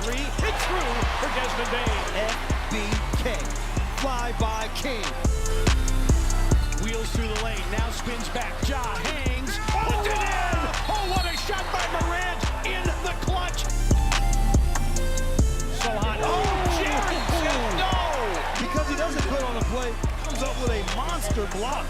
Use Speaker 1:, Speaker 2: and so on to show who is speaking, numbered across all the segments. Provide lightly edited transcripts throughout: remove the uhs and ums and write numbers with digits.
Speaker 1: three. It's through for Desmond Bain.
Speaker 2: FBK. Fly-by King.
Speaker 1: Wheels through the lane. Now spins back. Ja hangs. Puts it in. Oh, what a shot by Morant in the clutch. So hot. Oh, Jared said no.
Speaker 2: Because he doesn't put on a play, comes up with a monster block.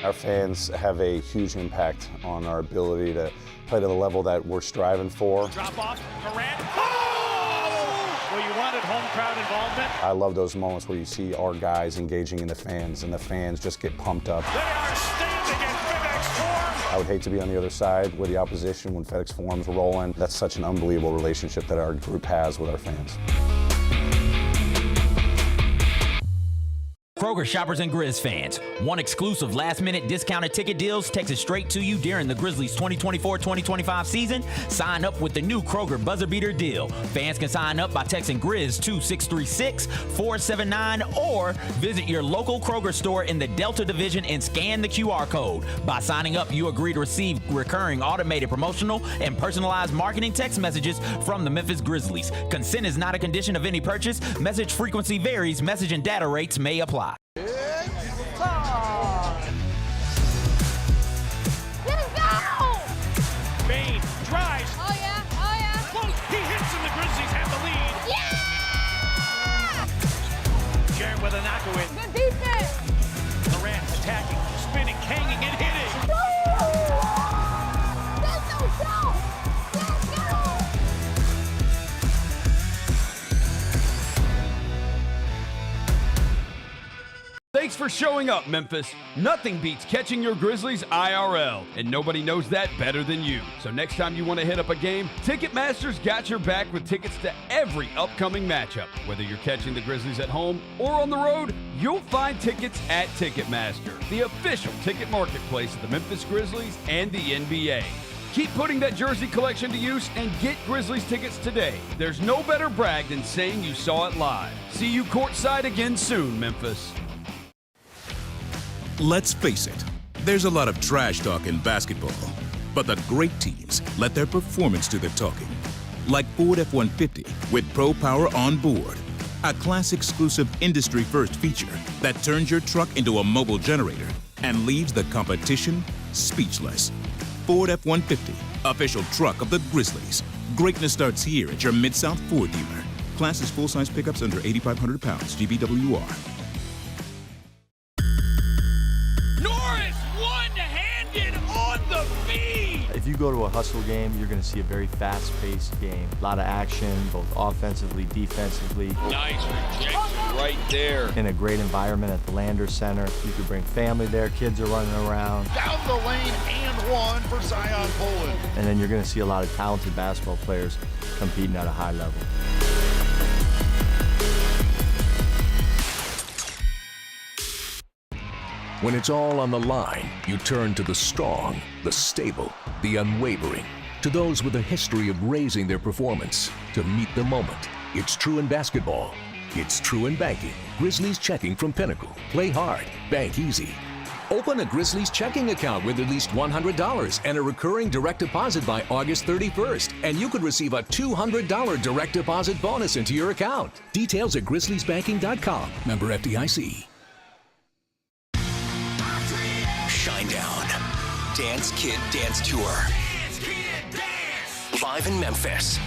Speaker 3: Our fans have a huge impact on our ability to play to the level that we're striving for.
Speaker 1: Drop off, Morant. Oh! Well, you wanted home crowd involvement.
Speaker 3: I love those moments where you see our guys engaging in the fans, and the fans just get pumped up.
Speaker 1: They are standing in FedEx Forum.
Speaker 3: I would hate to be on the other side with the opposition when FedEx Forum's rolling. That's such an unbelievable relationship that our group has with our fans.
Speaker 4: Kroger shoppers and Grizz fans, one exclusive last-minute discounted ticket deals texted straight to you during the Grizzlies 2024-2025 season. Sign up with the new Kroger Buzzer Beater deal. Fans can sign up by texting Grizz to 636-479 or visit your local Kroger store in the Delta Division and scan the QR code. By signing up, you agree to receive recurring automated promotional and personalized marketing text messages from the Memphis Grizzlies. Consent is not a condition of any purchase. Message frequency varies. Message and data rates may apply.
Speaker 1: Bain drives.
Speaker 5: Oh yeah, oh yeah.
Speaker 1: Close. He hits and the Grizzlies have the lead.
Speaker 5: Yeah!
Speaker 1: Jared with a knock-away.
Speaker 5: Good defense.
Speaker 1: Morant attacking, spinning, hanging, and hitting.
Speaker 5: That's no show. Let's go.
Speaker 6: Thanks for showing up, Memphis. Nothing beats catching your Grizzlies IRL, and nobody knows that better than you. So next time you want to hit up a game, Ticketmaster's got your back with tickets to every upcoming matchup. Whether you're catching the Grizzlies at home or on the road, you'll find tickets at Ticketmaster, the official ticket marketplace of the Memphis Grizzlies and the NBA. Keep putting that jersey collection to use and get Grizzlies tickets today. There's no better brag than saying you saw it live. See you courtside again soon, Memphis.
Speaker 7: Let's face it, there's a lot of trash talk in basketball, but the great teams let their performance do the talking. Like Ford F-150 with Pro Power on board, a class-exclusive industry-first feature that turns your truck into a mobile generator and leaves the competition speechless. Ford F-150, official truck of the Grizzlies. Greatness starts here at your Mid-South Ford dealer. Class is full-size pickups under 8,500 pounds, GVWR.
Speaker 8: If you go to a hustle game, you're going to see a very fast-paced game. A lot of action, both offensively, defensively.
Speaker 9: Nice rejection right there.
Speaker 8: In a great environment at the Lander Center. You could bring family there, kids are running around.
Speaker 9: Down the lane and one for Zion Poland.
Speaker 8: And then you're going to see a lot of talented basketball players competing at a high level.
Speaker 10: When it's all on the line, you turn to the strong, the stable, the unwavering. To those with a history of raising their performance to meet the moment. It's true in basketball. It's true in banking. Grizzlies checking from Pinnacle. Play hard. Bank easy. Open a Grizzlies checking account with at least $100 and a recurring direct deposit by August 31st. And you could receive a $200 direct deposit bonus into your account. Details at grizzliesbanking.com. Member FDIC.
Speaker 11: Shinedown. Dance Kid Dance Tour. Live in Memphis.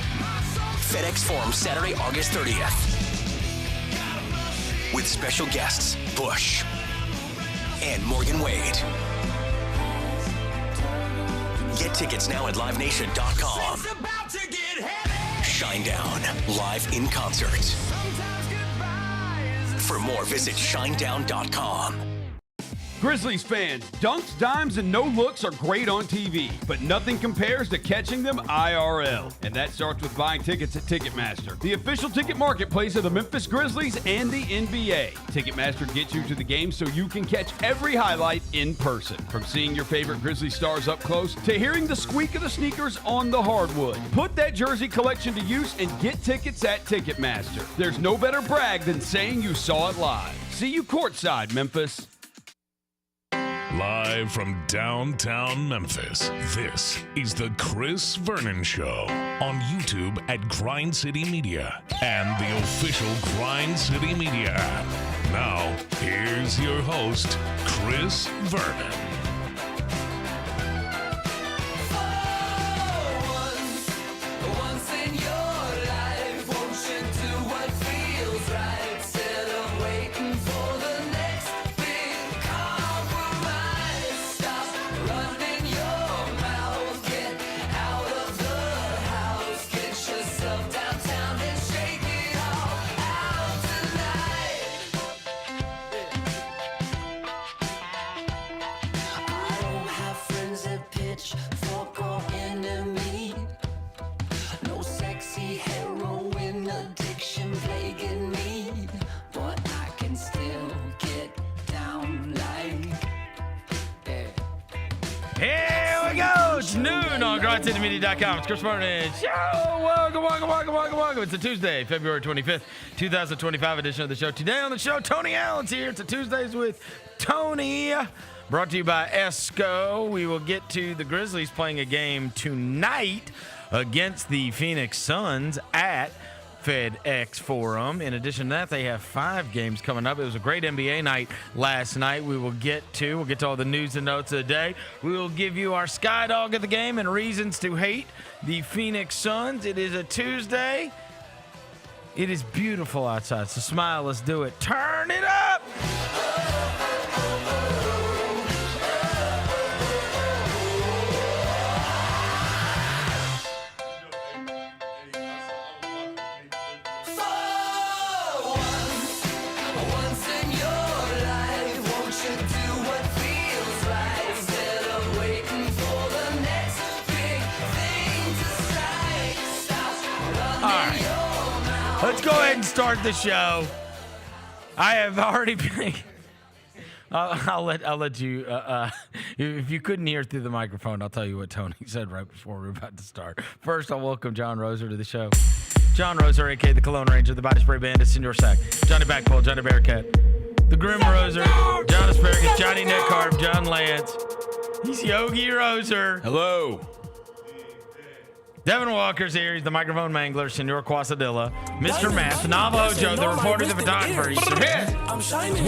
Speaker 11: FedEx Forum Saturday, August 30th. With special guests, Bush and Morgan Wade. Get tickets now at livenation.com. Shinedown, live in concert. For more, visit shinedown.com.
Speaker 6: Grizzlies fans, dunks, dimes, and no-looks are great on TV, but nothing compares to catching them IRL. And that starts with buying tickets at Ticketmaster, the official ticket marketplace of the Memphis Grizzlies and the NBA. Ticketmaster gets you to the game so you can catch every highlight in person. From seeing your favorite Grizzlies stars up close to hearing the squeak of the sneakers on the hardwood. Put that jersey collection to use and get tickets at Ticketmaster. There's no better brag than saying you saw it live. See you courtside, Memphis.
Speaker 12: Live from downtown Memphis, this is the Chris Vernon Show on YouTube at Grind City Media and the official Grind City Media app. Now, here's your host, Chris Vernon.
Speaker 13: Noon on GrindCityMedia.com. It's Chris Vernon Show. Welcome. It's a Tuesday, February 25th, 2025 edition of the show. Today on the show, Tony Allen's here. It's a Tuesdays with Tony. Brought to you by ESCO. We will get to the Grizzlies playing a game tonight against the Phoenix Suns at FedEx Forum. In addition to that, they have 5 games coming up. It was a great NBA night last night. We'll get to all the news and notes of the day. We will give you our Sky Dog of the game and reasons to hate the Phoenix Suns. It is a Tuesday. It is beautiful outside, so smile. Let's do it. Turn it up. Let's go ahead and start the show. I have already been. I'll let you. If you couldn't hear through the microphone, I'll tell you what Tony said right before we were about to start. First, I'll welcome John Roser to the show. John Roser, a.k.a. the Cologne Ranger, the Body Spray Bandit, Senor Sack, Johnny Backpole, Johnny Bearcat, the Grim Roser, John Asparagus, Johnny Neckcarp, John Lance. He's Yogi Roser.
Speaker 6: Hello.
Speaker 13: Devin Walker's here. He's the microphone mangler, Senor Quasadilla, Mr. Math, Navajo Joe, the reporter, the photographer. He's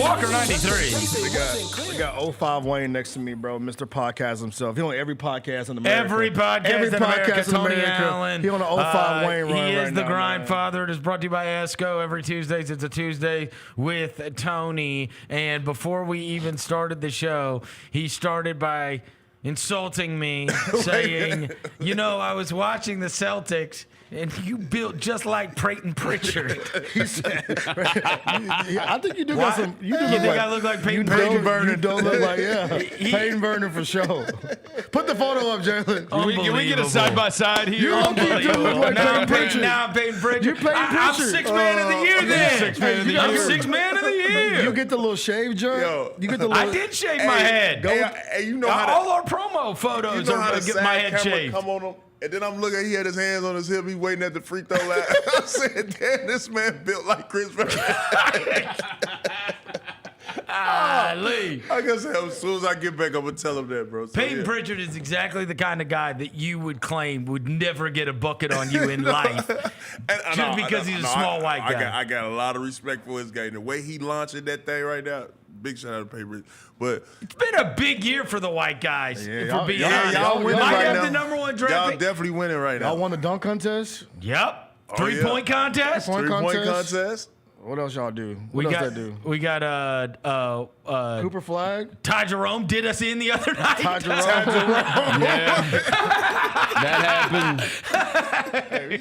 Speaker 13: Walker 93.
Speaker 2: We got 05 Wayne next to me, bro. Mr. Podcast himself. He on every podcast in America.
Speaker 13: Every podcast in America. Tony Allen.
Speaker 2: He on the 05 Wayne run.
Speaker 13: He is
Speaker 2: right
Speaker 13: the
Speaker 2: now,
Speaker 13: Grind Father. It is brought to you by ESCO. Every Tuesdays, it's a Tuesday with Tony. And before we even started the show, he started by insulting me, saying, I was watching the Celtics, and you built just like Peyton Pritchard.
Speaker 2: He said, I think you do got some. You think
Speaker 13: I look like Peyton
Speaker 2: Pritchard? Vernon don't look like, Peyton Vernon for sure. Put the photo up, Jalen.
Speaker 6: Can we get a side-by-side here?
Speaker 2: You look like
Speaker 13: now
Speaker 2: Peyton Pritchard.
Speaker 13: You're Peyton Pritchard. I'm Sixth Man of the Year then.
Speaker 6: Sixth Man of the Year.
Speaker 13: I'm Sixth Man of the Year.
Speaker 2: You get the little shave joint. You get the little.
Speaker 13: I did shave my head.
Speaker 9: Hey, you know how
Speaker 13: all our promo photos are get my head shaved.
Speaker 9: Come on him. And then I'm looking, he had his hands on his hip, he waiting at the free throw line. I said, damn, this man built like Chris Vernon. Like I said, as soon as I get back, I'm going to tell him that, bro. So,
Speaker 13: Peyton Pritchard is exactly the kind of guy that you would claim would never get a bucket on you in life. Just because he's a small white guy.
Speaker 9: I got a lot of respect for his game. The way he launching that thing right now, big shout out to Peyton Pritchard. But
Speaker 13: it's been a big year for the white guys.
Speaker 2: Yeah,
Speaker 13: for being honest,
Speaker 2: y'all winning right now.
Speaker 13: The number one draft
Speaker 9: y'all
Speaker 13: pick.
Speaker 9: definitely winning right now.
Speaker 2: Y'all won the dunk contest?
Speaker 13: Yep. Three-point contest.
Speaker 9: Three-point contest.
Speaker 2: What else y'all do?
Speaker 13: We got
Speaker 2: Cooper Flag.
Speaker 13: Ty Jerome did us in the other night.
Speaker 2: Ty Jerome.
Speaker 6: Yeah. That happened.
Speaker 9: Right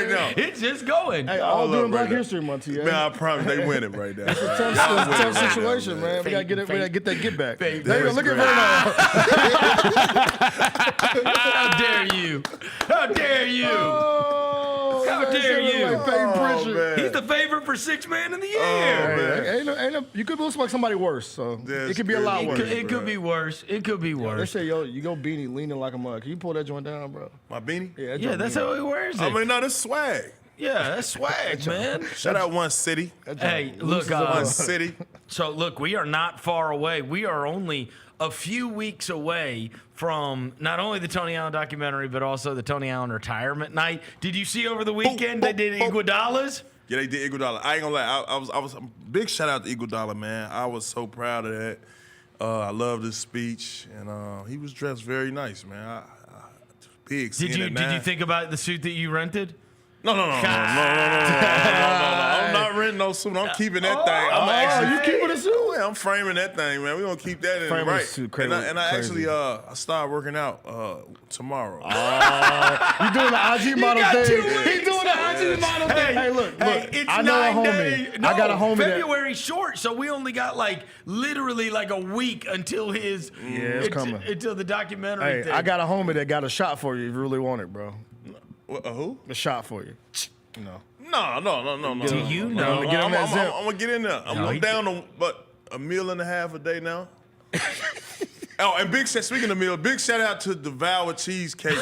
Speaker 9: now.
Speaker 13: It's just going.
Speaker 2: Hey, all doing Black History Month here.
Speaker 9: Man, I promise they winning right now.
Speaker 2: It's a tough situation, man. We gotta get that get back. There you go. Look at Vernon.
Speaker 13: How dare you? How dare you? How dare you?
Speaker 2: Peyton Pritchard.
Speaker 13: He's the favorite for Sixth Man of the Year.
Speaker 2: You could look like somebody worse, so it could be a lot worse.
Speaker 13: It could be worse. It could be worse.
Speaker 2: They say, you go beanie leaning like a mug. Can you pull that joint down, bro?
Speaker 9: My beanie?
Speaker 2: Yeah,
Speaker 13: that's how he wears it.
Speaker 9: I mean, no, this swag.
Speaker 13: Yeah, that's swag, man.
Speaker 9: Shout out One City.
Speaker 13: Hey, look,
Speaker 9: One City.
Speaker 13: So, look, we are not far away. We are only a few weeks away from not only the Tony Allen documentary, but also the Tony Allen retirement night. Did you see over the weekend they did Iguodala's?
Speaker 9: Yeah, they did Iguodala. I ain't gonna lie. I was big shout out to Iguodala, man. I was so proud of that. I loved his speech, and he was dressed very nice, man. Big.
Speaker 13: Did you think about the suit that you rented?
Speaker 9: No. I'm not renting no suit. I'm keeping that thing.
Speaker 2: You keeping the suit?
Speaker 9: Yeah, I'm framing that thing, man. We're gonna keep that in
Speaker 2: Framing
Speaker 9: right.
Speaker 2: the suit,
Speaker 9: And I
Speaker 2: crazy.
Speaker 9: actually I started working out tomorrow.
Speaker 2: You doing the IG model
Speaker 13: got 2
Speaker 2: thing?
Speaker 13: weeks.
Speaker 2: He's doing the IG model thing. Hey, look.
Speaker 13: It's
Speaker 2: I know a
Speaker 13: 9
Speaker 2: homie.
Speaker 13: days. No,
Speaker 2: I got a homie
Speaker 13: February's short, so we only got literally a week until his.
Speaker 2: It's coming.
Speaker 13: Until the documentary.
Speaker 2: Hey,
Speaker 13: thing.
Speaker 2: I got a homie that got a shot for you if you really want it, bro.
Speaker 9: Who?
Speaker 2: A shot for you. No.
Speaker 9: No.
Speaker 13: Do you know?
Speaker 2: Get on that zip.
Speaker 9: I'm gonna get in there. I'm down to a meal and a half a day now. Oh, and speaking of meal, big shout out to Devour Cheesecake.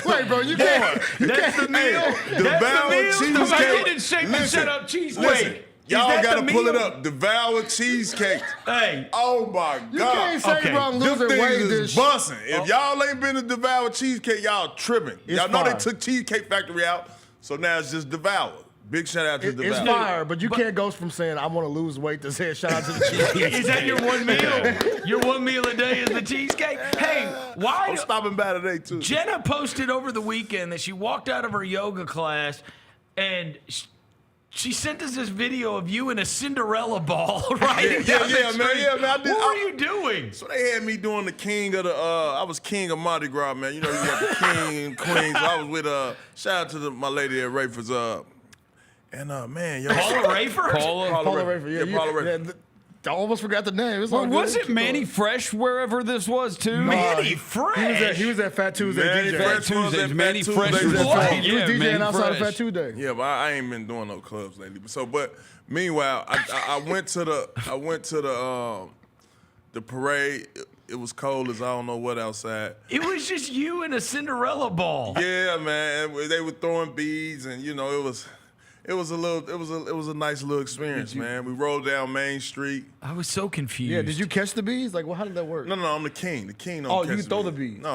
Speaker 2: Wait, bro, you can't.
Speaker 13: That's the meal.
Speaker 9: Devour Cheesecake.
Speaker 13: I didn't shake and shut up cheesecake.
Speaker 9: Listen, y'all
Speaker 13: that
Speaker 9: gotta
Speaker 13: the
Speaker 9: pull
Speaker 13: meal?
Speaker 9: it up. Devour Cheesecake.
Speaker 13: Hey.
Speaker 9: Oh my God.
Speaker 2: You can't say bro, I'm
Speaker 9: Them
Speaker 2: losing
Speaker 9: things
Speaker 2: weight.
Speaker 9: is busting. If y'all ain't been to Devour Cheesecake, y'all tripping. Y'all know
Speaker 2: fire.
Speaker 9: they took Cheesecake Factory out, so now it's just Devour. Big shout out to Devour.
Speaker 2: It's fire, but you can't go from saying I want to lose weight to saying shout out to the cheesecake.
Speaker 13: Is that your one meal? Your one meal a day is the cheesecake? Hey, why?
Speaker 9: I'm stopping by today too.
Speaker 13: Jenna posted over the weekend that she walked out of her yoga class and she sent us this video of you in a Cinderella ball, right?
Speaker 9: Yeah, man.
Speaker 13: What were you doing?
Speaker 9: So they had me doing the king of the, I was king of Mardi Gras, man. You know, you got the king and queen. So I was with, shout out to my lady at Rayford's, and man, yo.
Speaker 13: Paula Rayford?
Speaker 2: Paula Rayford.
Speaker 9: Yeah, Paula Rayford.
Speaker 2: I almost forgot the name. It's all good.
Speaker 6: Was it Manny Fresh wherever this was too?
Speaker 13: Manny Fresh?
Speaker 2: He was at Fat Tuesday
Speaker 9: Manny
Speaker 2: DJ.
Speaker 9: Fresh was at
Speaker 6: Manny
Speaker 9: Fat
Speaker 6: Fresh
Speaker 9: Tuesday.
Speaker 6: was
Speaker 2: What?
Speaker 6: right.
Speaker 2: He was
Speaker 6: Yeah,
Speaker 2: DJing
Speaker 6: Manny
Speaker 2: outside of
Speaker 6: Fresh.
Speaker 2: Fat Tuesday.
Speaker 9: Yeah, but I ain't been doing no clubs lately. But meanwhile, I went to the parade. It was cold as I don't know what outside.
Speaker 13: It was just you in a Cinderella ball.
Speaker 9: Yeah, man. They were throwing beads, and you know, it was a nice little experience, man. We rolled down Main Street.
Speaker 13: I was so confused.
Speaker 2: Yeah, did you catch the bees? Like, well, how did that work?
Speaker 9: No, I'm the king. The king don't
Speaker 2: Oh,
Speaker 9: catch
Speaker 2: you throw the bees.
Speaker 9: No,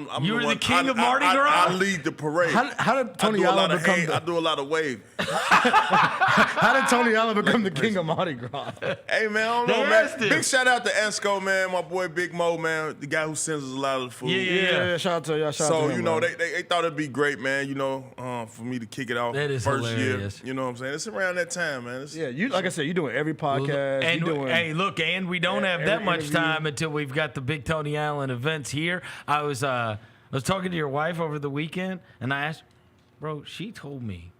Speaker 9: I'm
Speaker 13: You were the
Speaker 9: one-
Speaker 13: king of Mardi Gras?
Speaker 9: I lead the parade.
Speaker 2: How did Tony Allen become
Speaker 9: I do a lot of waving.
Speaker 2: How did Tony Allen become the king of Mardi Gras?
Speaker 9: Hey, man, I don't
Speaker 13: They
Speaker 9: know,
Speaker 13: asked
Speaker 9: man.
Speaker 13: him.
Speaker 9: Big shout out to Esco, man, my boy Big Mo, man, the guy who sends us a lot of the food.
Speaker 13: Yeah.
Speaker 2: Shout out to y'all. Shout out
Speaker 9: So,
Speaker 2: to him,
Speaker 9: you know,
Speaker 2: man.
Speaker 9: they thought it'd be great, man, you know, for me to kick it off
Speaker 13: That is
Speaker 9: first
Speaker 13: hilarious.
Speaker 9: year. You know what I'm saying? It's around that time, man. It's,
Speaker 2: Yeah, you like I said, you're doing every podcast.
Speaker 13: And
Speaker 2: you doing,
Speaker 13: hey, look, and we don't have that
Speaker 2: every
Speaker 13: much
Speaker 2: interview.
Speaker 13: time until we've got the big Tony Allen events here. I was talking to your wife over the weekend, and I asked, bro, she told me.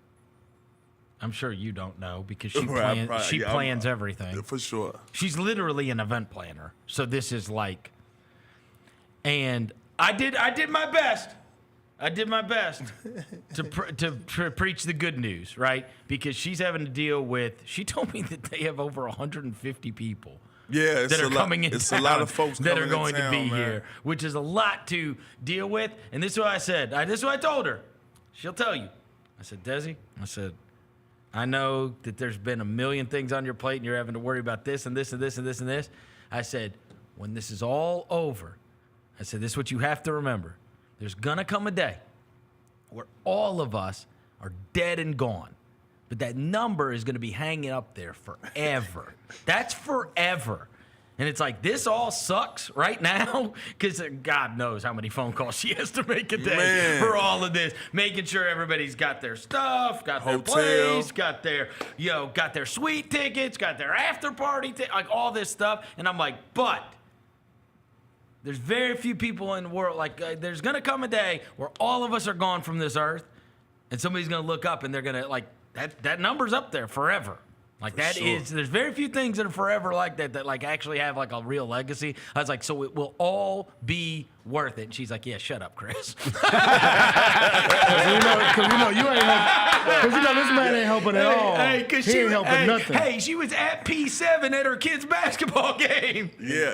Speaker 13: I'm sure you don't know because she
Speaker 9: Right,
Speaker 13: plans everything.
Speaker 9: For sure.
Speaker 13: She's literally an event planner. So this is like, and I did my best. I did my best to preach the good news, right? Because she's having to deal with. She told me that they have over 150 people.
Speaker 9: Yeah, it's
Speaker 13: that are coming in
Speaker 9: It's
Speaker 13: town
Speaker 9: a lot of folks
Speaker 13: that
Speaker 9: coming
Speaker 13: are going
Speaker 9: in town,
Speaker 13: to be
Speaker 9: man.
Speaker 13: here, which is a lot to deal with. And this is what I said. This is what I told her. She'll tell you. I said, Desi, I said, I know that there's been a million things on your plate and you're having to worry about this and this and this and this and this. I said, when this is all over, I said, this is what you have to remember. There's going to come a day where all of us are dead and gone. But that number is going to be hanging up there forever. That's forever. And it's like, this all sucks right now because God knows how many phone calls she has to make a day for all of this. Making sure everybody's got their stuff, got their place, got their suite tickets, got their after party, like all this stuff. And I'm like, but there's very few people in the world. Like, there's going to come a day where all of us are gone from this earth and somebody's going to look up and they're going to, like, that number's up there forever. Like, there's very few things that are forever like that like actually have like a real legacy. I was like, so it will all be worth it. And she's like, yeah, shut up, Chris.
Speaker 2: Because you ain't because this man ain't helping at all. He ain't helping nothing.
Speaker 13: Hey, she was at P7 at her kid's basketball game.
Speaker 9: Yeah.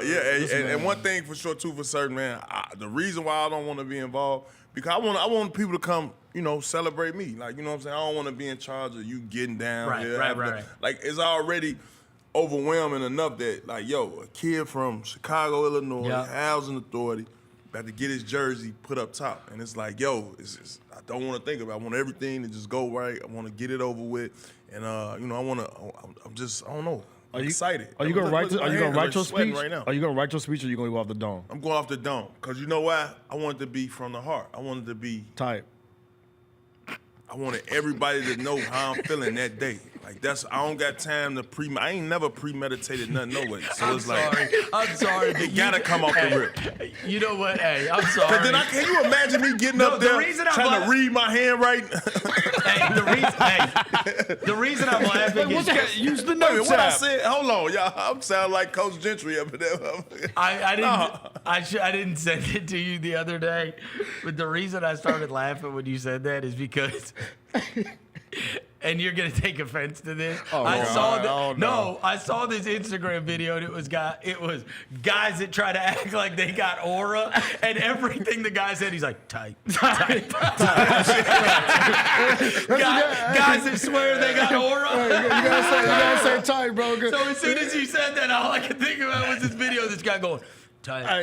Speaker 9: And one thing for sure, too, for certain, man, the reason why I don't want to be involved, because I want people to come, celebrate me. Like, you know what I'm saying? I don't want to be in charge of you getting down.
Speaker 13: Right.
Speaker 9: Like, it's already overwhelming enough that, like, a kid from Chicago, Illinois, housing authority, about to get his jersey put up top. And it's like, I don't want to think about it. I want everything to just go right. I want to get it over with. And, I don't know. I'm excited.
Speaker 2: Are you gonna write your speech?
Speaker 9: Right now.
Speaker 2: Are you gonna write your speech, or are you gonna go off the dome?
Speaker 9: I'm going off the dome, because you know why? I want it to be from the heart. I want it to be
Speaker 2: type.
Speaker 9: I wanted everybody to know how I'm feeling that day. Like, I don't got time to I ain't never premeditated nothing, no way. So
Speaker 13: I'm sorry.
Speaker 9: It gotta come off the rip.
Speaker 13: You know what? Hey, I'm sorry.
Speaker 9: But then can you imagine me getting up there trying to read my handwriting?
Speaker 13: The reason I'm laughing is
Speaker 9: use the notes. What I said? Hold on, y'all. I'm sounding like Coach Gentry up there.
Speaker 13: I didn't send it to you the other day, but the reason I started laughing when you said that is because. And you're gonna take offense to this. I saw this Instagram video, and it was guys that try to act like they got aura, and everything the guy said, he's like, type. Guys that swear they got aura.
Speaker 2: You gotta say type, bro.
Speaker 13: So as soon as you said that, all I could think about was this video of this guy going, type.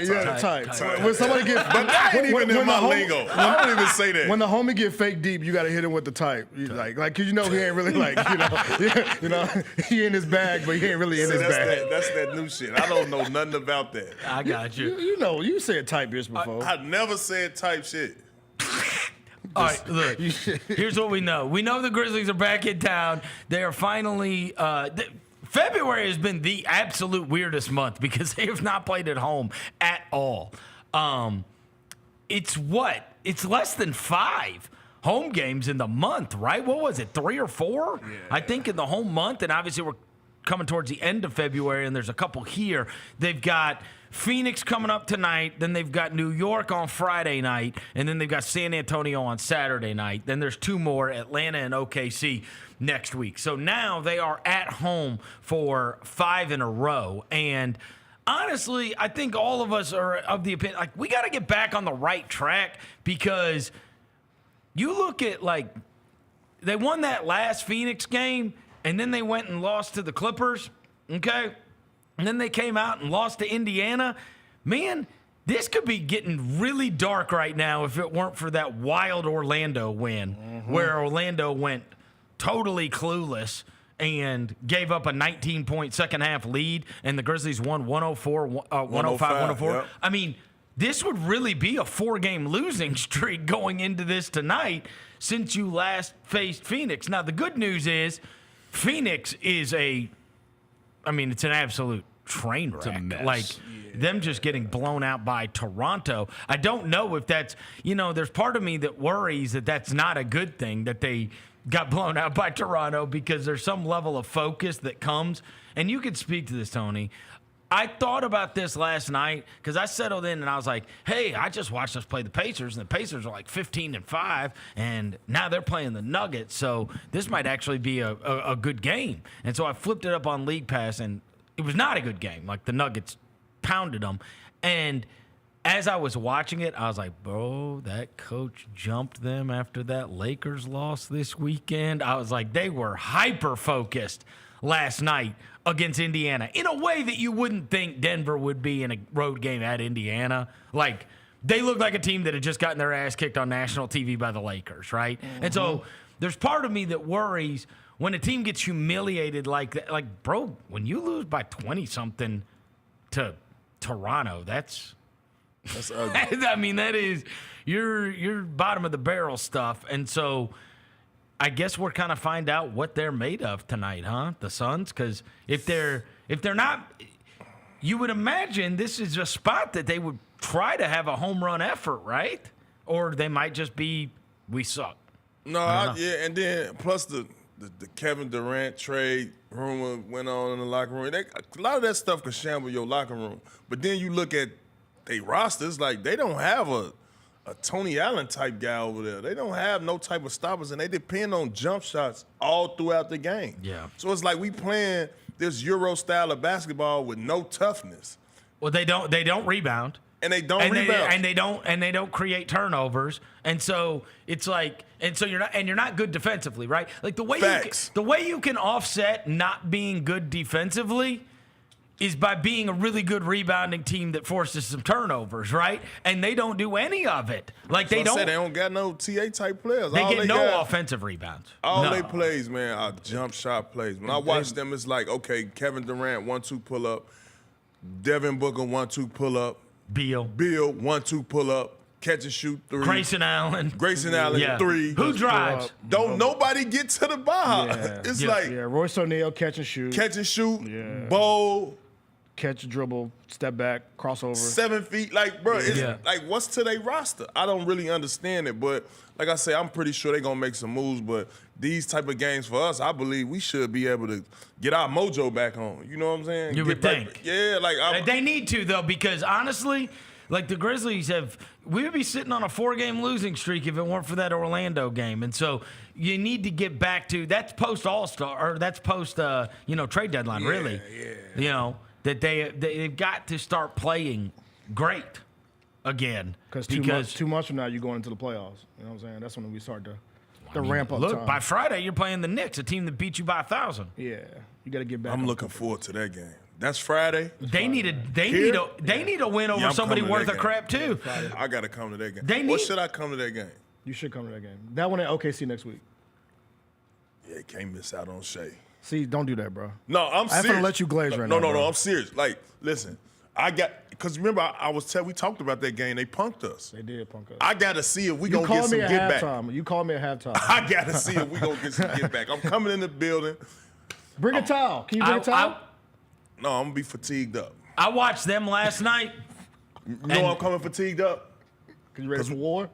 Speaker 2: When somebody get,
Speaker 9: I ain't even in my lingo. I don't even say that.
Speaker 2: When the homie get fake deep, you gotta hit him with the type. Like, cause he ain't really like, he in his bag, but he ain't really in his bag.
Speaker 9: That's that new shit. I don't know nothing about that.
Speaker 13: I got you.
Speaker 2: You said type bitch before.
Speaker 9: I never said type shit.
Speaker 13: All right, look, here's what we know. We know the Grizzlies are back in town. They are finally February has been the absolute weirdest month because they have not played at home at all. It's less than 5 home games in the month, right? What was it, 3 or 4? Yeah. I think in the home month, and obviously we're coming towards the end of February, and there's a couple here. They've got Phoenix coming up tonight, then they've got New York on Friday night, and then they've got San Antonio on Saturday night. Then there's 2 more, Atlanta and OKC next week. So now they are at home for 5 in a row. And honestly, I think all of us are of the opinion, like, we got to get back on the right track, because you look at, like, they won that last Phoenix game, and then they went and lost to the Clippers, okay? And then they came out and lost to Indiana. Man, this could be getting really dark right now if it weren't for that wild Orlando win, where Orlando went totally clueless and gave up a 19-point second-half lead, and the Grizzlies won 105-104. Yep. I mean, this would really be a 4-game losing streak going into this tonight since you last faced Phoenix. Now, the good news is Phoenix is it's an absolute train wreck.
Speaker 2: It's a mess.
Speaker 13: Like, them just getting blown out by Toronto. I don't know if that's, there's part of me that worries that that's not a good thing, that they got blown out by Toronto, because there's some level of focus that comes. And you could speak to this, Tony. I thought about this last night because I settled in and I was like, hey, I just watched us play the Pacers, and the Pacers are like 15-5, and now they're playing the Nuggets, so this might actually be a good game. And so I flipped it up on League Pass, and it was not a good game. Like, the Nuggets pounded them. And as I was watching it, I was like, bro, that coach jumped them after that Lakers loss this weekend. I was like, they were hyper-focused last night against Indiana in a way that you wouldn't think Denver would be in a road game at Indiana. Like, they looked like a team that had just gotten their ass kicked on national TV by the Lakers, right? And so there's part of me that worries when a team gets humiliated like that. Like, bro, when you lose by 20-something to Toronto, that's ugly. I mean, that is your bottom of the barrel stuff. And so I guess we're kind of find out what they're made of tonight, huh? The Suns, because if they're not, you would imagine this is a spot that they would try to have a home run effort, right? Or they might just be, we suck.
Speaker 9: No, and then plus the Kevin Durant trade rumor went on in the locker room. A lot of that stuff can shamble your locker room. But then you look at they rosters, like they don't have a Tony Allen type guy over there. They don't have no type of stoppers, and they depend on jump shots all throughout the game.
Speaker 13: Yeah.
Speaker 9: So it's like we playing this Euro style of basketball with no toughness.
Speaker 13: Well, they don't rebound.
Speaker 9: And they don't rebound.
Speaker 13: And they don't create turnovers. And so it's like, and so you're not good defensively, right? Like the way you can offset not being good defensively is by being a really good rebounding team that forces some turnovers, right? And they don't do any of it. Like they don't
Speaker 9: got no TA type players.
Speaker 13: They get no offensive rebounds.
Speaker 9: All they plays, man, are jump shot plays. When I watch them, it's like, okay, Kevin Durant 1-2 pull up, Devin Booker 1-2 pull up,
Speaker 13: Beal
Speaker 9: 1-2 pull up, catch and shoot 3.
Speaker 13: Grayson Allen
Speaker 9: 3.
Speaker 13: Who drives?
Speaker 9: Don't nobody get to the bar.
Speaker 2: Yeah.
Speaker 9: It's like
Speaker 2: Royce O'Neal catch and shoot.
Speaker 9: Bowl.
Speaker 2: Catch, dribble, step back, crossover.
Speaker 9: 7 feet, like, bro, it's like, what's to their roster? I don't really understand it, but like I say, I'm pretty sure they're going to make some moves, but these type of games for us, I believe we should be able to get our mojo back on. You know what I'm saying?
Speaker 13: You would think.
Speaker 9: Yeah, like.
Speaker 13: They need to, though, because honestly, like the Grizzlies we would be sitting on a 4-game losing streak if it weren't for that Orlando game. And so you need to get back to, that's post All-Star, or that's post, trade deadline, really.
Speaker 9: Yeah.
Speaker 13: You know, that they've got to start playing great again.
Speaker 2: Because 2 months from now, you're going into the playoffs. You know what I'm saying? That's when we start to ramp up.
Speaker 13: Look, by Friday, you're playing the Knicks, a team that beat you by 1,000.
Speaker 2: Yeah, you got to get back.
Speaker 9: I'm looking forward to that game. That's Friday.
Speaker 13: They need a win over somebody worth a crap too.
Speaker 9: I got to come to that game. What should I come to that game?
Speaker 2: You should come to that game. That one at OKC next week.
Speaker 9: Yeah, can't miss out on Shea.
Speaker 2: See, don't do that, bro.
Speaker 9: No, I'm serious.
Speaker 2: I'm going to let you glaze right now.
Speaker 9: No, I'm serious. Like, listen, because remember, we talked about that game. They punked us.
Speaker 2: They did punk us.
Speaker 9: I got to see if we going to get some get back.
Speaker 2: You called me at halftime.
Speaker 9: I got to see if we going to get some get back. I'm coming in the building.
Speaker 2: Bring a towel. Can you bring a towel?
Speaker 9: No, I'm going to be fatigued up.
Speaker 13: I watched them last night.
Speaker 9: I'm coming fatigued up.
Speaker 2: Because you ready for war?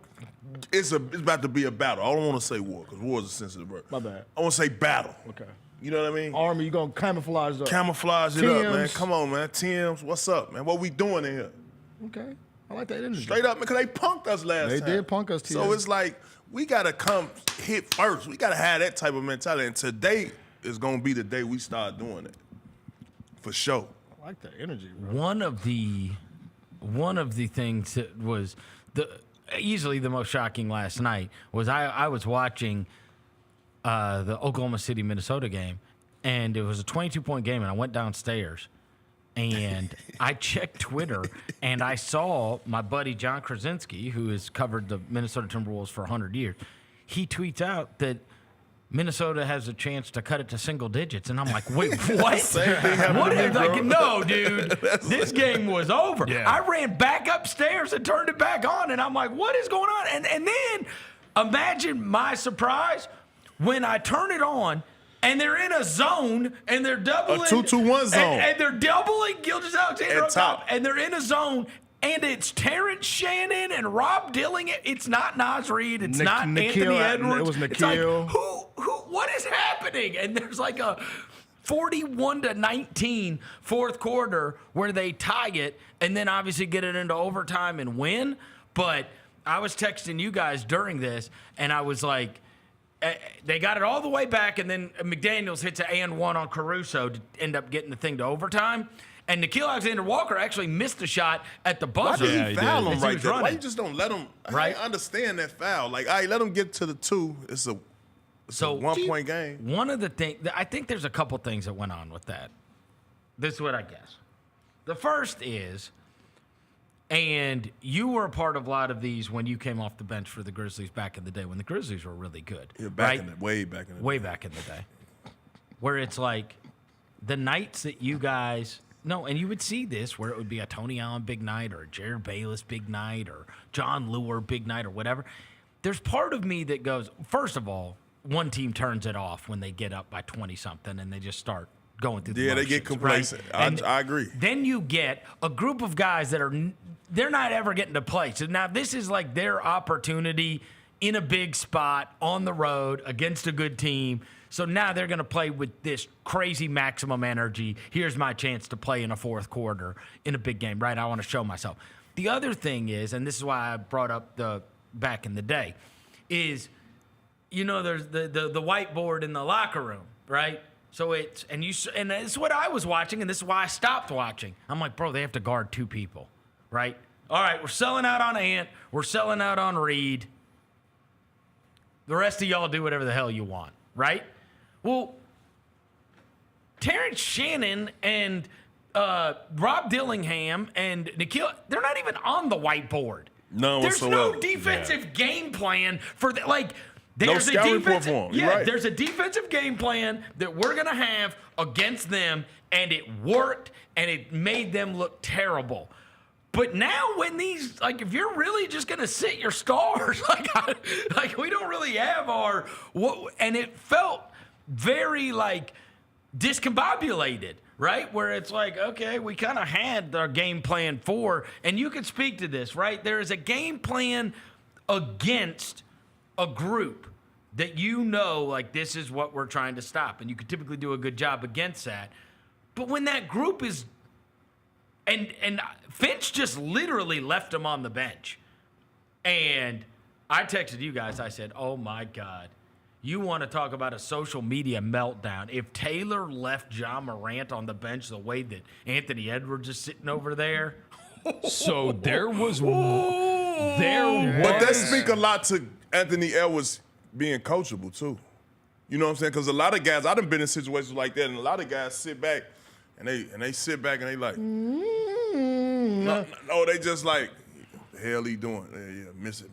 Speaker 9: It's about to be a battle. I don't want to say war because war is a sensitive word.
Speaker 2: My bad.
Speaker 9: I want to say battle.
Speaker 2: Okay.
Speaker 9: You know what I mean?
Speaker 2: Army, you going to camouflage up.
Speaker 9: Camouflage it up, man. Come on, man. Tim's, what's up, man? What we doing in here?
Speaker 2: Okay. I like that energy.
Speaker 9: Straight up, because they punked us last time.
Speaker 2: They did punk us, too.
Speaker 9: So it's like, we got to come hit first. We got to have that type of mentality. And today is going to be the day we start doing it. For sure.
Speaker 2: I like that energy, bro.
Speaker 13: One of the things that was easily the most shocking last night was I was watching the Oklahoma City, Minnesota game, and it was a 22-point game, and I went downstairs, and I checked Twitter, and I saw my buddy John Krasinski, who has covered the Minnesota Timberwolves for 100 years. He tweets out that Minnesota has a chance to cut it to single digits, and I'm like, wait, what?
Speaker 9: Same thing happened to me, bro.
Speaker 13: Like, no, dude, this game was over.
Speaker 2: Yeah.
Speaker 13: I ran back upstairs and turned it back on, and I'm like, what is going on? And then imagine my surprise when I turn it on and they're in a zone and they're doubling.
Speaker 9: A 2-2-1 zone.
Speaker 13: And they're doubling Gilgeous-Alexander
Speaker 9: At
Speaker 13: up top.
Speaker 9: top.
Speaker 13: And they're in a zone. And it's Terrence Shannon and Rob Dilling. It's not Naz Reid. It's not Anthony Edwards.
Speaker 2: It was
Speaker 13: It's
Speaker 2: Nikhil.
Speaker 13: like, what is happening? And there's like a 41-19 fourth quarter where they tie it and then obviously get it into overtime and win. But I was texting you guys during this, and I was like, they got it all the way back, and then McDaniels hits an and one on Caruso to end up getting the thing to overtime. And Nickeil Alexander-Walker actually missed a shot at the buzzer.
Speaker 9: Why did he foul him right there?
Speaker 13: Running.
Speaker 9: Why you just don't let him?
Speaker 13: Right?
Speaker 9: I understand that foul. Like, all right, let him get to the 2. It's a 1-point game.
Speaker 13: One of the things, I think there's a couple things that went on with that. This is what I guess. The first is, and you were a part of a lot of these when you came off the bench for the Grizzlies back in the day, when the Grizzlies were really good.
Speaker 9: Yeah, way back in the
Speaker 13: Way back in the day. Where it's like the nights that you guys, and you would see this where it would be a Tony Allen big night or a Jared Bayless big night or John Lure big night or whatever. There's part of me that goes, first of all, one team turns it off when they get up by 20-something and they just start going through the motions,
Speaker 9: they get complacent.
Speaker 13: Right?
Speaker 9: I agree.
Speaker 13: Then you get a group of guys that they're not ever getting to play. So now this is like their opportunity in a big spot on the road against a good team. So now they're going to play with this crazy maximum energy. Here's my chance to play in a fourth quarter in a big game, right? I want to show myself. The other thing is, and this is why I brought up the back in the day, is, there's the whiteboard in the locker room, right? So and this is what I was watching, and this is why I stopped watching. I'm like, bro, they have to guard 2 people, right? All right, we're selling out on Ant. We're selling out on Reed. The rest of y'all do whatever the hell you want, right? Well, Terrence Shannon and Rob Dillingham and Nikhil, they're not even on the whiteboard.
Speaker 9: No,
Speaker 13: there's no defensive game plan for that. Like, there's
Speaker 9: no
Speaker 13: a
Speaker 9: scouting report
Speaker 13: defensive,
Speaker 9: for 'em. Right.
Speaker 13: There's a defensive game plan that we're gonna have against them, and it worked, and it made them look terrible. But now, when these, like, if you're really just gonna sit your stars, like we don't really have and it felt very like discombobulated, right? Where it's like, okay, we kind of had our game plan and you could speak to this, right? There is a game plan against a group that like, this is what we're trying to stop, and you could typically do a good job against that. But when that group is, and Finch just literally left him on the bench, and I texted you guys, I said, oh my God, you want to talk about a social media meltdown. If Taylor left John Morant on the bench the way that Anthony Edwards is sitting over there.
Speaker 6: So there was. But
Speaker 9: that speak a lot to Anthony Edwards being coachable too. You know what I'm saying? Because a lot of guys, I done been in situations like that, and a lot of guys sit back and they sit back and they like, no, they just like, the hell he doing? Yeah, miss it.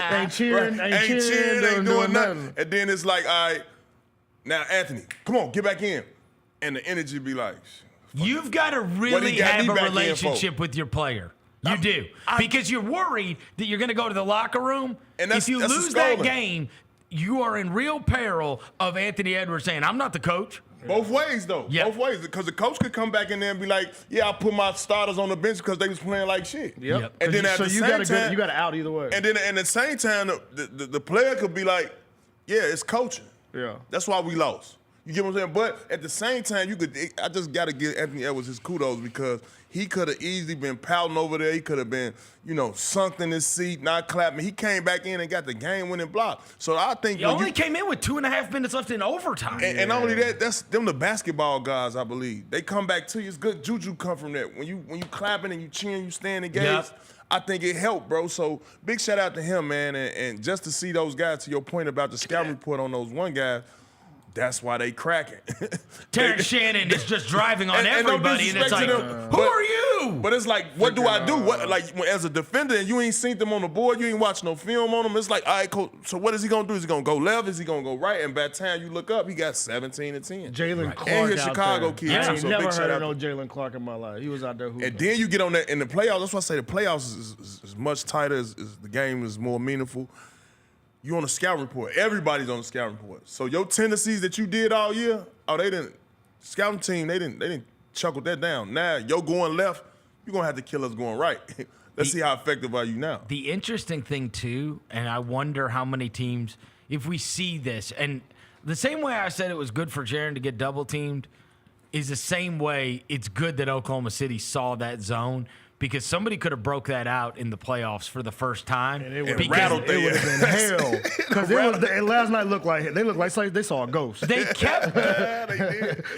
Speaker 2: Ain't cheering,
Speaker 9: ain't doing nothing. And then it's like, all right, now Anthony, come on, get back in. And the energy be like,
Speaker 13: you've got to really have a relationship with your player. You do. Because you're worried that you're going to go to the locker room. And if you lose that game, you are in real peril of Anthony Edwards saying, I'm not the coach.
Speaker 9: Both ways, though. Yep. Both ways. Because the coach could come back in there and be like, yeah, I put my starters on the bench because they was playing like shit.
Speaker 2: Yep.
Speaker 9: And then at the same time,
Speaker 2: you got to out either way.
Speaker 9: And then at the same time, the player could be like, yeah, it's coaching.
Speaker 2: Yeah.
Speaker 9: That's why we lost. You get what I'm saying? But at the same time, I just got to give Anthony Edwards his kudos because he could have easily been pouting over there. He could have been, sunk in his seat, not clapping. He came back in and got the game-winning block. So I think
Speaker 13: he only came in with 2.5 minutes left in overtime.
Speaker 9: And not only that, that's them the basketball guys, I believe. They come back to you. It's good juju come from that. When you clapping and you cheering, you stand engaged. Yep. I think it helped, bro. So big shout out to him, man. And just to see those guys, to your point about the scouting report on those one guys, that's why they cracking.
Speaker 13: Terrence Shannon is just driving on everybody, and it's like, who are you?
Speaker 9: But it's like, what do I do? As a defender, and you ain't seen them on the board, you ain't watched no film on them. It's like, all right, coach, so what is he gonna do? Is he gonna go left? Is he gonna go right? And by the time you look up, he got 17 and 10.
Speaker 2: Jalen Clark
Speaker 9: and his
Speaker 2: out
Speaker 9: Chicago
Speaker 2: there.
Speaker 9: kid.
Speaker 2: I ain't
Speaker 9: so
Speaker 2: never
Speaker 9: big
Speaker 2: heard
Speaker 9: shout
Speaker 2: of
Speaker 9: out.
Speaker 2: no Jalen Clark in my life. He was out there hooping.
Speaker 9: And then you get on that in the playoffs. That's why I say the playoffs is much tighter. The game is more meaningful. You on the scout report. Everybody's on the scout report. So your tendencies that you did all year, scouting team, they didn't chuckle that down. Now you're going left, you're gonna have to kill us going right. Let's see how effective are you now.
Speaker 13: The interesting thing too, and I wonder how many teams, if we see this, and the same way I said it was good for Jaren to get double teamed, is the same way it's good that Oklahoma City saw that zone. Because somebody could have broke that out in the playoffs for the first time.
Speaker 2: And it would have been hell. Because last night looked like they saw a ghost.
Speaker 13: They kept.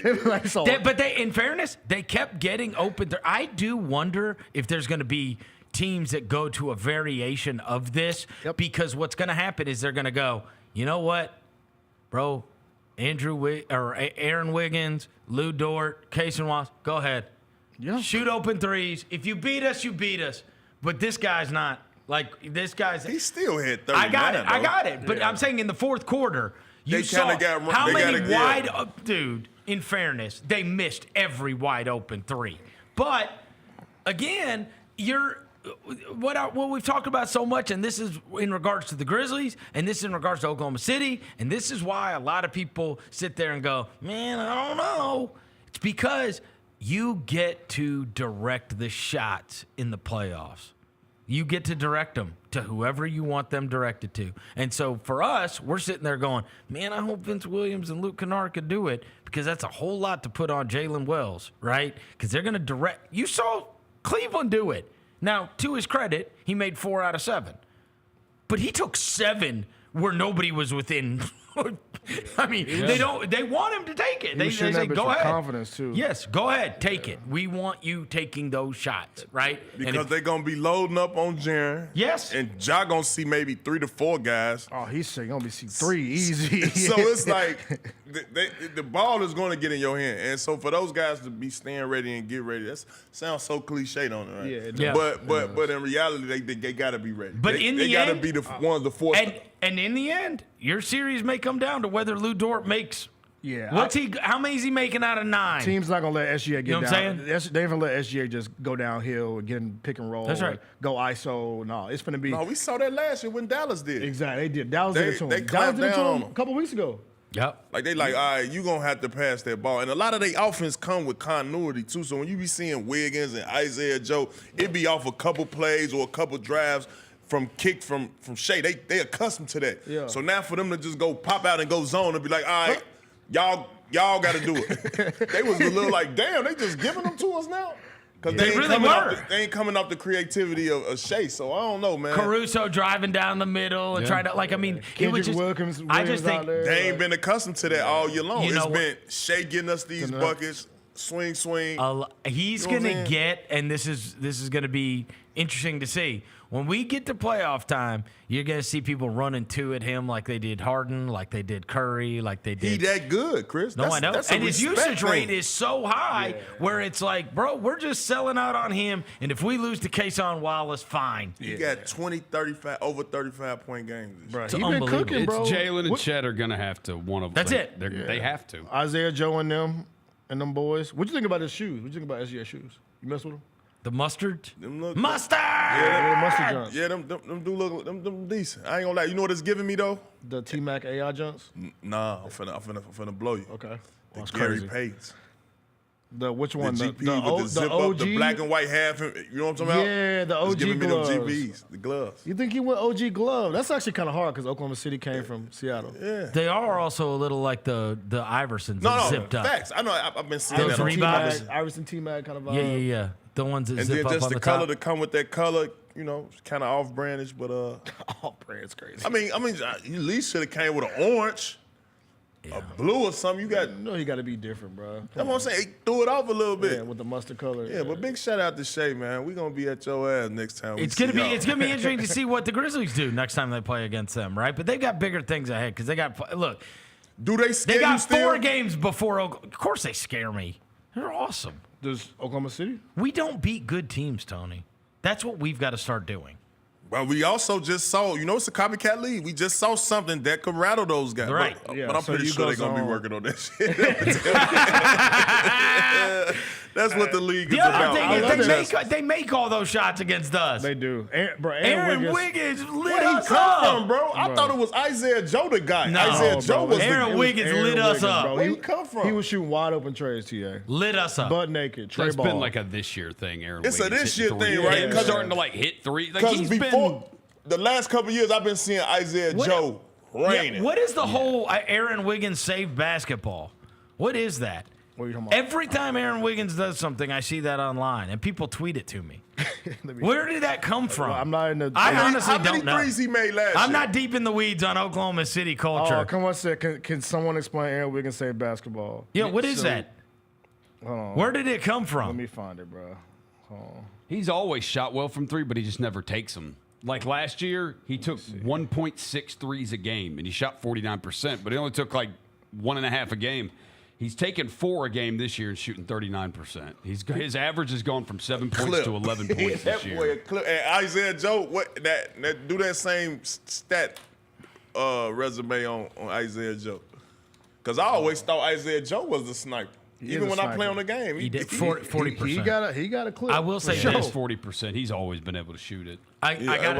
Speaker 13: In fairness, they kept getting open. I do wonder if there's going to be teams that go to a variation of this. Yep. Because what's going to happen is they're going to go, you know what, bro, Aaron Wiggins, Lou Dort, Casey Wallace, go ahead. Yeah. Shoot open threes. If you beat us, you beat us. But this guy's not. Like, this guy's...
Speaker 9: He still hit 39,
Speaker 13: I got it. But I'm saying in the fourth quarter, you saw how many wide... Dude, in fairness, they missed every wide open three. But, again, what we've talked about so much, and this is in regards to the Grizzlies, and this is in regards to Oklahoma City, and this is why a lot of people sit there and go, man, I don't know. It's because... you get to direct the shots in the playoffs. You get to direct them to whoever you want them directed to. And so for us, we're sitting there going, man, I hope Vince Williams and Luke Kennard could do it because that's a whole lot to put on Jalen Wells, right? Because they're going to direct. You saw Cleveland do it. Now, to his credit, he made 4 out of 7. But he took 7 where nobody was within. I mean, they want him to take it. They say, go ahead.
Speaker 2: Confidence too.
Speaker 13: Yes, go ahead, take it. We want you taking those shots, right?
Speaker 9: Because they're gonna be loading up on Jaren.
Speaker 13: Yes.
Speaker 9: And Ja gonna see maybe 3 to 4 guys.
Speaker 2: Oh, he's saying gonna be 3 easy.
Speaker 9: So it's like the ball is going to get in your hand, and so for those guys to be staying ready and get ready, that sounds so cliche, don't it? Right?
Speaker 2: Yeah.
Speaker 9: But in reality, they got to be ready.
Speaker 13: But
Speaker 9: they
Speaker 13: in the
Speaker 9: got to
Speaker 13: end,
Speaker 9: be the ones to force.
Speaker 13: And in the end, your series may come down to whether Lou Dort makes.
Speaker 2: Yeah.
Speaker 13: How many is he making out of 9?
Speaker 2: Team's not gonna let SGA get
Speaker 13: You know what
Speaker 2: down.
Speaker 13: I'm saying?
Speaker 2: They ain't gonna let SGA just go downhill and get in pick and roll.
Speaker 13: That's right.
Speaker 2: Go ISO. No, it's gonna be.
Speaker 9: No, we saw that last year when Dallas did.
Speaker 2: Exactly, they did. Dallas did it to him.
Speaker 9: They
Speaker 2: Dallas
Speaker 9: clamped
Speaker 2: did it to
Speaker 9: down
Speaker 2: him a couple weeks ago.
Speaker 13: Yep.
Speaker 9: Like they all right, you gonna have to pass that ball, and a lot of their offense come with continuity too. So when you be seeing Wiggins and Isaiah Joe, it be off a couple plays or a couple drives from Shea. They accustomed to that.
Speaker 2: Yeah.
Speaker 9: So now for them to just go pop out and go zone and be like, all right, y'all got to do it. They was a little like, damn, they just giving them to us now. Because
Speaker 13: They really were.
Speaker 9: They ain't coming off the creativity of Shea. So I don't know, man.
Speaker 13: Caruso driving down the middle and trying to it was just.
Speaker 2: Williams
Speaker 13: I just think
Speaker 2: out there.
Speaker 9: They ain't been accustomed to that all year long.
Speaker 13: You know
Speaker 9: It's been Shea getting us these buckets, swing.
Speaker 13: He's
Speaker 9: You know what I'm
Speaker 13: gonna
Speaker 9: saying?
Speaker 13: get, and this is gonna be interesting to see. When we get to playoff time, you're gonna see people running two at him like they did Harden, like they did Curry, like they did.
Speaker 9: He that good, Chris.
Speaker 13: No, I know.
Speaker 9: That's a
Speaker 13: And his
Speaker 9: respect
Speaker 13: usage rate
Speaker 9: thing.
Speaker 13: is so high where it's like, bro, we're just selling out on him. And if we lose to Kason Wallace, fine.
Speaker 9: He got 20, 35, over 35-point games.
Speaker 2: Bro,
Speaker 13: It's
Speaker 2: he been
Speaker 13: unbelievable.
Speaker 2: cooking, bro.
Speaker 6: It's Jalen and
Speaker 2: What-
Speaker 6: Chet are gonna have to one of them.
Speaker 13: That's it.
Speaker 6: They have to.
Speaker 2: Isaiah Joe and them boys. What you think about his shoes? What you think about SGA shoes? You mess with them?
Speaker 13: The mustard?
Speaker 9: Them look-
Speaker 13: Mustard!
Speaker 2: Yeah, mustard joints.
Speaker 9: Yeah, them do look them decent. I ain't gonna lie. You know what it's giving me though?
Speaker 2: The T-Mac AI joints?
Speaker 9: Nah, I'm finna blow you.
Speaker 2: Okay.
Speaker 9: The
Speaker 2: That's
Speaker 9: Gary
Speaker 2: crazy.
Speaker 9: Paynes.
Speaker 2: The which
Speaker 9: The
Speaker 2: one?
Speaker 9: GP
Speaker 2: the
Speaker 9: with the zip
Speaker 2: OG?
Speaker 9: up, the black and white half. You know what I'm talking about?
Speaker 2: Yeah, the
Speaker 9: It's
Speaker 2: OG
Speaker 9: giving
Speaker 2: gloves.
Speaker 9: me them GBs, the gloves.
Speaker 2: You think he went OG glove? That's actually kind of hard because Oklahoma City came from Seattle.
Speaker 9: Yeah.
Speaker 13: They are also a little like the Iversons
Speaker 9: No,
Speaker 13: that zipped up.
Speaker 9: facts. I know. I've been seeing
Speaker 13: Those
Speaker 9: that on
Speaker 13: Reeboks?
Speaker 9: TV.
Speaker 2: Iverson T-Mac kind of vibe.
Speaker 13: Yeah. The ones that
Speaker 9: And
Speaker 13: zip
Speaker 9: then
Speaker 13: up
Speaker 9: just
Speaker 13: on
Speaker 9: the
Speaker 13: the
Speaker 9: color
Speaker 13: top.
Speaker 9: to come with that color, you know, kind of off-brandish, but
Speaker 2: Oh, brand's crazy.
Speaker 9: I mean, you at least should have came with an orange, a blue or something. You got.
Speaker 2: You know he got to be different, bro.
Speaker 9: That's what I'm saying. He threw it off a little bit.
Speaker 2: Yeah, with the mustard color.
Speaker 9: Yeah, but big shout out to Shea, man. We gonna be at your ass next time.
Speaker 13: It's gonna be interesting to see what the Grizzlies do next time they play against them, right? But they've got bigger things ahead because they got look.
Speaker 9: Do they scare
Speaker 13: They got
Speaker 9: you still?
Speaker 13: 4 games before. Of course, they scare me. They're awesome.
Speaker 2: Does Oklahoma City?
Speaker 13: We don't beat good teams, Tony. That's what we've got to start doing.
Speaker 9: But we also just saw, it's a copycat league. We just saw something that could rattle those guys.
Speaker 13: Right.
Speaker 9: But,
Speaker 2: Yeah,
Speaker 9: but I'm
Speaker 2: so
Speaker 9: pretty
Speaker 2: you
Speaker 9: sure
Speaker 2: go
Speaker 9: they're gonna be
Speaker 2: zone.
Speaker 9: working on that shit. That's what the league is
Speaker 13: The other
Speaker 9: about.
Speaker 13: thing is they make all those shots against us.
Speaker 2: They do.
Speaker 13: Aaron Wiggins lit
Speaker 9: Where he
Speaker 13: us
Speaker 9: come
Speaker 13: up.
Speaker 9: from, bro? I thought it was Isaiah Joe the guy.
Speaker 13: No,
Speaker 9: Isaiah Joe was
Speaker 13: Aaron
Speaker 9: the
Speaker 13: Wiggins lit us up.
Speaker 9: Where he come from?
Speaker 2: He was shooting wide open trays, TA.
Speaker 13: Lit us up.
Speaker 2: Butt naked. Trey
Speaker 6: That's
Speaker 2: ball.
Speaker 6: been like a this year thing, Aaron.
Speaker 9: It's a
Speaker 6: Wiggins
Speaker 9: this
Speaker 6: hitting
Speaker 9: year thing,
Speaker 6: threes.
Speaker 9: right?
Speaker 6: Him
Speaker 9: Because-
Speaker 6: starting to like hit three. Like
Speaker 9: Because
Speaker 6: he's
Speaker 9: before the last couple years, I've been seeing Isaiah Joe raining.
Speaker 13: Yeah, what is the whole Aaron Wiggins saved basketball? What is that?
Speaker 2: What are you talking about?
Speaker 13: Every time Aaron Wiggins does something, I see that online, and people tweet it to me. Where did that come from?
Speaker 2: I'm not in the.
Speaker 13: I honestly
Speaker 9: How many
Speaker 13: don't know.
Speaker 9: threes he made last
Speaker 13: I'm
Speaker 9: year?
Speaker 13: not deep in the weeds on Oklahoma City culture.
Speaker 2: Oh, come on, can someone explain Aaron Wiggins saved basketball?
Speaker 13: Yeah, what is that?
Speaker 2: Hold on.
Speaker 13: Where did it come
Speaker 2: Let
Speaker 13: from?
Speaker 2: me find it, bro. Hold on.
Speaker 6: He's always shot well from three, but he just never takes them. Like last year, he took 1.6 threes a game, and he shot 49%, but he only took like 1.5 a game. He's taken 4 a game this year and shooting 39%. His average has gone from 7 points to 11 points this year.
Speaker 9: And Isaiah Joe, do that same stat resume on Isaiah Joe. Because I always thought Isaiah Joe was the sniper. Even when I play on the game.
Speaker 13: He did 40%.
Speaker 2: He got a clip.
Speaker 13: I will say
Speaker 6: He
Speaker 13: this.
Speaker 6: has 40%. He's always been able to shoot it.
Speaker 13: I'm
Speaker 9: okay.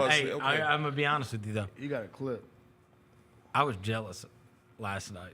Speaker 13: going to be honest with you, though.
Speaker 2: You got a clip.
Speaker 13: I was jealous last night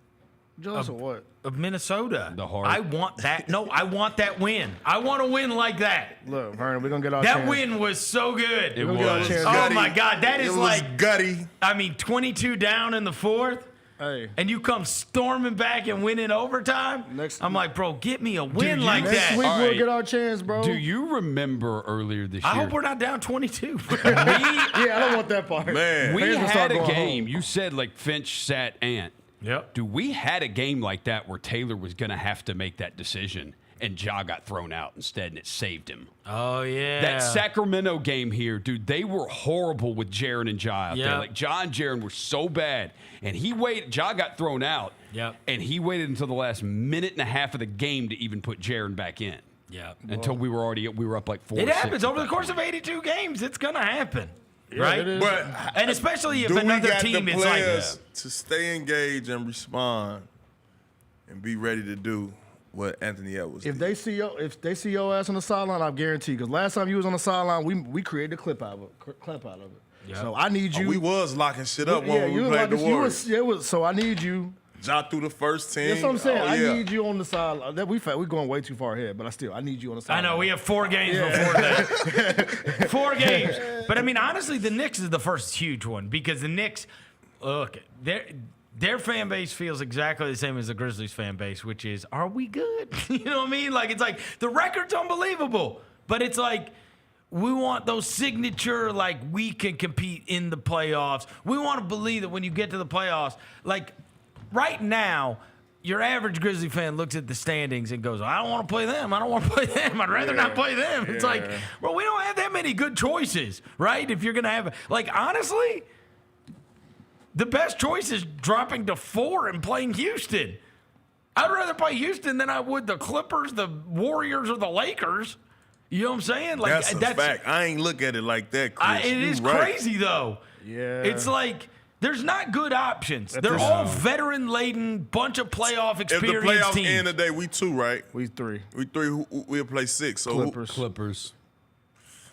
Speaker 2: Jealous of what?
Speaker 13: Of Minnesota.
Speaker 6: The heart.
Speaker 13: I want that. No, I want that win. I want a win like that.
Speaker 2: Look, Vernon, we're going to get our
Speaker 13: That
Speaker 2: chance.
Speaker 13: win was so good.
Speaker 6: It was.
Speaker 13: Oh, my God. That is like,
Speaker 9: gutty.
Speaker 13: I mean, 22 down in the fourth.
Speaker 2: Hey.
Speaker 13: And you come storming back and win in overtime. I'm like, bro, get me a win like
Speaker 2: Next
Speaker 13: that.
Speaker 2: week
Speaker 6: All
Speaker 2: we'll
Speaker 6: right.
Speaker 2: get our chance, bro.
Speaker 6: Do you remember earlier this year?
Speaker 13: I hope we're not down 22.
Speaker 2: Yeah, I don't want that part.
Speaker 9: Man.
Speaker 6: We
Speaker 2: Fans will
Speaker 6: had
Speaker 2: start
Speaker 6: a
Speaker 2: going
Speaker 6: game.
Speaker 2: home.
Speaker 6: You said like Finch sat Ant.
Speaker 13: Yep.
Speaker 6: Dude, we had a game like that where Taylor was going to have to make that decision, and Ja got thrown out instead, and it saved him.
Speaker 13: Oh, yeah.
Speaker 6: That Sacramento game here, dude, they were horrible with Jaren and Ja out there.
Speaker 13: Yep.
Speaker 6: Like, Ja and Jaren were so bad. And Ja got thrown out,
Speaker 13: Yep.
Speaker 6: and he waited until the last minute and a half of the game to even put Jaren back in.
Speaker 13: Yeah.
Speaker 6: Until we were up like 4
Speaker 13: It
Speaker 6: to 6
Speaker 13: happens
Speaker 6: at
Speaker 13: over the
Speaker 6: that
Speaker 13: course
Speaker 6: point.
Speaker 13: of 82 games. It's going to happen.
Speaker 2: it
Speaker 13: right?
Speaker 2: is.
Speaker 9: But
Speaker 13: And especially if
Speaker 9: do we
Speaker 13: another
Speaker 9: got
Speaker 13: team
Speaker 9: the
Speaker 13: is like
Speaker 9: players to stay engaged and respond and be ready to do what Anthony Edwards
Speaker 2: If
Speaker 9: did?
Speaker 2: they see your ass on the sideline, I guarantee. Because last time you was on the sideline, we created a clip out of it.
Speaker 9: Yeah.
Speaker 2: So I need you.
Speaker 9: we was locking shit up
Speaker 2: Yeah,
Speaker 9: when
Speaker 2: you
Speaker 9: we
Speaker 2: was
Speaker 9: played the
Speaker 2: like,
Speaker 9: Warriors.
Speaker 2: so I need you.
Speaker 9: Ja through the first team.
Speaker 2: That's what I'm saying.
Speaker 9: Oh,
Speaker 2: I
Speaker 9: yeah.
Speaker 2: need you on the sideline. We're going way too far ahead, but I need you on the
Speaker 13: I
Speaker 2: sideline.
Speaker 13: know, we have 4 games before that. 4 games. But, I mean, honestly, the Knicks is the first huge one because the Knicks, look, their fan base feels exactly the same as the Grizzlies fan base, which is, are we good? You know what I mean? Like, it's like, the record's unbelievable, but it's like, we want those signature, like, we can compete in the playoffs. We want to believe that when you get to the playoffs, like, right now, your average Grizzly fan looks at the standings and goes, I don't want to play them. I don't want to play them. I'd rather not play them. It's like, well, we don't have that many good choices, right? If you're going to have, like, honestly, the best choice is dropping to 4 and playing Houston. I'd rather play Houston than I would the Clippers, the Warriors, or the Lakers. You know what I'm saying? Like,
Speaker 9: That's a fact. I ain't look at it like that, Chris.
Speaker 13: It is
Speaker 9: right.
Speaker 13: crazy, though.
Speaker 2: Yeah.
Speaker 13: It's like there's not good options. They're all veteran-laden, bunch of playoff
Speaker 9: If the
Speaker 13: experience
Speaker 9: playoffs
Speaker 13: teams.
Speaker 9: end today, we 2, right?
Speaker 2: We 3.
Speaker 9: We 3. We'll play 6. So
Speaker 2: Clippers.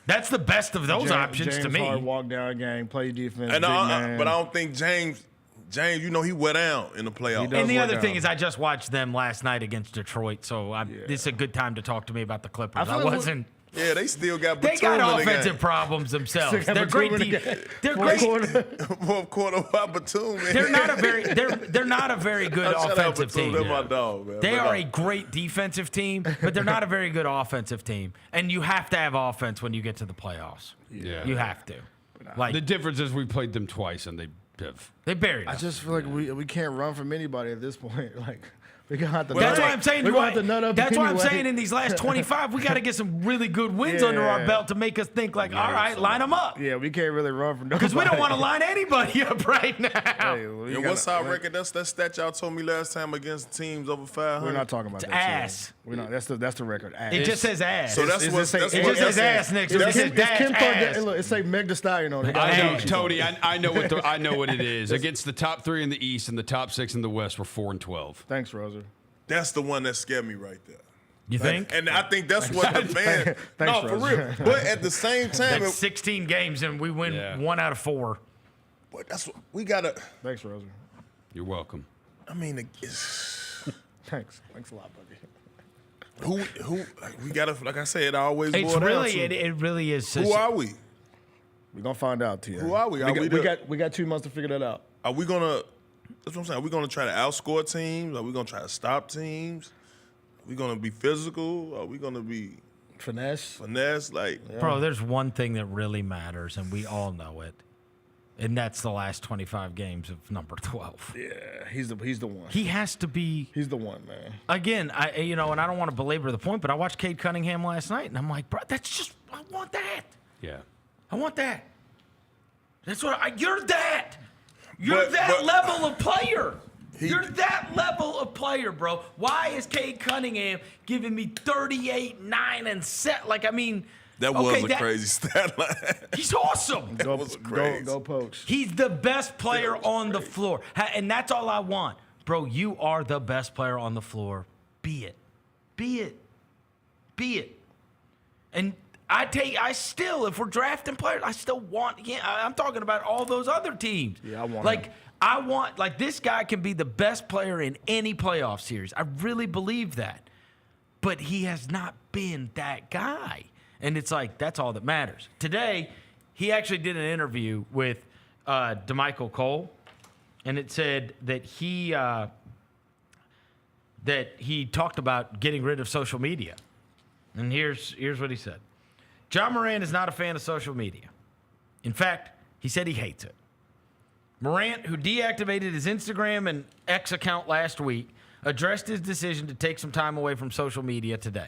Speaker 13: That's the best of those options
Speaker 2: James
Speaker 13: to me.
Speaker 2: Harden walk down game, play defense.
Speaker 9: And
Speaker 2: big
Speaker 9: but
Speaker 2: man.
Speaker 9: I don't think James, you know, he went out in the playoffs.
Speaker 13: And the
Speaker 2: work
Speaker 13: other
Speaker 2: out.
Speaker 13: thing is, I just watched them last night against Detroit, so this is a good time to talk to me about the Clippers.
Speaker 2: I
Speaker 13: I
Speaker 2: feel like
Speaker 13: wasn't.
Speaker 9: Yeah, they still got
Speaker 13: They
Speaker 9: Batum
Speaker 13: got
Speaker 9: in the
Speaker 13: offensive
Speaker 9: game.
Speaker 13: problems themselves.
Speaker 2: Still
Speaker 13: They're
Speaker 2: got
Speaker 13: great.
Speaker 2: Batum in the game.
Speaker 13: They're
Speaker 2: Fourth
Speaker 13: great.
Speaker 2: quarter.
Speaker 9: Fourth quarter by Batum, man.
Speaker 13: They're not a very. They're not a very good
Speaker 9: Shout out
Speaker 13: offensive
Speaker 9: Batum,
Speaker 13: team.
Speaker 9: they're my dog, man.
Speaker 13: They
Speaker 9: But,
Speaker 13: are a great defensive team, but they're not a very good offensive team. And you have to have offense when you get to the playoffs.
Speaker 6: Yeah.
Speaker 13: You have to. Like
Speaker 6: The difference is we played them twice, and they
Speaker 13: buried
Speaker 2: I
Speaker 13: us.
Speaker 2: just feel like we can't run from anybody at this point. Like we're gonna have to.
Speaker 13: That's why I'm saying.
Speaker 2: We're gonna have to nut up.
Speaker 13: That's why I'm
Speaker 2: anyway.
Speaker 13: saying in these last 25, we got to get some really good wins under our
Speaker 2: Yeah.
Speaker 13: belt to make us think like, all right, line them up.
Speaker 2: Yeah, we can't really run from
Speaker 13: Because we don't want to line anybody up right now.
Speaker 2: Hey, we
Speaker 9: And
Speaker 2: gotta-
Speaker 9: what's our record? That's that stat y'all told me last time against teams over 500.
Speaker 2: We're not talking about
Speaker 13: It's
Speaker 2: that.
Speaker 13: ass.
Speaker 2: We're not. That's the record. Ass.
Speaker 13: It just says ass.
Speaker 9: So that's
Speaker 2: It's-
Speaker 9: what.
Speaker 2: it's-
Speaker 9: That's
Speaker 13: it
Speaker 9: what.
Speaker 13: just says ass next to it. It says dash
Speaker 2: Kim
Speaker 13: ass.
Speaker 2: Look, it say Meg Thee Stallion on it.
Speaker 6: I know,
Speaker 13: Hey.
Speaker 6: Tony. I know what I know what it is. Against the top 3 in the East and the top 6 in the West, we're 4 and 12.
Speaker 2: Thanks, Roser.
Speaker 9: That's the one that scared me right there.
Speaker 13: You think?
Speaker 9: And I think that's what the fan.
Speaker 2: Thanks,
Speaker 9: No, for
Speaker 2: Roser.
Speaker 9: real. But at the same time,
Speaker 13: That's 16 games and we win 1 out of 4.
Speaker 9: but that's what we gotta.
Speaker 2: Thanks, Roser.
Speaker 6: You're welcome.
Speaker 9: I mean, it's,
Speaker 2: Thanks a lot, buddy.
Speaker 9: who like, we gotta. Like I said, it always
Speaker 13: It's
Speaker 9: boils down
Speaker 13: really,
Speaker 9: to
Speaker 13: it really is.
Speaker 9: who are we?
Speaker 2: We're gonna find out, T.
Speaker 9: Who are we? Are
Speaker 2: We got 2 months to figure that out.
Speaker 9: Are we gonna? That's what I'm saying. Are we gonna try to outscore teams? Are we gonna try to stop teams? Are we gonna be physical? Are we gonna be
Speaker 2: Finesse.
Speaker 9: Like,
Speaker 13: Bro, there's one thing that really matters, and we all know it. And that's the last 25 games of number 12.
Speaker 2: Yeah, he's the one.
Speaker 13: He has to be.
Speaker 2: He's the one, man.
Speaker 13: Again, and I don't want to belabor the point, but I watched Cade Cunningham last night, and I'm like, bro, that's just, I want that.
Speaker 6: Yeah.
Speaker 13: I want that. That's what you're that. You're
Speaker 9: But-
Speaker 13: that
Speaker 9: but-
Speaker 13: level of player. You're that level of player, bro. Why is Cade Cunningham giving me 38, 9, and 7? Like, I mean,
Speaker 9: that was a crazy stat line.
Speaker 13: He's awesome.
Speaker 9: That was crazy.
Speaker 2: Go Pokes.
Speaker 13: He's the best player on the floor. And that's all I want. Bro, you are the best player on the floor. Be it. Be it. Be it. And I still, if we're drafting players, I still want. Yeah, I'm talking about all those other teams.
Speaker 2: Yeah, I want
Speaker 13: like
Speaker 2: him.
Speaker 13: I want like this guy can be the best player in any playoff series. I really believe that, but he has not been that guy, and it's like that's all that matters. Today, he actually did an interview with DeMichael Cole, and it said that he talked about getting rid of social media, and here's what he said. John Morant is not a fan of social media. In fact, he said he hates it. Morant, who deactivated his Instagram and X account last week, addressed his decision to take some time away from social media today.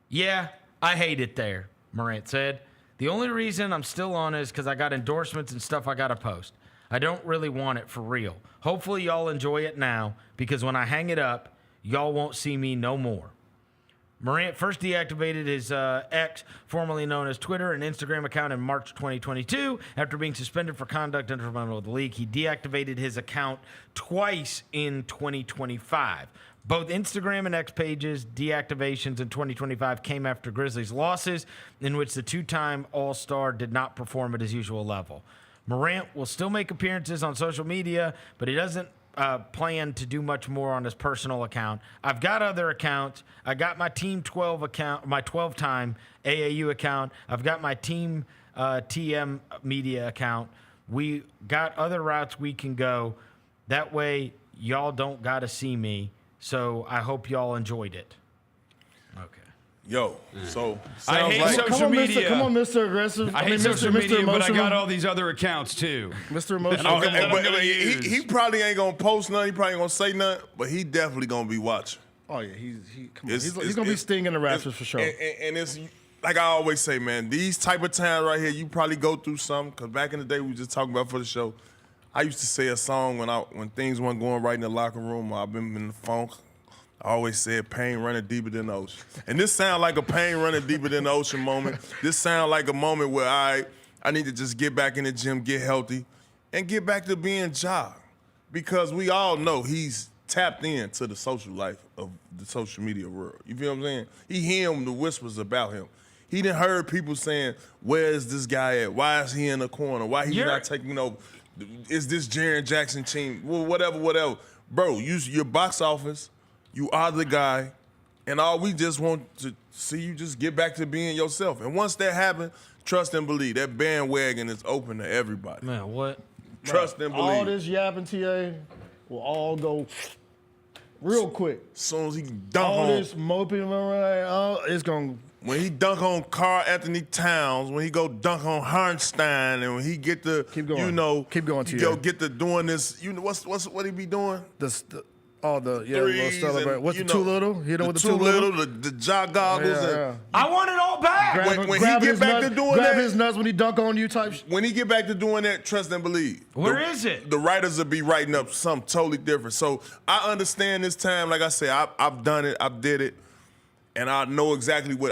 Speaker 13: Yeah, I hate it there, Morant said. The only reason I'm still on it is because I got endorsements and stuff I got to post. I don't really want it for real. Hopefully y'all enjoy it now, because when I hang it up, y'all won't see me no more. Morant first deactivated his X, formerly known as Twitter, and Instagram account in March 2022. After being suspended for conduct detrimental to the league, he deactivated his account twice in 2025. Both Instagram and X pages deactivations in 2025 came after Grizzlies losses, in which the two-time All-Star did not perform at his usual level. Morant will still make appearances on social media, but he doesn't plan to do much more on his personal account. I've got other accounts. I got my Team 12 account, my 12-time AAU account. I've got my Team TM Media account. We got other routes we can go. That way, y'all don't got to see me. So I hope y'all enjoyed it. Okay.
Speaker 9: Yo, so
Speaker 6: I hate
Speaker 9: like,
Speaker 6: social media.
Speaker 2: Come on, Mr. Aggressive.
Speaker 6: I hate social media, but I got all these other accounts too.
Speaker 2: Mr. Emotional.
Speaker 9: He probably ain't gonna post nothing. He probably ain't gonna say nothing, but he definitely gonna be watching.
Speaker 2: Oh yeah, he's gonna be stinging the Raptors for sure.
Speaker 9: And it's like I always say, man, these type of times right here, you probably go through something. Cause back in the day, we were just talking about for the show. I used to say a song when things weren't going right in the locker room. I've been in the funk. I always said pain running deeper than the ocean. And this sound like a pain running deeper than the ocean moment. This sound like a moment where I need to just get back in the gym, get healthy, and get back to being Ja. Because we all know he's tapped into the social life of the social media world. You feel what I'm saying? He hearing the whispers about him. He done heard people saying, where is this guy at? Why is he in the corner? Why he not taking over? Is this Jaren Jackson team? Well, whatever. Bro, your box office. You are the guy, and all we just want to see you just get back to being yourself. And once that happens, trust and believe. That bandwagon is open to everybody.
Speaker 13: Man, what?
Speaker 9: Trust and believe.
Speaker 2: All this yapping TA will all go real quick.
Speaker 9: As soon as he can dunk on.
Speaker 2: All this moping around, it's going to.
Speaker 9: When he dunk on Karl Anthony Towns, when he go dunk on Homestand, and when he get the,
Speaker 2: keep going.
Speaker 9: Keep going,
Speaker 2: TA.
Speaker 9: Get the doing this, what he be doing?
Speaker 2: Threes celebrate. What's the too little? Hit him with the too little.
Speaker 9: The Ja goggles.
Speaker 2: Yeah.
Speaker 13: I want it all back.
Speaker 9: When he get back to doing that,
Speaker 2: grab his nuts when he dunk on you type.
Speaker 9: When he get back to doing that, trust and believe.
Speaker 13: Where is it?
Speaker 9: The writers will be writing up something totally different. So I understand this time. Like I said, I've done it. I did it, and I know exactly what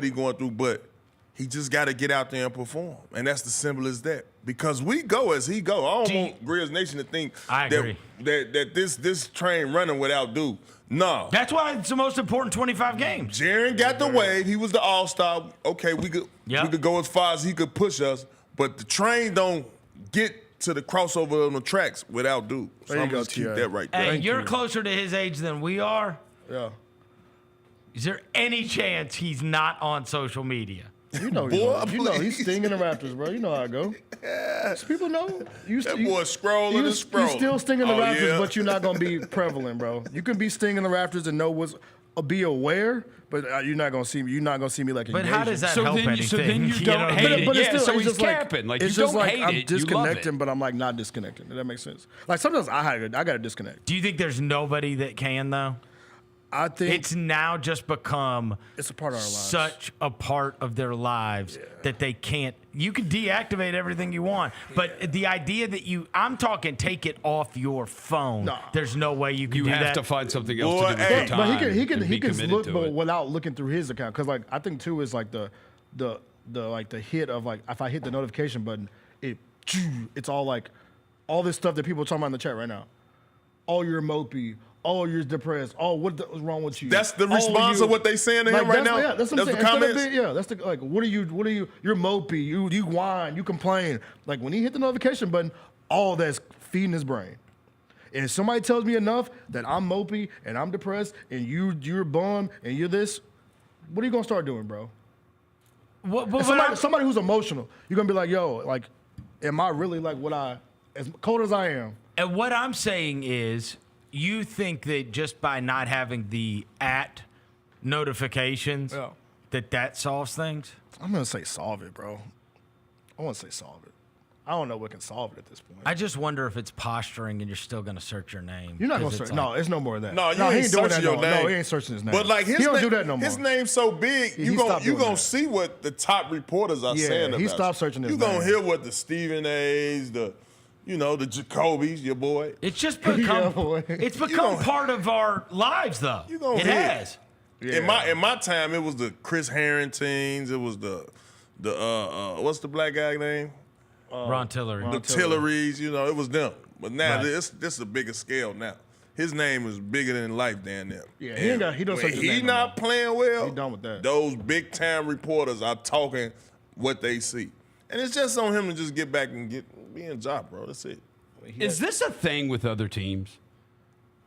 Speaker 9: he going through. But he just got to get out there and perform, and that's the simple as that. Because we go as he go. I don't want Grizz Nation to think that this train running without Duke. No.
Speaker 13: That's why it's the most important 25 games.
Speaker 9: Jaren got the wave. He was the all-star. Okay, we could go as far as he could push us, but the train don't get to the crossover on the tracks without Duke. So I'm just keep that right there.
Speaker 13: Hey, you're closer to his age than we are.
Speaker 2: Yeah.
Speaker 13: Is there any chance he's not on social media?
Speaker 2: You know he's stinging the Raptors, bro. You know how I go. People know.
Speaker 9: That boy scrolling and scrolling.
Speaker 2: You still stinging the Raptors,
Speaker 9: yeah.
Speaker 2: but you're not gonna be prevalent, bro. You can be stinging the Raptors and know be aware, but you're not gonna see me. You're not gonna see me like.
Speaker 13: But how does that help anything?
Speaker 6: So then you don't hate it.
Speaker 2: But
Speaker 6: Yeah,
Speaker 2: still,
Speaker 6: so
Speaker 2: it's
Speaker 6: he's
Speaker 2: just like,
Speaker 6: capping. Like
Speaker 2: it's
Speaker 6: you
Speaker 2: just
Speaker 6: don't
Speaker 2: like
Speaker 6: hate
Speaker 2: I'm
Speaker 6: it. You love
Speaker 2: disconnecting,
Speaker 6: it.
Speaker 2: but I'm like not disconnecting. Does that make sense? Like sometimes I gotta disconnect.
Speaker 13: Do you think there's nobody that can though?
Speaker 2: I think
Speaker 13: it's now just become
Speaker 2: it's a part of our lives.
Speaker 13: Such a part of their lives that they can't. You can deactivate everything you want, but the idea that I'm talking take it off your phone.
Speaker 2: No.
Speaker 13: There's no way you can do that.
Speaker 6: You have to find something else to do with your time.
Speaker 2: But he can look
Speaker 6: but
Speaker 2: without looking through his account, because like I think too is like the hit of like if I hit the notification button, it's all like all this stuff that people are talking about in the chat right now. All your mopey, oh, you're depressed. Oh, what's wrong with you?
Speaker 9: That's the response of what they saying to him right now.
Speaker 2: Yeah, that's what I'm saying.
Speaker 9: the comments.
Speaker 2: That's the like. What are you? You're mopey. You whine. You complain. Like when he hit the notification button, all that's feeding his brain. And if somebody tells me enough that I'm mopey and I'm depressed and you're bummed and you're this, what are you gonna start doing, bro? Somebody who's emotional, you're gonna be like, yo, like, am I really like as cold as I am?
Speaker 13: And what I'm saying is, you think that just by not having the @ notifications, that solves things?
Speaker 2: I'm gonna say solve it, bro. I want to say solve it. I don't know what can solve it at this point.
Speaker 13: I just wonder if it's posturing and you're still gonna search your name.
Speaker 2: You're not gonna search. No, it's no more of that.
Speaker 9: No,
Speaker 2: he
Speaker 9: ain't
Speaker 2: doing that
Speaker 9: searching your name.
Speaker 2: No, he ain't searching his name.
Speaker 9: But like
Speaker 2: he don't do that no more.
Speaker 9: His name's so big, you gonna see what the top reporters are saying about
Speaker 2: he stopped searching his
Speaker 9: name. You gonna hear what the Stephen A's, the Jacobys, your boy.
Speaker 13: It's just become it's become part of our lives, though. It has.
Speaker 9: Yeah. In my time, it was the Chris Harringtons. It was the what's the black guy name?
Speaker 13: Ron Tillery.
Speaker 9: The Tilleries. It was them. But now this is a bigger scale now. His name is bigger than life down there.
Speaker 2: Yeah, he don't search his name.
Speaker 9: He not playing well.
Speaker 2: He done with that.
Speaker 9: Those big time reporters are talking what they see. And it's just on him to just get back and be in a job, bro. That's it.
Speaker 6: Is this a thing with other teams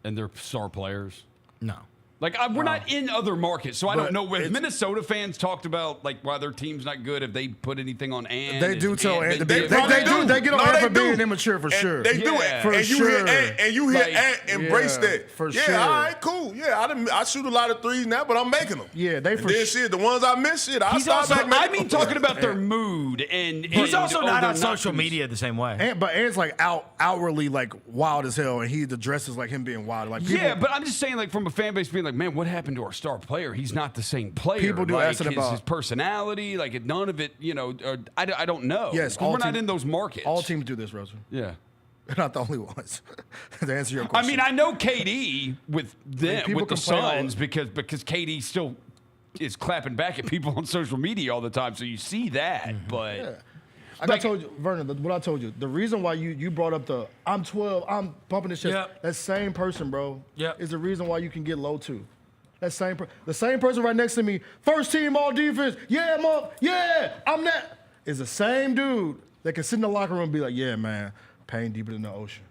Speaker 6: and their star players?
Speaker 13: No.
Speaker 6: Like, we're not in other markets, so I don't know. If Minnesota fans talked about, like, why their team's not good, if they put anything on Ant.
Speaker 2: They do tell Ant to be. They get on Ant for being immature for sure.
Speaker 9: They do it.
Speaker 2: For sure.
Speaker 9: And you hear Ant embrace that.
Speaker 2: For sure.
Speaker 9: Yeah, all right, cool. Yeah, I shoot a lot of threes now, but I'm making them.
Speaker 2: Yeah, they for
Speaker 9: sure. Shit, the ones I miss, I start back making them.
Speaker 6: Talking about their mood. And
Speaker 13: he's also not on social media the same way.
Speaker 2: But Ant's like outwardly like wild as hell, and he dresses like him being wild. Like
Speaker 6: yeah, but I'm just saying, like, from a fan base being like, man, what happened to our star player? He's not the same player.
Speaker 2: People do ask
Speaker 6: about
Speaker 2: his
Speaker 6: personality, like none of it, I don't know.
Speaker 2: Yes,
Speaker 6: we're not in those markets.
Speaker 2: All teams do this, Roser.
Speaker 6: Yeah.
Speaker 2: They're not the only ones. To answer your question.
Speaker 6: I mean, I know KD with the Suns because KD still is clapping back at people on social media all the time, so you see that. But
Speaker 2: yeah. I told you, Vernon, what I told you. The reason why you brought up the I'm 12, I'm pumping this shit.
Speaker 13: Yep.
Speaker 2: That same person, bro, is the reason why you can get low too. The same person right next to me, first team all defense, I'm that. Is the same dude that can sit in the locker room and be like, yeah, man, pain deeper than the ocean.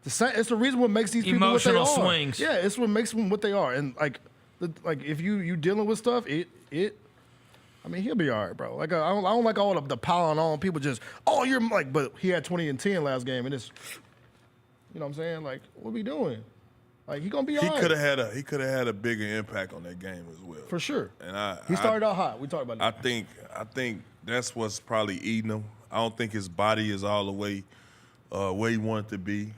Speaker 2: It's the reason what makes these people
Speaker 13: emotional
Speaker 2: what they are.
Speaker 13: swings.
Speaker 2: Yeah, it's what makes them what they are. And like if you dealing with stuff, I mean, he'll be all right, bro. Like I don't like all of the piling on people just, you're like, but he had 20 and 10 last game, and it's, you know what I'm saying? Like, what we doing? Like he gonna be all right.
Speaker 9: He could have had a bigger impact on that game as well.
Speaker 2: For sure.
Speaker 9: And
Speaker 2: he started out hot. We talked about that.
Speaker 9: I think that's what's probably eating him. I don't think his body is all the way where he wanted to be.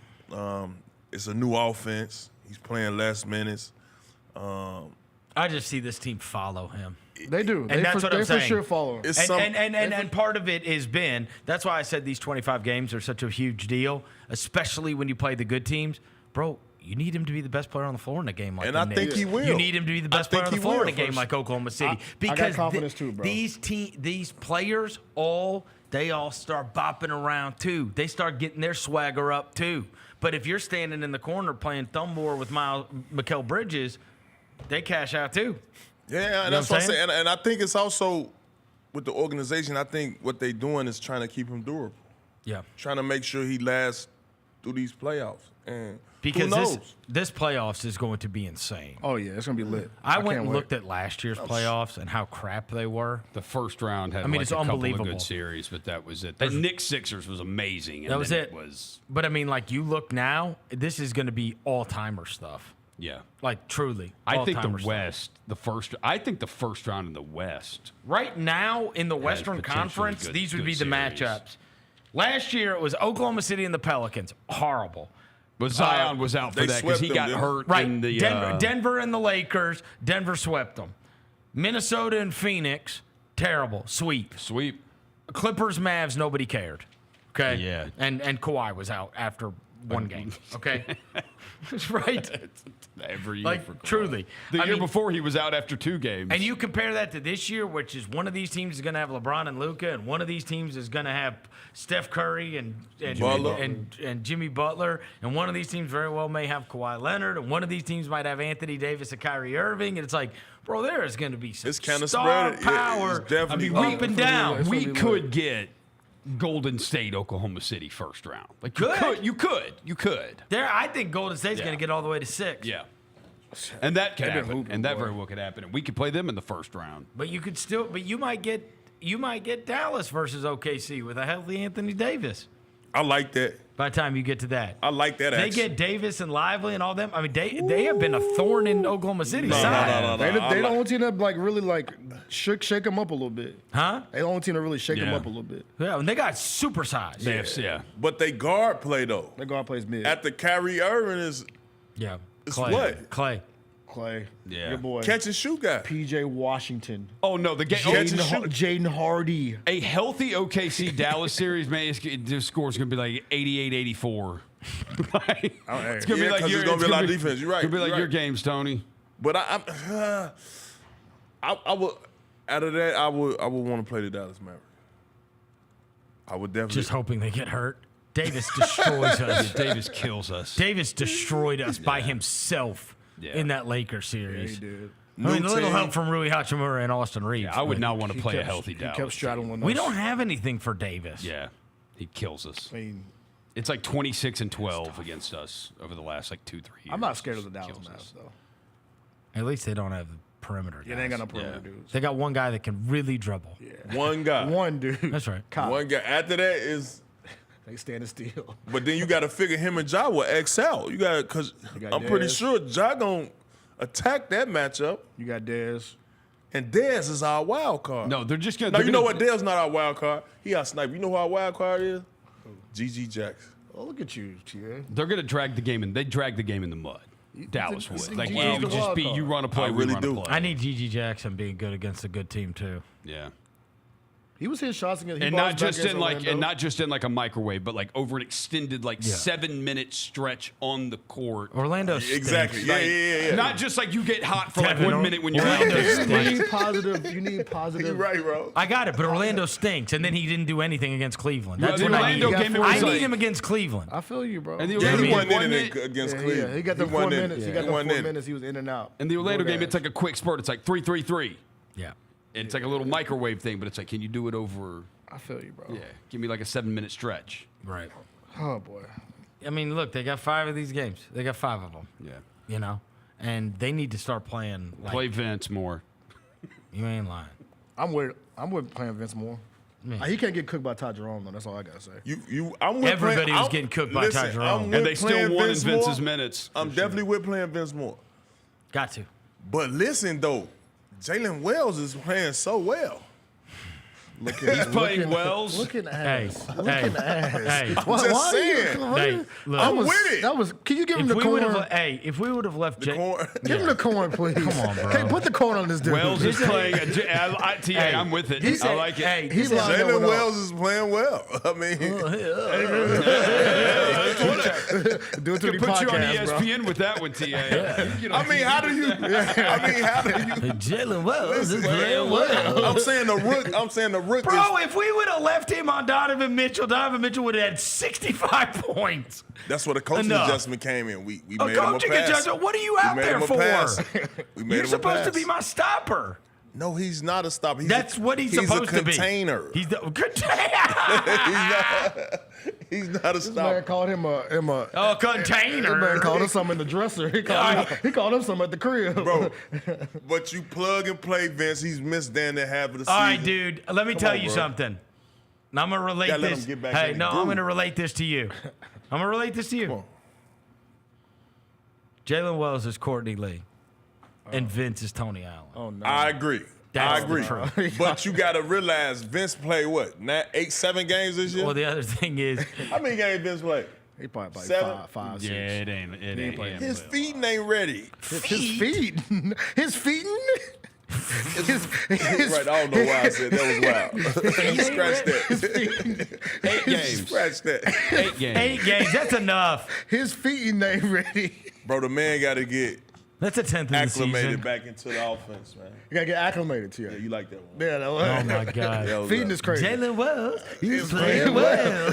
Speaker 9: It's a new offense. He's playing less minutes.
Speaker 13: I just see this team follow him.
Speaker 2: They do.
Speaker 13: And that's what I'm saying.
Speaker 2: They for sure follow him.
Speaker 13: And part of it has been, that's why I said these 25 games are such a huge deal, especially when you play the good teams. Bro, you need him to be the best player on the floor in a game like that.
Speaker 9: And I think he will.
Speaker 13: You need him to be the best player on the floor in a game like Oklahoma City.
Speaker 2: I got confidence too, bro.
Speaker 13: These players, they all start bopping around too. They start getting their swagger up too. But if you're standing in the corner playing thumb war with Mikal Bridges, they cash out too.
Speaker 9: Yeah, and that's what I'm saying. And I think it's also with the organization, I think what they're doing is trying to keep him durable.
Speaker 13: Yeah.
Speaker 9: Trying to make sure he lasts through these playoffs. And
Speaker 13: because
Speaker 9: who knows?
Speaker 13: This playoffs is going to be insane.
Speaker 2: Oh, yeah, it's going to be lit.
Speaker 13: I went and looked at last year's playoffs and how crap they were.
Speaker 6: The first round had
Speaker 13: it's
Speaker 6: a couple
Speaker 13: unbelievable.
Speaker 6: of good series, but that was it. The Knicks Sixers was amazing. And
Speaker 13: that was it.
Speaker 6: But
Speaker 13: I mean, like, you look now, this is going to be all-timer stuff.
Speaker 6: Yeah.
Speaker 13: Like, truly.
Speaker 6: I think the West, I think the first round in the West.
Speaker 13: Right now, in the Western Conference, these would be the matchups. Last year, it was Oklahoma City and the Pelicans. Horrible.
Speaker 6: But Zion was out for that because he got hurt in the
Speaker 13: Denver and the Lakers. Denver swept them. Minnesota and Phoenix, terrible. Sweep.
Speaker 6: Clippers,
Speaker 13: Mavs, nobody cared. Okay?
Speaker 6: Yeah.
Speaker 13: And Kawhi was out after one game. Okay, right.
Speaker 6: Every year,
Speaker 13: Like truly,
Speaker 6: the year before he was out after 2 games.
Speaker 13: And you compare that to this year, which is one of these teams is going to have LeBron and Luka, and one of these teams is going to have Steph Curry and Jimmy Butler, and one of these teams very well may have Kawhi Leonard, and one of these teams might have Anthony Davis and Kyrie Irving, and it's like, bro, there is going to be some star power.
Speaker 9: Definitely
Speaker 13: up and down.
Speaker 6: We could get Golden State, Oklahoma City first round. Like you could.
Speaker 13: There, I think Golden State's going to get all the way to 6.
Speaker 6: Yeah. And that could happen. And that very well could happen. And we could play them in the first round.
Speaker 13: But you could still. But you might get Dallas versus OKC with a healthy Anthony Davis.
Speaker 9: I like that.
Speaker 13: By the time you get to that,
Speaker 9: I like that.
Speaker 13: They get Davis and Lively and all them. I mean, they have been a thorn in Oklahoma City's side.
Speaker 2: They the only team that really shake them up a little bit.
Speaker 13: Huh?
Speaker 2: They the only team that really shake them up a little bit.
Speaker 13: Yeah, and they got super size.
Speaker 6: Yeah.
Speaker 9: But they guard play though.
Speaker 2: Their guard plays mid.
Speaker 9: At the Kyrie Irving is.
Speaker 13: Yeah.
Speaker 9: It's
Speaker 13: Clay.
Speaker 9: what?
Speaker 13: Clay.
Speaker 6: Yeah.
Speaker 2: Your boy.
Speaker 9: Catch and shoot guy.
Speaker 2: PJ Washington.
Speaker 6: Oh, no. The game.
Speaker 2: Jaden Hardy.
Speaker 6: A healthy OKC Dallas series, man, the score's going to be like 88-84. It's going to be like
Speaker 9: it's going to be a lot of defense. You're right.
Speaker 6: It's going to be like your games, Tony.
Speaker 9: But I would, out of that, I would want to play the Dallas Mavericks. I would definitely.
Speaker 13: Just hoping they get hurt. Davis destroys us.
Speaker 6: Davis kills us.
Speaker 13: Davis destroyed us by himself in that Lakers series.
Speaker 2: Yeah, he did.
Speaker 13: I mean, a little help from Rui Hachimura and Austin Reeves.
Speaker 6: I would not want to play a healthy Dallas.
Speaker 2: He kept straddling
Speaker 13: We don't have anything for Davis.
Speaker 6: Yeah, he kills us.
Speaker 2: I mean,
Speaker 6: it's like 26-12 against us over the last 2-3 years.
Speaker 2: I'm not scared of the Dallas Mavs though.
Speaker 13: At least they don't have the perimeter guys.
Speaker 2: Yeah, they ain't got no perimeter dudes.
Speaker 13: They got one guy that can really dribble.
Speaker 2: Yeah.
Speaker 9: One guy.
Speaker 2: One dude.
Speaker 13: That's right.
Speaker 9: One guy. After that is.
Speaker 2: They standing still.
Speaker 9: But then you got to figure him and Ja will excel. You got because I'm pretty sure Ja gonna attack that matchup.
Speaker 2: You got Dez.
Speaker 9: And Dez is our wild card.
Speaker 6: No, they're just gonna.
Speaker 9: No, you know what? Dez not our wild card. He our sniper. You know who our wild card is? GG Jackson.
Speaker 2: Oh, look at you, Tia.
Speaker 6: They're gonna drag the game in. They drag the game in the mud. Dallas would. Like
Speaker 2: it
Speaker 6: would just be you run a play.
Speaker 9: I really do.
Speaker 6: Play.
Speaker 13: I need Gigi Jackson being good against a good team too.
Speaker 6: Yeah.
Speaker 2: He was hitting shots against,
Speaker 6: and not just in a microwave, but like over an extended 7-minute stretch on the court.
Speaker 13: Orlando stinks.
Speaker 9: Exactly. Yeah.
Speaker 6: Not just like you get hot for 1 minute when you're
Speaker 13: Orlando
Speaker 6: out there.
Speaker 2: You need positive.
Speaker 9: You're right, bro.
Speaker 13: I got it, but Orlando stinks, and then he didn't do anything against Cleveland. That's
Speaker 6: the
Speaker 13: what I need.
Speaker 6: Orlando game, it was
Speaker 13: I need
Speaker 6: like-
Speaker 13: him against Cleveland.
Speaker 2: I feel you, bro.
Speaker 6: And the
Speaker 9: Yeah,
Speaker 6: Orlando
Speaker 9: he wasn't
Speaker 6: game,
Speaker 9: in it against Cleveland.
Speaker 2: Yeah, he got the 4 minutes. He got the 4
Speaker 9: wasn't in it.
Speaker 2: minutes. He was in and out.
Speaker 6: And the Orlando game,
Speaker 2: Gas.
Speaker 6: it's like a quick spurt. It's like 3-3-3.
Speaker 13: Yeah.
Speaker 6: It's like a little microwave thing, but it's like, can you do it over?
Speaker 2: I feel you, bro.
Speaker 6: Yeah, give me like a 7-minute stretch.
Speaker 13: Right.
Speaker 2: Oh boy.
Speaker 13: I mean, look, they got 5 of these games. They got 5 of them.
Speaker 6: Yeah.
Speaker 13: You know, and they need to start playing.
Speaker 6: Play Vince more.
Speaker 13: You ain't lying.
Speaker 2: I'm with playing Vince Moore. He can't get cooked by Ty Jerome though. That's all I gotta say.
Speaker 13: Everybody was getting cooked by Ty Jerome,
Speaker 6: and they still won in Vince's
Speaker 9: Moore.
Speaker 6: minutes.
Speaker 9: I'm definitely with playing Vince Moore.
Speaker 13: Got to.
Speaker 9: But listen though, Jalen Wells is playing so well.
Speaker 6: He's playing Wells.
Speaker 2: Looking
Speaker 13: Hey,
Speaker 2: ass. Looking ass.
Speaker 13: Hey,
Speaker 9: Just saying.
Speaker 13: Hey, look.
Speaker 9: I'm with it.
Speaker 2: That was. Can you give him the corn?
Speaker 13: If we would have left
Speaker 9: The corn.
Speaker 2: Give him the corn, please.
Speaker 13: Come on, bro.
Speaker 2: Hey, put the corn on this dude.
Speaker 6: Wells is playing. I'm with it. I like it.
Speaker 13: Hey,
Speaker 2: He's lined up
Speaker 9: Jalen
Speaker 2: with
Speaker 9: Wells is playing well. I mean,
Speaker 2: do it to the
Speaker 6: Put you on
Speaker 2: podcast, bro.
Speaker 6: ESPN with that one, TA.
Speaker 9: I mean, how do you?
Speaker 13: Jalen Wells is playing well.
Speaker 9: I'm saying the rook.
Speaker 13: Bro, if we would have left him on Donovan Mitchell would have had 65 points.
Speaker 9: That's where the coaching
Speaker 13: Enough.
Speaker 9: adjustment came in. We made him a
Speaker 13: coaching
Speaker 9: pass.
Speaker 13: adjustment? What are you out there for?
Speaker 9: We made
Speaker 13: You're
Speaker 9: him a
Speaker 13: supposed to
Speaker 9: pass.
Speaker 13: be my stopper.
Speaker 9: No, he's not a stopper.
Speaker 13: That's what he's supposed to be.
Speaker 9: He's a container.
Speaker 13: He's the container.
Speaker 9: He's not a
Speaker 2: This man
Speaker 9: stopper.
Speaker 2: called him a
Speaker 13: container.
Speaker 2: This man called him something in the dresser. He called him something at the crib.
Speaker 9: Bro, but you plug and play Vince. He's missed damn near half of the season.
Speaker 13: All right, dude. Let me
Speaker 9: Come
Speaker 13: tell
Speaker 9: on,
Speaker 13: you
Speaker 9: bro.
Speaker 13: something. Now I'm gonna relate
Speaker 9: Gotta let
Speaker 13: this.
Speaker 9: him get back
Speaker 13: Hey,
Speaker 9: in the
Speaker 13: no, I'm
Speaker 9: groove.
Speaker 13: gonna relate this to you. I'm gonna relate this to you.
Speaker 9: Come on.
Speaker 13: Jalen Wells is Courtney Lee, and Vince is Tony Allen.
Speaker 2: Oh no.
Speaker 9: I agree.
Speaker 13: That's
Speaker 9: I
Speaker 13: the
Speaker 9: agree.
Speaker 13: truth.
Speaker 9: But you got to realize Vince played what? 7 games this year?
Speaker 13: Well, the other thing is,
Speaker 9: How many games Vince played?
Speaker 2: He probably played
Speaker 9: 7?
Speaker 2: five, 6.
Speaker 6: Yeah, it ain't.
Speaker 9: His feet ain't ready.
Speaker 2: His feet. His feet.
Speaker 9: Right, I don't know why I said that was wild. Scratch that.
Speaker 6: 8 games.
Speaker 9: Scratch that.
Speaker 6: 8 games.
Speaker 13: 8 games. That's enough.
Speaker 2: His feet ain't ready.
Speaker 9: Bro, the man got to get
Speaker 13: That's a 10th of the
Speaker 9: acclimated
Speaker 13: season.
Speaker 9: back into the offense, man.
Speaker 2: You gotta get acclimated to
Speaker 9: Yeah,
Speaker 2: you.
Speaker 9: you like that one.
Speaker 2: Yeah, that was.
Speaker 13: Oh my God.
Speaker 2: Feeding is crazy.
Speaker 13: Jalen Wells, he's playing well.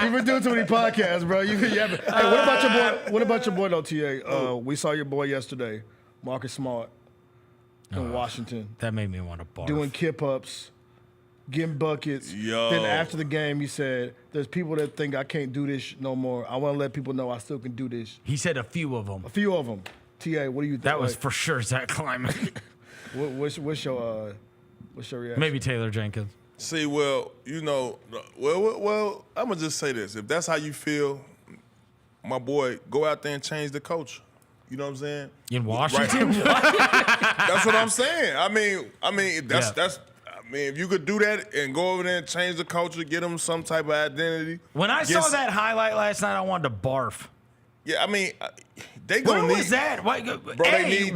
Speaker 2: You've been doing too many podcasts, bro. Hey, what about your boy? What about your boy though, TA? We saw your boy yesterday, Marcus Smart, in Washington,
Speaker 13: That made me want to barf.
Speaker 2: doing kip ups, getting buckets.
Speaker 9: Yo.
Speaker 2: Then after the game, he said, "There's people that think I can't do this no more. I want to let people know I still can do this."
Speaker 13: He said a few of them.
Speaker 2: A few of them. TA, what do you think?
Speaker 13: That was for sure Zach Kleiman.
Speaker 2: What's your reaction?
Speaker 13: Maybe Taylor Jenkins.
Speaker 9: See, well, you know, well, I'm going to just say this. If that's how you feel, my boy, go out there and change the culture. You know what I'm saying?
Speaker 13: In Washington?
Speaker 9: That's what I'm saying. I mean,
Speaker 13: Yeah.
Speaker 9: if you could do that and go over there and change the culture, get them some type of identity.
Speaker 13: When I saw that highlight last night, I wanted to barf.
Speaker 9: Yeah, I mean, they
Speaker 13: Where
Speaker 9: gonna need.
Speaker 13: was that? Why,
Speaker 9: they need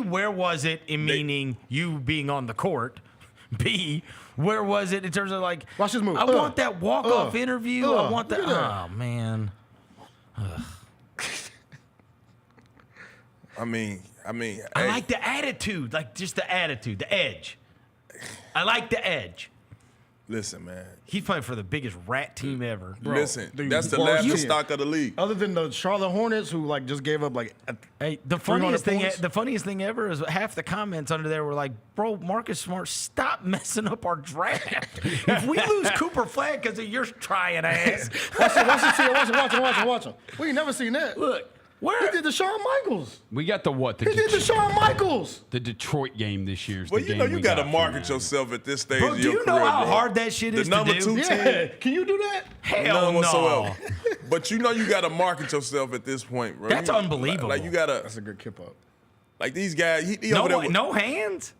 Speaker 13: where was it in meaning you being on the court? B, where was it in terms of like,
Speaker 2: watch this move.
Speaker 13: I want that walk-off interview. I want that. Oh, man.
Speaker 9: I mean,
Speaker 13: I like the attitude, like just the attitude, the edge. I like the edge.
Speaker 9: Listen, man.
Speaker 13: He's playing for the biggest rat team ever.
Speaker 2: Bro,
Speaker 9: Listen,
Speaker 2: dude,
Speaker 9: that's the
Speaker 2: bro,
Speaker 9: laughing
Speaker 2: you-
Speaker 9: stock of the league.
Speaker 2: Other than the Charlotte Hornets, who like just gave up like
Speaker 13: Hey, the
Speaker 2: 300
Speaker 13: funniest thing ever is half the comments under there were like, "Bro, Marcus Smart, stop messing up our draft. If we lose Cooper Flag because of your trying ass,
Speaker 2: watch him. We ain't never seen that.
Speaker 13: Look,
Speaker 2: He did the Shawn Michaels.
Speaker 6: We got the what?
Speaker 2: He did the Shawn Michaels.
Speaker 6: The Detroit game this year.
Speaker 9: Well, you know you got to market yourself at this stage
Speaker 13: bro,
Speaker 9: of
Speaker 13: do
Speaker 9: your
Speaker 13: you
Speaker 9: career,
Speaker 13: know how
Speaker 9: bro.
Speaker 13: hard that shit is
Speaker 9: The number
Speaker 13: to do?
Speaker 9: 2 team.
Speaker 2: Yeah, can you do that?
Speaker 13: Hell
Speaker 9: None
Speaker 13: no.
Speaker 9: whatsoever. But you know you got to market yourself at this point, bro.
Speaker 13: That's unbelievable.
Speaker 9: Like you got to.
Speaker 2: That's a good kip up.
Speaker 9: Like these guys, he over there.
Speaker 13: No hands.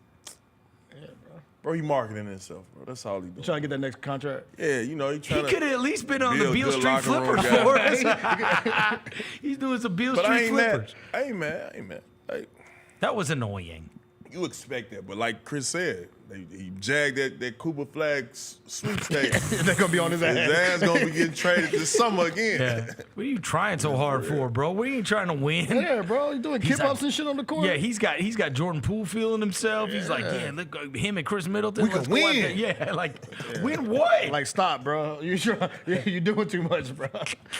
Speaker 9: Bro, he marketing himself, bro. That's all he
Speaker 2: You
Speaker 9: doing.
Speaker 2: trying to get that next contract?
Speaker 9: Yeah, you know he
Speaker 13: He
Speaker 9: trying to.
Speaker 13: could have at least been on the
Speaker 9: be a
Speaker 13: Beale
Speaker 9: good
Speaker 13: Street
Speaker 9: locker room
Speaker 13: Flippers
Speaker 9: guy.
Speaker 13: for us. He's doing some Beale
Speaker 9: But I
Speaker 13: Street
Speaker 9: ain't mad.
Speaker 13: Flippers.
Speaker 9: I ain't mad. Like,
Speaker 13: That was annoying.
Speaker 9: you expect that, but like Chris said, he jagged that Cooper Flag sweepstakes.
Speaker 2: They're gonna be on his ass.
Speaker 9: His ass gonna be getting traded this summer again.
Speaker 13: Yeah. What are you trying so hard for, bro? We ain't trying to win.
Speaker 2: Yeah, bro, you doing kip ups and shit on the court.
Speaker 13: Yeah, he's got Jordan Poole feeling himself. He's like, yeah, look, him and Chris Middleton.
Speaker 2: We
Speaker 13: let's
Speaker 2: can
Speaker 13: go out
Speaker 2: win.
Speaker 13: there. Yeah, like, win what?
Speaker 2: Like, stop, bro. You doing too much, bro.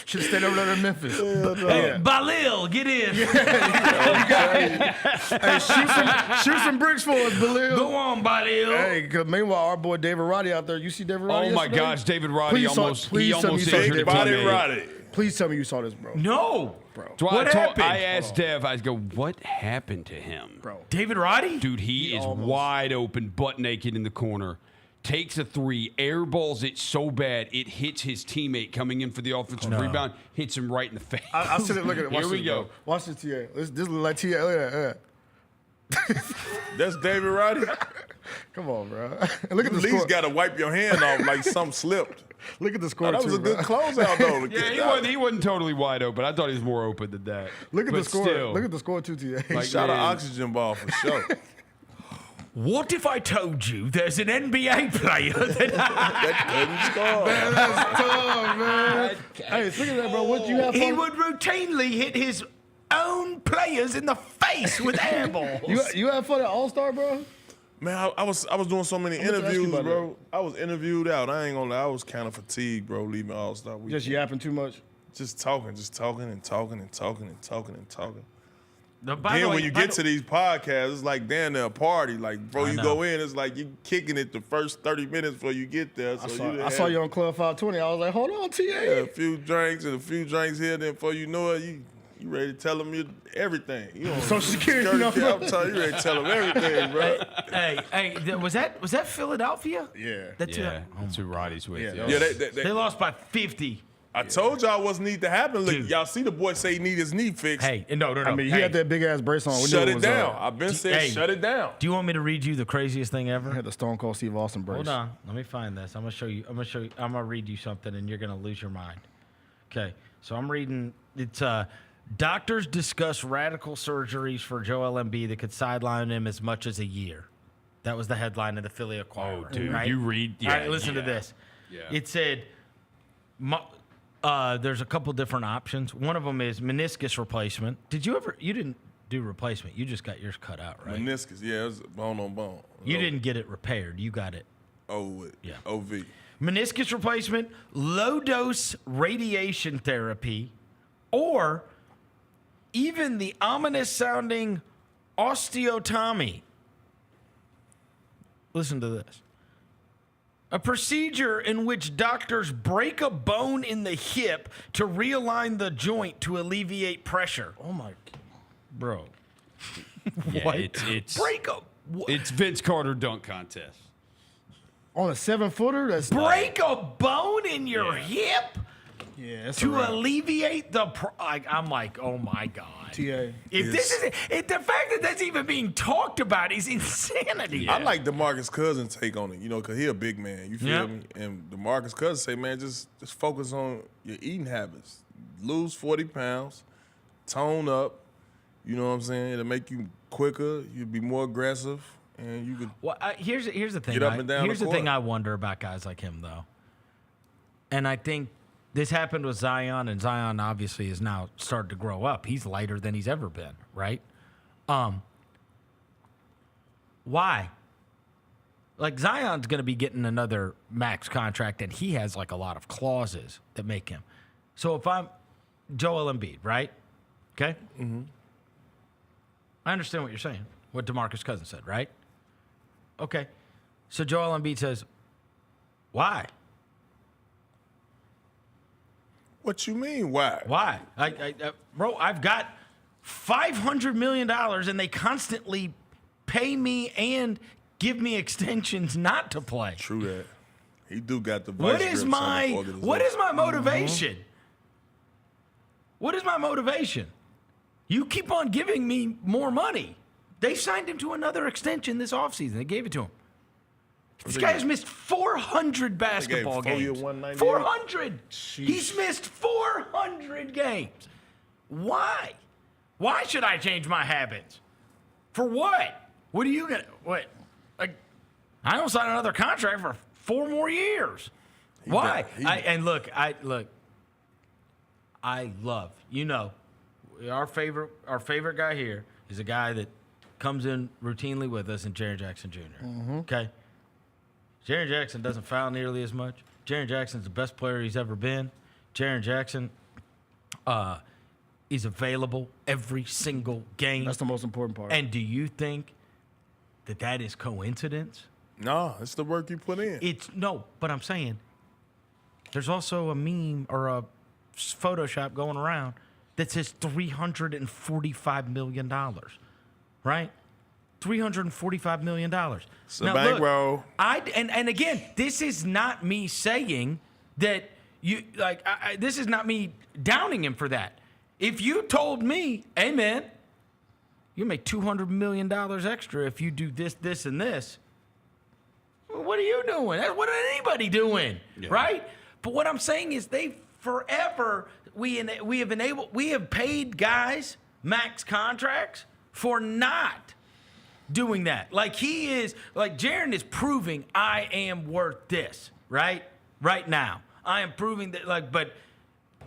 Speaker 2: Should have stayed over there in Memphis.
Speaker 13: Hey, Balil, get in.
Speaker 2: Hey, shoot some bricks for us, Balil.
Speaker 13: Go on, Balil.
Speaker 2: Hey, 'cause meanwhile, our boy David Roddy out there. You see David Roddy?
Speaker 6: Oh my
Speaker 2: yesterday?
Speaker 6: gosh, David Roddy
Speaker 2: Please tell me you
Speaker 6: almost
Speaker 2: saw
Speaker 6: injured
Speaker 2: David
Speaker 6: a
Speaker 9: Body
Speaker 6: teammate.
Speaker 9: Roddy.
Speaker 2: Please tell me you saw this, bro.
Speaker 13: No,
Speaker 2: Bro.
Speaker 13: What happened?
Speaker 6: I asked Dev, I go, what happened to him?
Speaker 2: Bro.
Speaker 13: David Roddy?
Speaker 6: Dude, he is wide open, butt naked in the corner. Takes a 3, airballs it so bad it hits his teammate coming in for the offensive rebound, hits him right in the face.
Speaker 2: I'll sit there and look at it. Watch
Speaker 6: Here we
Speaker 2: this,
Speaker 6: go.
Speaker 2: Bro. Watch this, TA. This look like TA. Look at that.
Speaker 9: That's David Roddy.
Speaker 2: Come on, bro. Look at
Speaker 9: You
Speaker 2: the
Speaker 9: at
Speaker 2: score.
Speaker 9: least got to wipe your hand off like something slipped.
Speaker 2: Look at the score,
Speaker 9: That was a
Speaker 2: too,
Speaker 9: good
Speaker 2: bro.
Speaker 9: closeout, though.
Speaker 6: Yeah, he wasn't totally wide open. I thought he was more open than that.
Speaker 2: Look at
Speaker 6: But
Speaker 2: the score.
Speaker 6: still,
Speaker 2: Look at the score, too, TA.
Speaker 9: He shot an oxygen ball for sure.
Speaker 13: What if I told you there's an NBA player that
Speaker 9: That couldn't score.
Speaker 2: Man, that's tough, man. Hey, look at that, bro. What you have
Speaker 13: he
Speaker 2: fun?
Speaker 13: would routinely hit his own players in the face with air balls?
Speaker 2: You have fun at All-Star, bro?
Speaker 9: Man, I was doing so many
Speaker 2: I meant to ask you
Speaker 9: interviews,
Speaker 2: about
Speaker 9: bro. I was interviewed out. I ain't gonna lie. I was kind of fatigued, bro, leaving All-Star week.
Speaker 2: Just yapping too much?
Speaker 9: Just talking and talking.
Speaker 13: By
Speaker 9: Then
Speaker 13: the way,
Speaker 9: when you get to these podcasts, it's like damn near a party. Like, bro,
Speaker 13: I
Speaker 9: you
Speaker 13: know.
Speaker 9: go in, it's like you kicking it the first 30 minutes before you get there. So
Speaker 2: I saw you on Club 520. I was like, hold on, TA.
Speaker 9: Yeah, a few drinks here. Then before you know it, you ready to tell them everything. You know,
Speaker 2: Social Security number.
Speaker 9: I'm telling you ready to tell them everything, bro.
Speaker 13: hey, was that Philadelphia?
Speaker 2: Yeah.
Speaker 13: That's
Speaker 6: Yeah, that's who Roddy's with.
Speaker 2: Yeah,
Speaker 9: Yeah,
Speaker 13: They lost by 50.
Speaker 9: I told y'all what's need to happen. Look,
Speaker 13: Dude.
Speaker 9: y'all see the boy say he need his knee fixed.
Speaker 13: Hey, no.
Speaker 2: I mean, he
Speaker 13: hey,
Speaker 2: had that big-ass brace on. We knew
Speaker 9: Shut it
Speaker 2: was
Speaker 9: down.
Speaker 2: up.
Speaker 9: I've been saying
Speaker 13: Hey.
Speaker 9: shut it down.
Speaker 13: Do you want me to read you the craziest thing ever?
Speaker 2: I had the Stone Cold Steve Austin brace.
Speaker 13: Hold on. Let me find this. I'm gonna show you. I'm gonna read you something, and you're gonna lose your mind. Okay. So I'm reading. It's Doctors discuss radical surgeries for Joel Embiid that could sideline him as much as a year. That was the headline of the Philly Inquirer.
Speaker 6: Oh, dude,
Speaker 13: right?
Speaker 6: you read. Yeah,
Speaker 13: All right, listen to this.
Speaker 6: Yeah.
Speaker 13: It said there's a couple different options. One of them is meniscus replacement. You didn't do replacement. You just got yours cut out, right?
Speaker 9: Meniscus, yeah, it was bone on bone.
Speaker 13: You didn't get it repaired. You got it.
Speaker 9: OV.
Speaker 13: Meniscus replacement, low-dose radiation therapy, or even the ominous-sounding osteotomy. Listen to this. A procedure in which doctors break a bone in the hip to realign the joint to alleviate pressure.
Speaker 2: Oh, my.
Speaker 13: Bro.
Speaker 6: Yeah,
Speaker 13: What?
Speaker 6: it's
Speaker 13: Break a...
Speaker 6: It's Vince Carter dunk contest.
Speaker 2: On a 7-footer? That's
Speaker 13: Break a bone in your hip to alleviate the... I'm like, oh, my God.
Speaker 2: TA.
Speaker 13: If the fact that that's even being talked about is insanity.
Speaker 9: I like DeMarcus Cousins' take on it, because he a big man. You feel me? And DeMarcus Cousins say, man, just focus on your eating habits. Lose 40 pounds, tone up. You know what I'm saying? It'll make you quicker. You'll be more aggressive, and you can.
Speaker 13: Well, here's the thing.
Speaker 9: Get up and down
Speaker 13: Here's
Speaker 9: the
Speaker 13: the thing
Speaker 9: court.
Speaker 13: I wonder about guys like him, though. And I think this happened with Zion, and Zion obviously is now started to grow up. He's lighter than he's ever been, right? Why? Like, Zion's going to be getting another max contract, and he has, like, a lot of clauses that make him. So if I'm Joel Embiid, right? Okay? Mm-hmm. I understand what you're saying, what DeMarcus Cousins said, right? Okay. So Joel Embiid says, why?
Speaker 9: What you mean, why?
Speaker 13: Why? Bro, I've got $500 million, and they constantly pay me and give me extensions not to play.
Speaker 9: True that. He do got the
Speaker 13: What is my motivation? What is my motivation? You keep on giving me more money. They signed him to another extension this offseason. They gave it to him. This guy has missed 400 basketball games. 400. He's missed 400 games. Why? Why should I change my habits? For what? What are you gonna? What? Like, I don't sign another contract for 4 more years. Why? I love, our favorite guy here is a guy that comes in routinely with us, and Jaren Jackson Jr.
Speaker 2: Mm-hmm.
Speaker 13: Okay? Jaren Jackson doesn't foul nearly as much. Jaren Jackson's the best player he's ever been. Jaren Jackson is available every single game.
Speaker 2: That's the most important part.
Speaker 13: And do you think that is coincidence?
Speaker 9: No, it's the work you put in.
Speaker 13: But I'm saying there's also a meme or a Photoshop going around that says $345 million, right? $345 million.
Speaker 9: It's a bankroll.
Speaker 13: And again, this is not me saying that this is not me downing him for that. If you told me, hey man, you make $200 million extra if you do this, this, and this, what are you doing? That's what anybody doing, right? But what I'm saying is we have paid guys max contracts for not doing that. Like Jaren is proving I am worth this, right? Right now. I am proving that,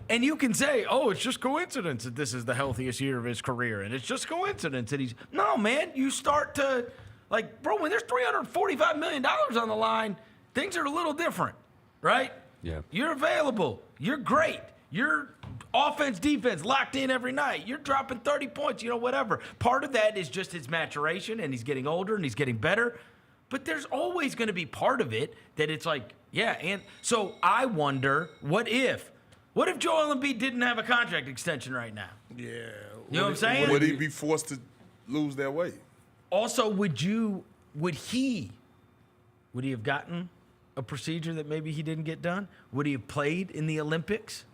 Speaker 13: and you can say, oh, it's just coincidence that this is the healthiest year of his career, and it's just coincidence that no, man, you start to, bro, when there's $345 million on the line, things are a little different, right?
Speaker 6: Yeah.
Speaker 13: You're available. You're great. You're offense, defense, locked in every night. You're dropping 30 points, whatever. Part of that is just his maturation, and he's getting older, and he's getting better. But there's always going to be part of it that it's and so I wonder, what if Joel Embiid didn't have a contract extension right now?
Speaker 9: Yeah.
Speaker 13: You know what I'm saying?
Speaker 9: Would he be forced to lose that weight?
Speaker 13: Also, would he have gotten a procedure that maybe he didn't get done? Would he have played in the Olympics?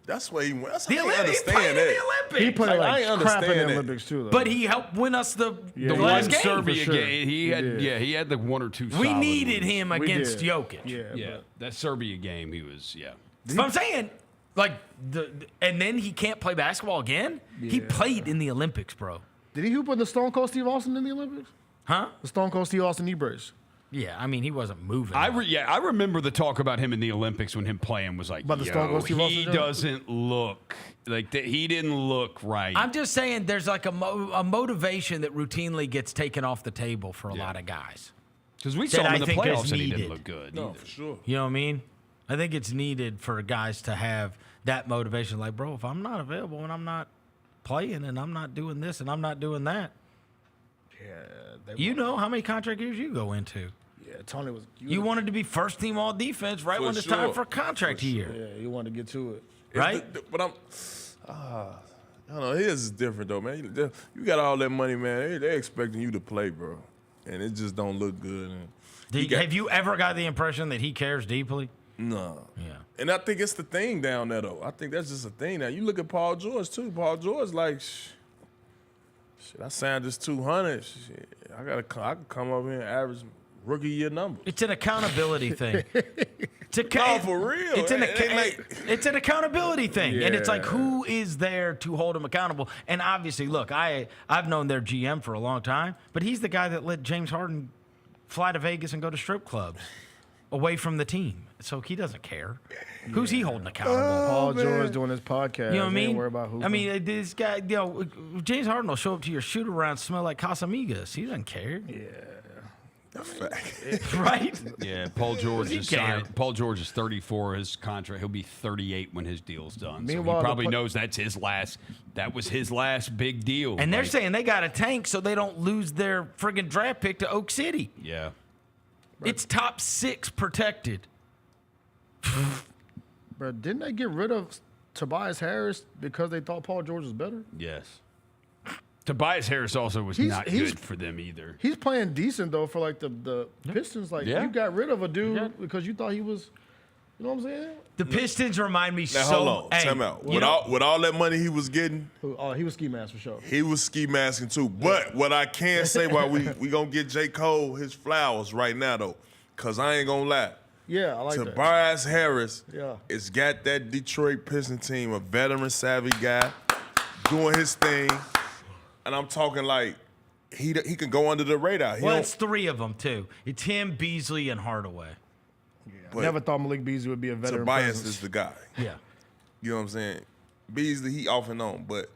Speaker 9: That's what he went. That's
Speaker 13: He
Speaker 9: how I
Speaker 13: played
Speaker 9: understand
Speaker 13: in
Speaker 9: that.
Speaker 13: the Olympics.
Speaker 2: He played
Speaker 9: I
Speaker 2: crap in
Speaker 9: understand
Speaker 2: the
Speaker 9: that.
Speaker 2: Olympics too, though.
Speaker 13: But he helped win us the
Speaker 2: Yeah,
Speaker 13: last game.
Speaker 6: Serbia
Speaker 2: for sure.
Speaker 6: game. He had the 1 or 2
Speaker 13: We
Speaker 6: solid
Speaker 13: needed
Speaker 6: ones.
Speaker 13: him
Speaker 2: We
Speaker 13: against
Speaker 2: did.
Speaker 13: Jokic.
Speaker 6: Yeah, that Serbia game, he was,
Speaker 13: But I'm saying, Like and then he can't play basketball again?
Speaker 2: Yeah.
Speaker 13: He played in the Olympics, bro.
Speaker 2: Did he hoop with the Stone Cold Steve Austin in the Olympics?
Speaker 13: Huh?
Speaker 2: The Stone Cold Steve Austin knee brace.
Speaker 13: Yeah, I mean, he wasn't moving.
Speaker 6: I remember the talk about him in the Olympics when him playing was like, he doesn't look like that. He didn't look right.
Speaker 13: I'm just saying there's like a motivation that routinely gets taken off the table for a lot of guys.
Speaker 6: Because we saw him in the playoffs and he didn't look good.
Speaker 9: No, for sure.
Speaker 13: You know what I mean? I think it's needed for guys to have that motivation. Like, bro, if I'm not available and I'm not playing and I'm not doing this and I'm not doing that.
Speaker 2: Yeah.
Speaker 13: You know how many contract years you go into.
Speaker 2: Yeah, Tony was.
Speaker 13: You wanted to be first team all defense right
Speaker 9: For
Speaker 13: when it's
Speaker 9: sure.
Speaker 13: time for contract year.
Speaker 2: Yeah, you wanted to get to it.
Speaker 13: Right?
Speaker 9: But I don't know. His is different though, man. You got all that money, man. They expecting you to play, bro, and it just don't look good. And
Speaker 13: have you ever got the impression that he cares deeply?
Speaker 9: No.
Speaker 13: Yeah.
Speaker 9: And I think it's the thing down there, though. I think that's just a thing now. You look at Paul George, too. Paul George, like, shit, I signed this 200. Shit, I can come up here and average rookie year numbers.
Speaker 13: It's an accountability thing.
Speaker 9: No, for real.
Speaker 13: It's an accountability thing. And it's like,
Speaker 2: Yeah.
Speaker 13: who is there to hold him accountable? And obviously, look, I've known their GM for a long time, but he's the guy that let James Harden fly to Vegas and go to strip clubs away from the team. So he doesn't care. Who's he holding accountable?
Speaker 2: Paul George doing his podcast.
Speaker 13: You know what I mean?
Speaker 2: Ain't worry about who.
Speaker 13: I mean, this guy, you know, James Harden will show up to your shoot around, smell like Casamigos. He doesn't care.
Speaker 2: Yeah.
Speaker 13: Right?
Speaker 6: Yeah, Paul George
Speaker 13: He
Speaker 6: is
Speaker 13: can.
Speaker 6: Paul George is 34. His contract, he'll be 38 when his deal's done. So he
Speaker 2: Meanwhile,
Speaker 6: probably knows that was his last big deal.
Speaker 13: And they're saying they got a tank so they don't lose their friggin' draft pick to Oak City.
Speaker 6: Yeah.
Speaker 13: It's top 6 protected.
Speaker 2: Bro, didn't they get rid of Tobias Harris because they thought Paul George was better?
Speaker 6: Yes. Tobias Harris also was not good for them either.
Speaker 2: He's playing decent though for like the Pistons. Like you got rid of a dude because you thought he was, you know what I'm saying?
Speaker 13: The Pistons remind me
Speaker 9: Now, hold on. Time out. With all that money he was getting,
Speaker 2: he was ski mask for sure.
Speaker 9: He was ski masking too. But what I can say, while we gonna get J. Cole his flowers right now though, cause I ain't gonna lie.
Speaker 2: Yeah, I like that.
Speaker 9: Tobias Harris
Speaker 2: Yeah.
Speaker 9: it's got that Detroit Pistons team, a veteran savvy guy, doing his thing. And I'm talking like he can go under the radar.
Speaker 13: Well, it's 3 of them, too. It's him, Beasley, and Hardaway.
Speaker 2: Yeah, never thought Malik Beasley would be a veteran.
Speaker 9: Tobias
Speaker 2: presence.
Speaker 9: is the guy.
Speaker 13: Yeah.
Speaker 9: You know what I'm saying? Beasley, he off and on, but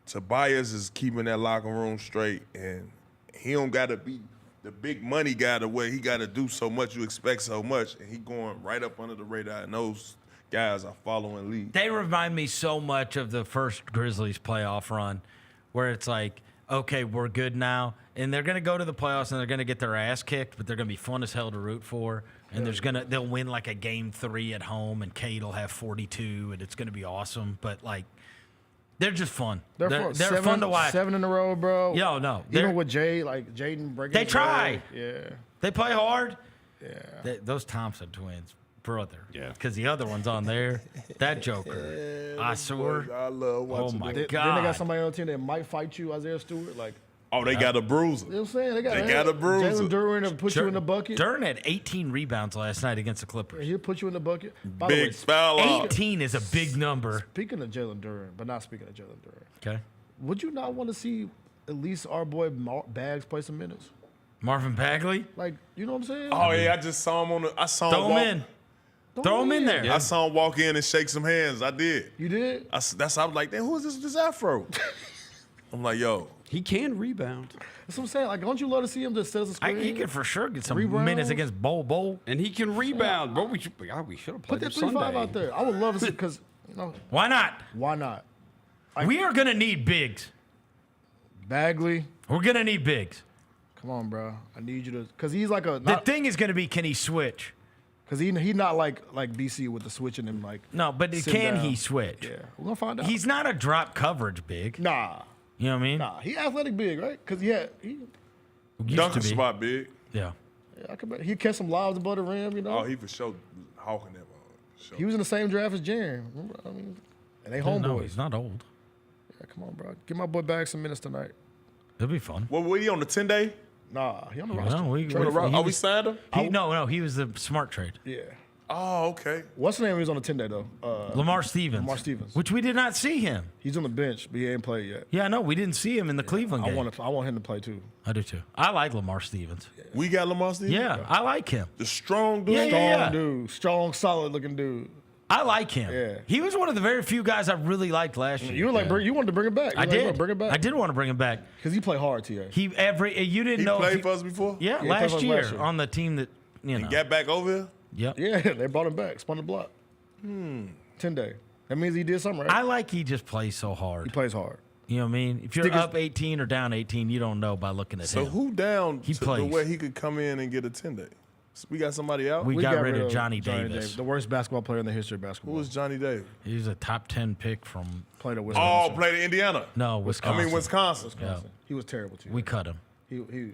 Speaker 9: Tobias is keeping that locker room straight, and he don't got to be the big money guy the way he got to do so much. You expect so much, and he going right up under the radar, and those guys are following lead.
Speaker 13: They remind me so much of the first Grizzlies playoff run where it's like, okay, we're good now. And they're going to go to the playoffs and they're going to get their ass kicked, but they're going to be fun as hell to root for. And they'll win like a game 3 at home and Cade will have 42 and it's going to be awesome. But like, they're just fun. They're fun to watch.
Speaker 2: 7 in a row, bro.
Speaker 13: Yo, no.
Speaker 2: Even with Jay, like Jaden breaking.
Speaker 13: They try.
Speaker 2: Yeah.
Speaker 13: They play hard.
Speaker 2: Yeah.
Speaker 13: Those Thompson twins, brother.
Speaker 6: Yeah.
Speaker 13: Because the other one's on there. That Joker. I swear.
Speaker 9: I love watching.
Speaker 13: Oh my
Speaker 9: that.
Speaker 13: God.
Speaker 2: Then they got somebody on the team that might fight you, Isaiah Stewart. Like,
Speaker 9: Oh, they got a bruiser.
Speaker 2: you know what I'm saying? They
Speaker 9: got a bruiser.
Speaker 2: Jalen Duren to put you in the bucket.
Speaker 13: Duren had 18 rebounds last night against the Clippers.
Speaker 2: He'll put you in the bucket. By
Speaker 9: Big
Speaker 2: the way,
Speaker 9: foul out.
Speaker 13: 18 is a big number.
Speaker 2: speaking of Jalen Duren, but not speaking of Jalen Duren,
Speaker 13: Okay.
Speaker 2: would you not want to see at least our boy Bags play some minutes?
Speaker 13: Marvin Bagley.
Speaker 2: Like, you know what I'm saying?
Speaker 9: Oh yeah, I just saw him I saw
Speaker 13: Throw
Speaker 9: him walk.
Speaker 13: him in. Throw him in there.
Speaker 9: I saw him walk in and shake some hands. I did.
Speaker 2: You did?
Speaker 9: I was like, damn, who is this afro? I'm like, yo.
Speaker 6: He can rebound.
Speaker 2: That's what I'm saying. Like, don't you love to see him just set us a screen?
Speaker 13: He could for sure get some
Speaker 2: Rebounds.
Speaker 13: minutes against Bowl.
Speaker 6: And he can rebound. Bro, we should have
Speaker 2: Put
Speaker 6: played
Speaker 2: that
Speaker 6: him
Speaker 2: 3-5
Speaker 6: Sunday.
Speaker 2: out there. I would love to see because,
Speaker 13: Why not?
Speaker 2: why not?
Speaker 13: We are going to need bigs.
Speaker 2: Bagley,
Speaker 13: We're going to need bigs.
Speaker 2: come on, bro. I need you to, because he's like a,
Speaker 13: The thing is going to be, can he switch?
Speaker 2: because he not like BC with the switching and like.
Speaker 13: No, but
Speaker 2: sit
Speaker 13: can
Speaker 2: down.
Speaker 13: he switch?
Speaker 2: Yeah, we're gonna find out.
Speaker 13: He's not a drop coverage big.
Speaker 2: nah,
Speaker 13: You know what I mean?
Speaker 2: he athletic big, right? Because he
Speaker 13: Used
Speaker 9: Dunking
Speaker 13: to be.
Speaker 9: spot big.
Speaker 13: Yeah.
Speaker 2: I could bet he catch some lobs above the rim, you know.
Speaker 9: Oh, he for sure hawking that ball. Sure.
Speaker 2: He was in the same draft as Jaren. I mean, and they homeboys.
Speaker 13: No, he's not old.
Speaker 2: Yeah, come on, bro. Give my boy Bags some minutes tonight.
Speaker 13: It'll be fun.
Speaker 9: What were he on the 10-day?
Speaker 2: Nah, he on the
Speaker 13: No,
Speaker 2: roster.
Speaker 13: we
Speaker 9: We signed him?
Speaker 13: he was the smart trade.
Speaker 2: Yeah.
Speaker 9: Oh, okay.
Speaker 2: What's the name? He was on the 10-day though.
Speaker 13: Lamar Stevens.
Speaker 2: Lamar Stevens.
Speaker 13: Which we did not see him.
Speaker 2: He's on the bench, but he ain't played yet.
Speaker 13: Yeah, I know. We didn't see him in the Cleveland game.
Speaker 2: I want him to play too.
Speaker 13: I do too. I like Lamar Stevens.
Speaker 9: We got Lamar Stevens?
Speaker 13: Yeah, I like him.
Speaker 9: The strong dude?
Speaker 2: Strong dude. Strong, solid looking dude.
Speaker 13: I like him.
Speaker 2: Yeah.
Speaker 13: He was one of the very few guys I really liked last year.
Speaker 2: You were like, you wanted to bring him back.
Speaker 13: I did.
Speaker 2: Bring him back.
Speaker 13: I did want to bring him back.
Speaker 2: Because he played hard, TA.
Speaker 13: You didn't know.
Speaker 9: He played for us before?
Speaker 13: Yeah, last year on the team that, you know.
Speaker 9: And got back over here?
Speaker 13: Yep.
Speaker 2: Yeah, they brought him back. Spun the block. 10-day. That means he did something right.
Speaker 13: I like he just plays so hard.
Speaker 2: He plays hard.
Speaker 13: You know what I mean? If you're up 18 or down 18, you don't know by looking at him.
Speaker 9: So who down
Speaker 13: he
Speaker 9: to
Speaker 13: plays.
Speaker 9: the way he could come in and get a 10-day? We got somebody out?
Speaker 13: We got rid of Johnny Davis.
Speaker 2: The worst basketball player in the history of basketball.
Speaker 9: Who was Johnny Davis?
Speaker 13: He was a top 10 pick from...
Speaker 2: Played at Wisconsin.
Speaker 9: Oh, played at Indiana?
Speaker 13: No, Wisconsin.
Speaker 9: I mean, Wisconsin.
Speaker 13: Yeah.
Speaker 2: He was terrible, too.
Speaker 13: We cut him.
Speaker 2: He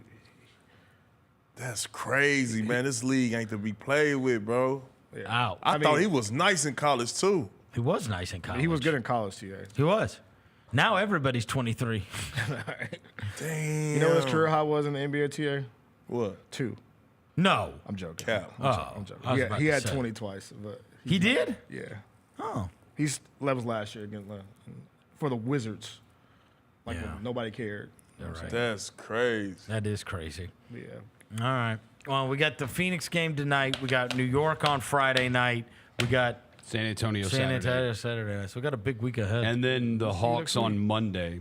Speaker 9: That's crazy, man. This league ain't to be played with, bro.
Speaker 2: Yeah.
Speaker 13: Out.
Speaker 9: I thought he was nice in college, too.
Speaker 13: He was nice in college.
Speaker 2: He was good in college, TA.
Speaker 13: He was. Now everybody's 23.
Speaker 9: Damn.
Speaker 2: You know what his career high was in the NBA, TA?
Speaker 9: What?
Speaker 2: 2.
Speaker 13: No.
Speaker 2: I'm joking.
Speaker 9: Cap.
Speaker 2: I'm joking. He had 20 twice. But
Speaker 13: he did?
Speaker 2: Yeah.
Speaker 13: Oh.
Speaker 2: That was last year against for the Wizards. Like
Speaker 13: Yeah.
Speaker 2: when nobody cared. You know what I'm saying?
Speaker 9: That's crazy.
Speaker 13: That is crazy.
Speaker 2: Yeah.
Speaker 13: All right. Well, we got the Phoenix game tonight. We got New York on Friday night. We got
Speaker 6: San Antonio
Speaker 13: Saturday night. So we got a big week ahead.
Speaker 6: And then the Hawks on Monday.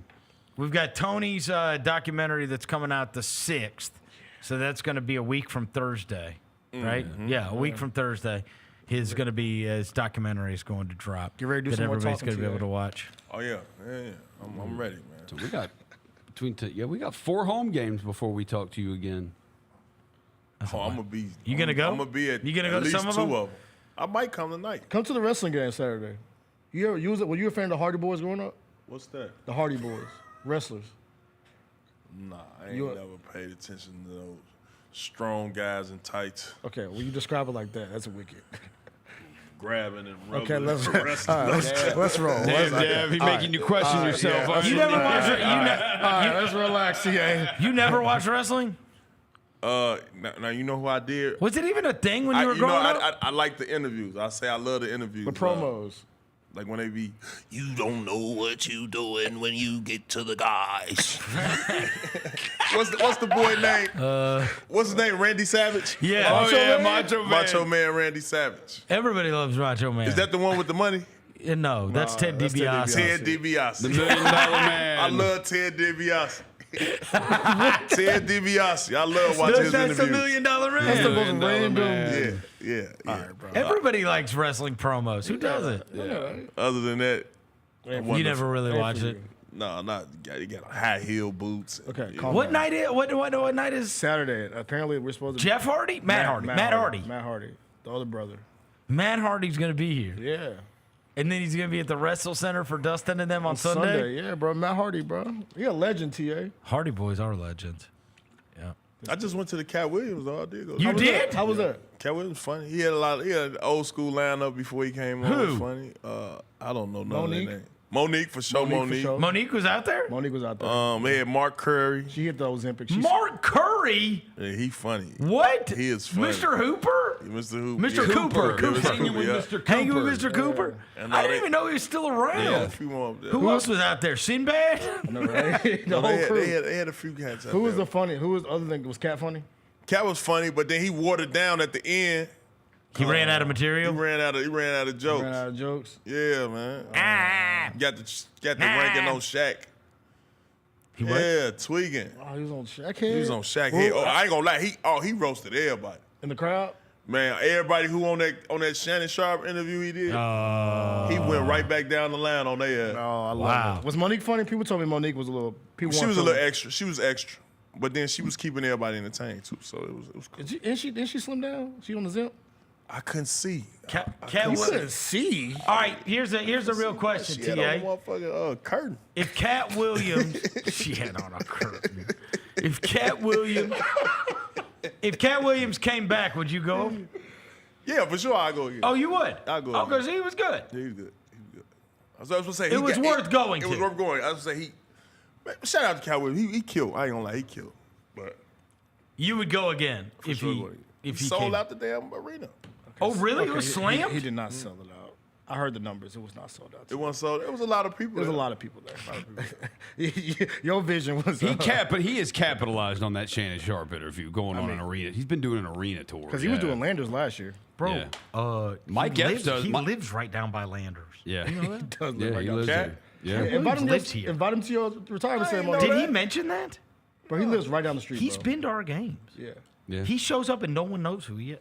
Speaker 13: We've got Tony's documentary that's coming out the 6th. So that's going to be a week from Thursday, right? Yeah, a week from Thursday. His documentary is going to drop.
Speaker 2: Get ready to do
Speaker 13: that
Speaker 2: some more
Speaker 13: everybody's
Speaker 2: talking
Speaker 13: going to be
Speaker 2: today.
Speaker 13: able to watch.
Speaker 9: Oh, yeah. I'm ready, man.
Speaker 6: So we got we got 4 home games before we talk to you again.
Speaker 9: I'm going to be.
Speaker 13: You going to go?
Speaker 9: I'm going to be at
Speaker 13: You gonna go to
Speaker 9: least
Speaker 13: some of
Speaker 9: 2
Speaker 13: them?
Speaker 9: of them. I might come tonight.
Speaker 2: Come to the wrestling game Saturday. Were you a fan of the Hardy Boys growing up?
Speaker 9: What's that?
Speaker 2: The Hardy Boys. Wrestlers.
Speaker 9: Nah, I ain't never paid attention to those strong guys in tights.
Speaker 2: Okay, well, you describe it like that. That's wicked.
Speaker 9: Grabbing and rubbing.
Speaker 2: Okay, let's roll.
Speaker 6: Damn, he making you question yourself.
Speaker 2: Yeah,
Speaker 13: You never watch it?
Speaker 2: All right, let's relax, CA.
Speaker 13: You never watched wrestling?
Speaker 9: Now you know who I did?
Speaker 13: Was it even a thing when you were growing up?
Speaker 9: I like the interviews. I say I love the interviews.
Speaker 2: The promos.
Speaker 9: Like when they be,
Speaker 11: You don't know what you doing when you get to the guys.
Speaker 9: what's the boy name? What's his name? Randy Savage?
Speaker 13: Yeah.
Speaker 9: Macho Man Randy Savage.
Speaker 13: Everybody loves Macho Man.
Speaker 9: Is that the one with the money?
Speaker 13: No, that's Ted DiBiase.
Speaker 9: Ted DiBiase.
Speaker 6: The $1 million man.
Speaker 9: I love Ted DiBiase. Ted DiBiase. I love watching his
Speaker 13: That's
Speaker 9: interviews.
Speaker 13: $1 million man.
Speaker 2: That's the most random.
Speaker 9: Yeah.
Speaker 2: All right, bro.
Speaker 13: Everybody likes wrestling promos. Who doesn't?
Speaker 9: Other than that,
Speaker 13: You never really watch it.
Speaker 9: No, not. You got high heel boots.
Speaker 2: Okay,
Speaker 9: Yeah.
Speaker 2: calm
Speaker 13: What
Speaker 2: down.
Speaker 13: night is? What night is?
Speaker 2: Saturday. Apparently, we're supposed to.
Speaker 13: Jeff Hardy? Matt Hardy. Matt Hardy.
Speaker 2: Matt Hardy, the other brother.
Speaker 13: Matt Hardy's gonna be here,
Speaker 2: Yeah.
Speaker 13: and then he's gonna be at the Wrestle Center for Dustin and them on Sunday.
Speaker 2: Yeah, bro. Matt Hardy, bro. He a legend, TA.
Speaker 13: Hardy boys are legends. Yeah.
Speaker 9: I just went to the Cat Williams. Though. I did go.
Speaker 13: You
Speaker 9: How was
Speaker 13: did?
Speaker 9: that?
Speaker 2: How was that?
Speaker 9: Cat Williams funny. He had an old school lineup before he came on.
Speaker 13: Who?
Speaker 9: It was funny. I don't know none of
Speaker 2: Monique?
Speaker 9: their name. Monique for sure. Monique.
Speaker 13: Monique was out there.
Speaker 2: Monique was out there.
Speaker 9: They had Mark Curry.
Speaker 2: She hit the Ozempic.
Speaker 13: Mark Curry.
Speaker 9: Yeah, he funny.
Speaker 13: What?
Speaker 9: He is funny.
Speaker 13: Mr. Hooper.
Speaker 9: Mr. Hooper.
Speaker 13: Mr. Cooper.
Speaker 9: Yeah, Mr.
Speaker 6: Hanging with
Speaker 9: yeah.
Speaker 6: Mr. Cooper.
Speaker 13: Hanging with Mr. Cooper.
Speaker 9: And
Speaker 13: I
Speaker 9: now
Speaker 13: didn't
Speaker 9: they-
Speaker 13: even know he was still around.
Speaker 9: Yeah, a few more up there.
Speaker 13: Who else was out there? Sinbad.
Speaker 2: No, right? the
Speaker 9: No,
Speaker 2: whole
Speaker 9: they
Speaker 2: crew.
Speaker 9: had a few cats out
Speaker 2: Who was
Speaker 9: there.
Speaker 2: the funny? Who was other than was Cat funny?
Speaker 9: Cat was funny, but then he watered down at the end.
Speaker 13: He ran out of
Speaker 9: He
Speaker 13: material.
Speaker 9: ran out of jokes.
Speaker 2: Ran out of jokes.
Speaker 9: Yeah, man. Got the
Speaker 13: Nah.
Speaker 9: ranking on Shaq.
Speaker 13: He what?
Speaker 9: Yeah, tweaking.
Speaker 2: Oh, he was on Shaq.
Speaker 9: He was on Shaq head. Oh, I ain't gonna lie. He roasted everybody.
Speaker 2: In the crowd.
Speaker 9: Man, everybody who on that Shannon Sharp interview he did, he went right back down the line on their.
Speaker 2: Oh, I love
Speaker 13: Wow.
Speaker 2: it. Was Monique funny? People told me Monique was a little. People
Speaker 9: She
Speaker 2: weren't
Speaker 9: was a
Speaker 2: feeling
Speaker 9: little
Speaker 2: it.
Speaker 9: extra. She was extra, but then she was keeping everybody entertained too. So it was cool.
Speaker 2: Didn't she slim down? She on the zip?
Speaker 9: I couldn't see.
Speaker 13: Cat
Speaker 2: You
Speaker 13: was.
Speaker 2: couldn't see.
Speaker 13: All right, here's a real question,
Speaker 9: She had on a
Speaker 13: TA.
Speaker 9: motherfucking curtain.
Speaker 13: If Cat Williams, she had on a curtain. If Cat Williams came back, would you go?
Speaker 9: Yeah, for sure. I go again.
Speaker 13: Oh, you would?
Speaker 9: I'll go
Speaker 13: Oh,
Speaker 9: again.
Speaker 13: because he was good.
Speaker 9: Yeah, he was good. I was supposed to say
Speaker 13: It was worth going
Speaker 9: It
Speaker 13: to.
Speaker 9: was worth going. I was say man, shout out to Cowboy. He killed. I ain't gonna lie, he killed. But
Speaker 13: You would go again
Speaker 9: for
Speaker 13: if
Speaker 9: sure
Speaker 13: he
Speaker 9: go again.
Speaker 13: if he
Speaker 9: sold
Speaker 13: came.
Speaker 9: out the damn arena.
Speaker 13: Oh, really? It was
Speaker 2: He
Speaker 13: slammed?
Speaker 2: did not sell it out. I heard the numbers. It was not sold out.
Speaker 9: It wasn't sold. It was a lot of people.
Speaker 2: There was a lot of people there. Your vision was.
Speaker 6: But he is capitalized on that Shannon Sharp interview going on an arena. He's been doing an arena tour.
Speaker 2: Because he was doing Landers last year.
Speaker 13: Bro,
Speaker 6: Mike Epps does.
Speaker 13: He lives right down by Landers.
Speaker 6: Yeah.
Speaker 13: You know that?
Speaker 2: He does
Speaker 6: Yeah,
Speaker 2: look
Speaker 6: he
Speaker 2: like
Speaker 6: lives
Speaker 2: that.
Speaker 6: there. Yeah.
Speaker 2: Invite him to your retirement ceremony.
Speaker 13: Did he mention that?
Speaker 2: Bro, he lives right down the street.
Speaker 13: He's
Speaker 2: bro.
Speaker 13: been to our games.
Speaker 2: Yeah.
Speaker 13: He shows up and no one knows who he is.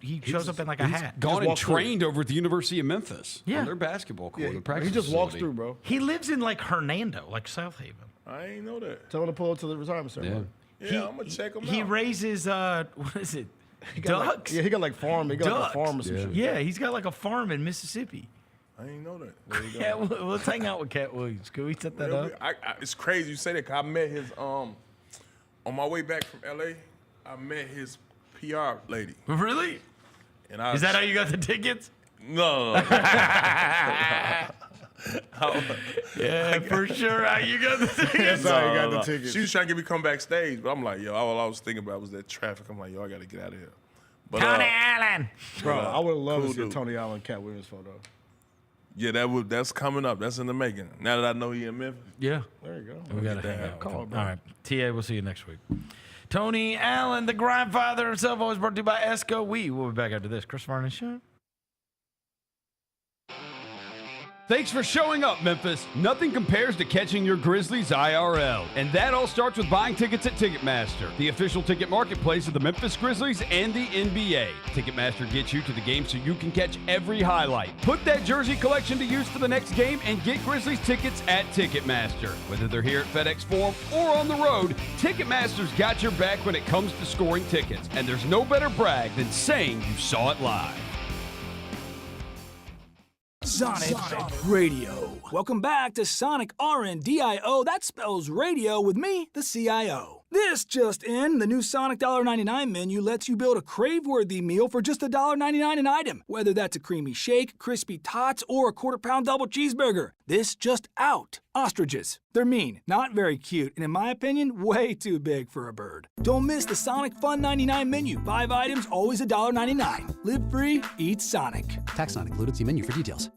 Speaker 13: He shows up in like a hat.
Speaker 6: Gone and trained over at the University of Memphis.
Speaker 13: Yeah.
Speaker 6: On their basketball court.
Speaker 2: Yeah,
Speaker 6: the practice
Speaker 2: he just walks
Speaker 6: facility.
Speaker 2: through, bro.
Speaker 13: He lives in like Hernando, like South Haven.
Speaker 9: I ain't know that.
Speaker 2: Tell him to pull up to the retirement ceremony.
Speaker 9: Yeah, I'm gonna check him out.
Speaker 13: He raises what is it? Ducks.
Speaker 2: He got like farm. He got like a farm or some shit.
Speaker 13: Yeah, he's got like a farm in Mississippi.
Speaker 9: I ain't know that.
Speaker 13: Yeah, let's hang out with Cat Williams. Can we set that up?
Speaker 9: It's crazy you say that. 'Cause I met his on my way back from LA. I met his PR lady.
Speaker 13: Really?
Speaker 9: And
Speaker 13: Is that how you got the tickets?
Speaker 9: No.
Speaker 13: Yeah, for sure. How you got the tickets?
Speaker 2: That's how you got the tickets.
Speaker 9: She was trying to get me to come backstage, but I'm like, yo, all I was thinking about was that traffic. I'm like, yo, I gotta get out of here. But,
Speaker 13: Tony Allen.
Speaker 2: Bro, I would love
Speaker 9: cool
Speaker 2: to see a
Speaker 9: dude.
Speaker 2: Tony Allen Cat Williams photo.
Speaker 9: Yeah, that's coming up. That's in the making. Now that I know he in Memphis.
Speaker 13: Yeah.
Speaker 2: There you go.
Speaker 13: We got to
Speaker 9: that
Speaker 13: hang out.
Speaker 2: Call,
Speaker 13: All
Speaker 2: bro.
Speaker 13: right. TA, we'll see you next week. Tony Allen, the grandfather himself, always brought to you by Esco. We will be back after this. Chris Vernon Show.
Speaker 6: Thanks for showing up, Memphis. Nothing compares to catching your Grizzlies IRL. And that all starts with buying tickets at Ticketmaster, the official ticket marketplace of the Memphis Grizzlies and the NBA. Ticketmaster gets you to the game so you can catch every highlight. Put that jersey collection to use for the next game and get Grizzlies tickets at Ticketmaster. Whether they're here at FedEx Forum or on the road, Ticketmaster's got your back when it comes to scoring tickets. And there's no better brag than saying you saw it live.
Speaker 14: Sonic Radio. Welcome back to Sonic RNDIO. That spells radio with me, the CIO. This just in, the new Sonic $1.99 menu lets you build a crave-worthy meal for just $1.99 an item. Whether that's a creamy shake, crispy tots, or a quarter-pound double cheeseburger. This just out. Ostriches. They're mean, not very cute, and in my opinion, way too big for a bird. Don't miss the Sonic Fun 99 menu. 5 items, always $1.99. Live free, eat Sonic.
Speaker 15: Tax not included. See menu for details.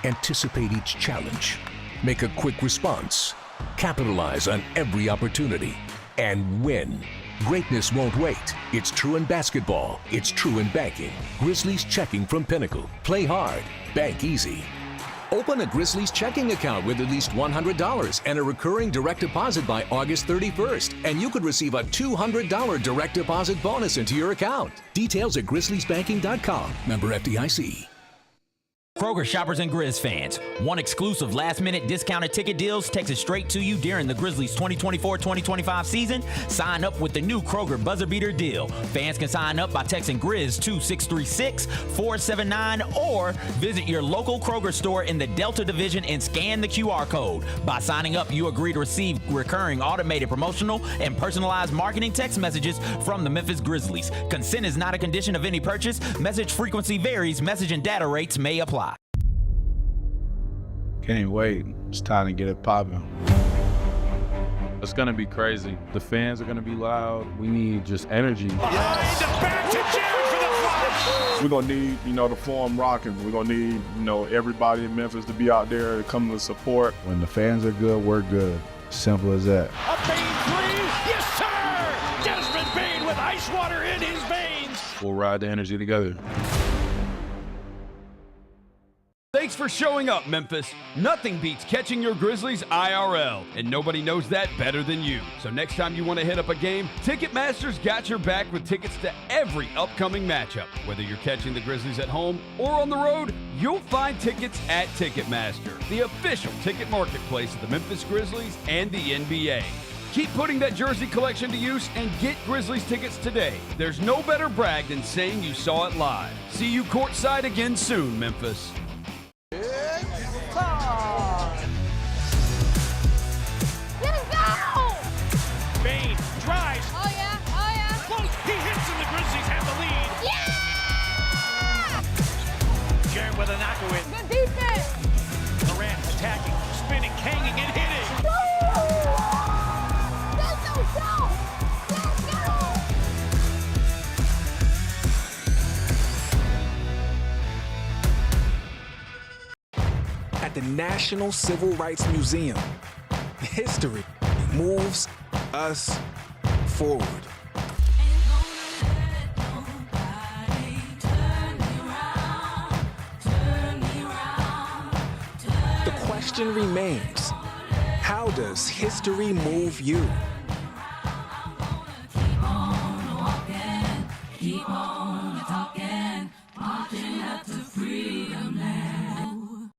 Speaker 10: Anticipate each challenge. Make a quick response. Capitalize on every opportunity. And win. Greatness won't wait. It's true in basketball. It's true in banking. Grizzlies checking from Pinnacle. Play hard. Bank easy. Open a Grizzlies checking account with at least $100 and a recurring direct deposit by August 31st. And you could receive a $200 direct deposit bonus into your account. Details at grizzliesbanking.com. Member FDIC.
Speaker 4: Kroger shoppers and Grizz fans, one exclusive last-minute discounted ticket deals texted straight to you during the Grizzlies 2024-2025 season. Sign up with the new Kroger Buzzer Beater deal. Fans can sign up by texting Grizz to 636-479 or visit your local Kroger store in the Delta Division and scan the QR code. By signing up, you agree to receive recurring automated promotional and personalized marketing text messages from the Memphis Grizzlies. Consent is not a condition of any purchase. Message frequency varies. Message and data rates may apply.
Speaker 16: Can't wait. It's time to get it popping. It's gonna be crazy. The fans are gonna be loud. We need just energy.
Speaker 17: We're gonna need, the Forum rocking. We're gonna need, everybody in Memphis to be out there to come to support.
Speaker 16: When the fans are good, we're good. Simple as that.
Speaker 1: A Bane three, yes sir! Desmond Bane with ice water in his veins.
Speaker 16: We'll ride the energy together.
Speaker 6: Thanks for showing up, Memphis. Nothing beats catching your Grizzlies IRL, and nobody knows that better than you. So next time you want to hit up a game, Ticketmaster's got your back with tickets to every upcoming matchup. Whether you're catching the Grizzlies at home or on the road, you'll find tickets at Ticketmaster, the official ticket marketplace of the Memphis Grizzlies and the NBA. Keep putting that jersey collection to use and get Grizzlies tickets today. There's no better brag than saying you saw it live. See you courtside again soon, Memphis.
Speaker 1: Bane drives.
Speaker 5: Oh yeah, oh yeah.
Speaker 1: Close. He hits and the Grizzlies have the lead.
Speaker 5: Yeah!
Speaker 1: Jared with a knockaway.
Speaker 5: Good defense.
Speaker 1: Morant attacking, spinning, hanging, and hitting.
Speaker 5: Let's go! Let's go!
Speaker 14: National Civil Rights Museum. History moves us forward. The question remains, how does history move you?
Speaker 5: Keep on talking, marching up to freedom now.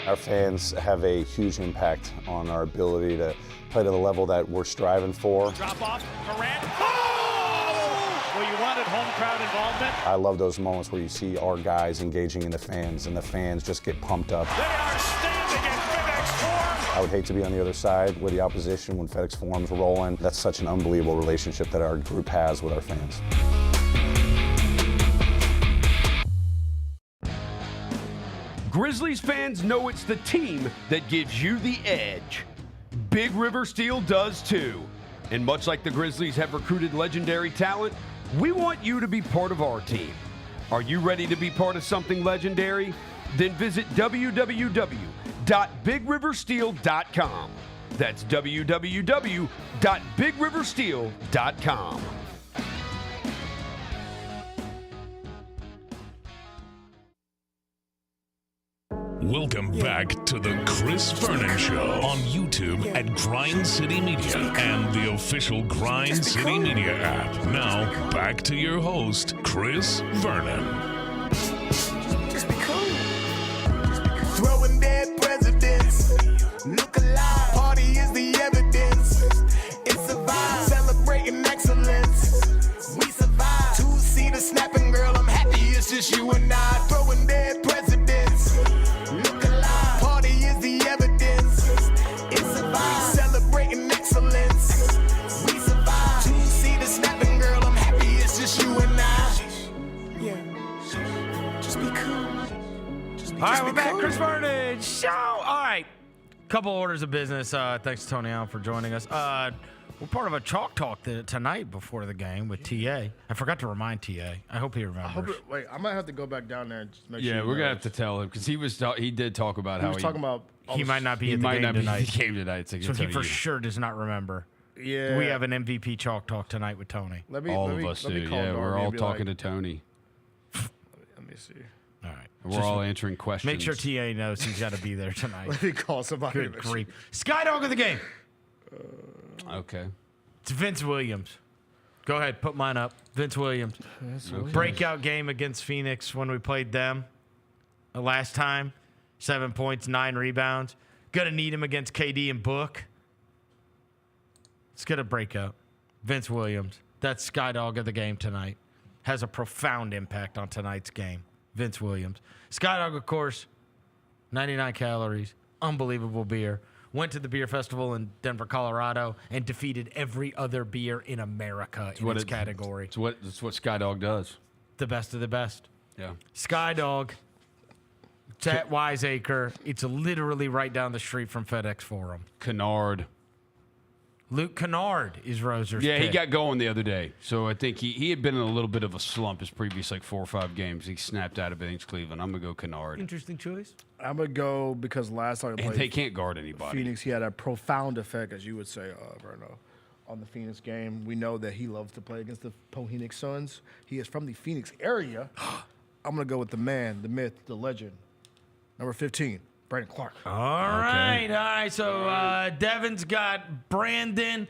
Speaker 3: Our fans have a huge impact on our ability to play to the level that we're striving for.
Speaker 1: Drop off, Morant. Oh! Well, you wanted home crowd involvement.
Speaker 3: I love those moments where you see our guys engaging in the fans and the fans just get pumped up.
Speaker 1: They are standing in FedEx Forum.
Speaker 3: I would hate to be on the other side with the opposition when FedEx Forum's rolling. That's such an unbelievable relationship that our group has with our fans.
Speaker 6: Grizzlies fans know it's the team that gives you the edge. Big River Steel does too. And much like the Grizzlies have recruited legendary talent, we want you to be part of our team. Are you ready to be part of something legendary? Then visit www.bigriversteel.com. That's www.bigriversteel.com.
Speaker 12: Welcome back to the Chris Vernon Show on YouTube at Grind City Media and the official Grind City Media app. Now, back to your host, Chris Vernon.
Speaker 18: Throwing dead presidents. Look alive. Party is the evidence. It's a vibe. Celebrating excellence. We survive. Two-seater snapping, girl. I'm happy it's just you and I. Throwing dead presidents. Look alive. Party is the evidence. It's a vibe. Celebrating excellence. We survive. Two-seater snapping, girl. I'm happy it's just you and I. Yeah. Just be cool.
Speaker 13: All right, we're back. Chris Vernon Show. All right. Couple orders of business. Thanks to Tony Allen for joining us. We're part of a chalk talk tonight before the game with TA. I forgot to remind TA. I hope he remembers.
Speaker 2: Wait, I might have to go back down there and just make sure.
Speaker 6: Yeah, we're gonna have to tell him because he did talk about how
Speaker 2: he was talking about.
Speaker 13: He might not be at the game tonight.
Speaker 6: So
Speaker 13: he for sure does not remember.
Speaker 2: Yeah.
Speaker 13: We have an MVP chalk talk tonight with Tony.
Speaker 6: All of us do. Yeah, we're all talking to Tony.
Speaker 2: Let me see.
Speaker 13: All right.
Speaker 6: We're all answering questions.
Speaker 13: Make sure TA knows he's got to be there tonight.
Speaker 2: Let me call somebody.
Speaker 13: Good grief. Skydog of the game.
Speaker 6: Okay.
Speaker 13: It's Vince Williams. Go ahead, put mine up. Vince Williams.
Speaker 2: Okay.
Speaker 13: Breakout game against Phoenix when we played them last time. 7 points, 9 rebounds. Gonna need him against KD and Book. Let's get a breakout. Vince Williams. That's Skydog of the game tonight. Has a profound impact on tonight's game. Vince Williams. Skydog, of course, 99 calories. Unbelievable beer. Went to the beer festival in Denver, Colorado, and defeated every other beer in America in its category.
Speaker 6: It's what Skydog does.
Speaker 13: The best of the best.
Speaker 6: Yeah.
Speaker 13: Skydog. It's at Wiseacre. It's literally right down the street from FedEx Forum.
Speaker 6: Kennard.
Speaker 13: Luke Kennard is Roser's
Speaker 6: Yeah,
Speaker 13: pick.
Speaker 6: he got going the other day. So I think he had been in a little bit of a slump his previous 4 or 5 games. He snapped out of it against Cleveland. I'm going to go Kennard.
Speaker 13: Interesting choice.
Speaker 2: I'm going to go because last time I
Speaker 6: And
Speaker 2: played
Speaker 6: they can't guard anybody.
Speaker 2: Phoenix, he had a profound effect, as you would say, Verno, on the Phoenix game. We know that he loves to play against the Phoenix Suns. He is from the Phoenix area. I'm going to go with the man, the myth, the legend, number 15. Brandon Clark.
Speaker 13: All right. So Devin's got Brandon.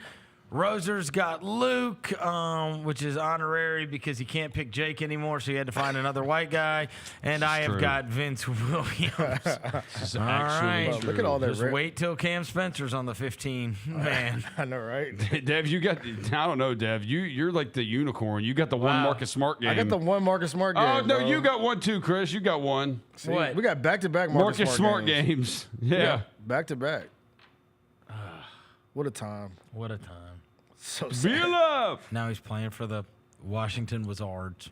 Speaker 13: Roser's got Luke, which is honorary because he can't pick Jake anymore, so he had to find another white guy. And I have got Vince Williams. All right.
Speaker 2: Look at all that.
Speaker 13: Just wait till Cam Spencer's on the 15. Man.
Speaker 2: I know, right?
Speaker 6: Dev, you got, I don't know, Dev. You're like the unicorn. You got the one Marcus Smart game.
Speaker 2: I got the one Marcus Smart game.
Speaker 6: Oh, no,
Speaker 2: bro.
Speaker 6: you got one too, Chris. You got one.
Speaker 2: See, we got back-to-back Marcus
Speaker 6: Smart games. Yeah.
Speaker 2: Back-to-back. What a time.
Speaker 13: What a time.
Speaker 2: So sad.
Speaker 6: Be love.
Speaker 13: Now he's playing for the Washington Wizards.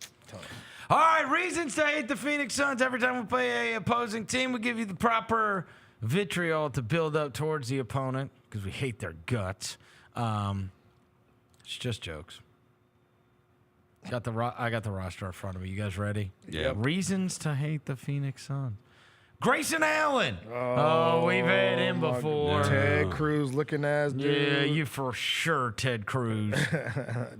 Speaker 13: All right, reasons to hate the Phoenix Suns. Every time we play a opposing team, we give you the proper vitriol to build up towards the opponent because we hate their guts. It's just jokes. I got the roster in front of me. You guys ready?
Speaker 6: Yeah.
Speaker 13: Reasons to hate the Phoenix Suns. Grayson Allen. Oh, we've had him before.
Speaker 2: Ted Cruz looking ass dude.
Speaker 13: Yeah, you for sure, Ted Cruz.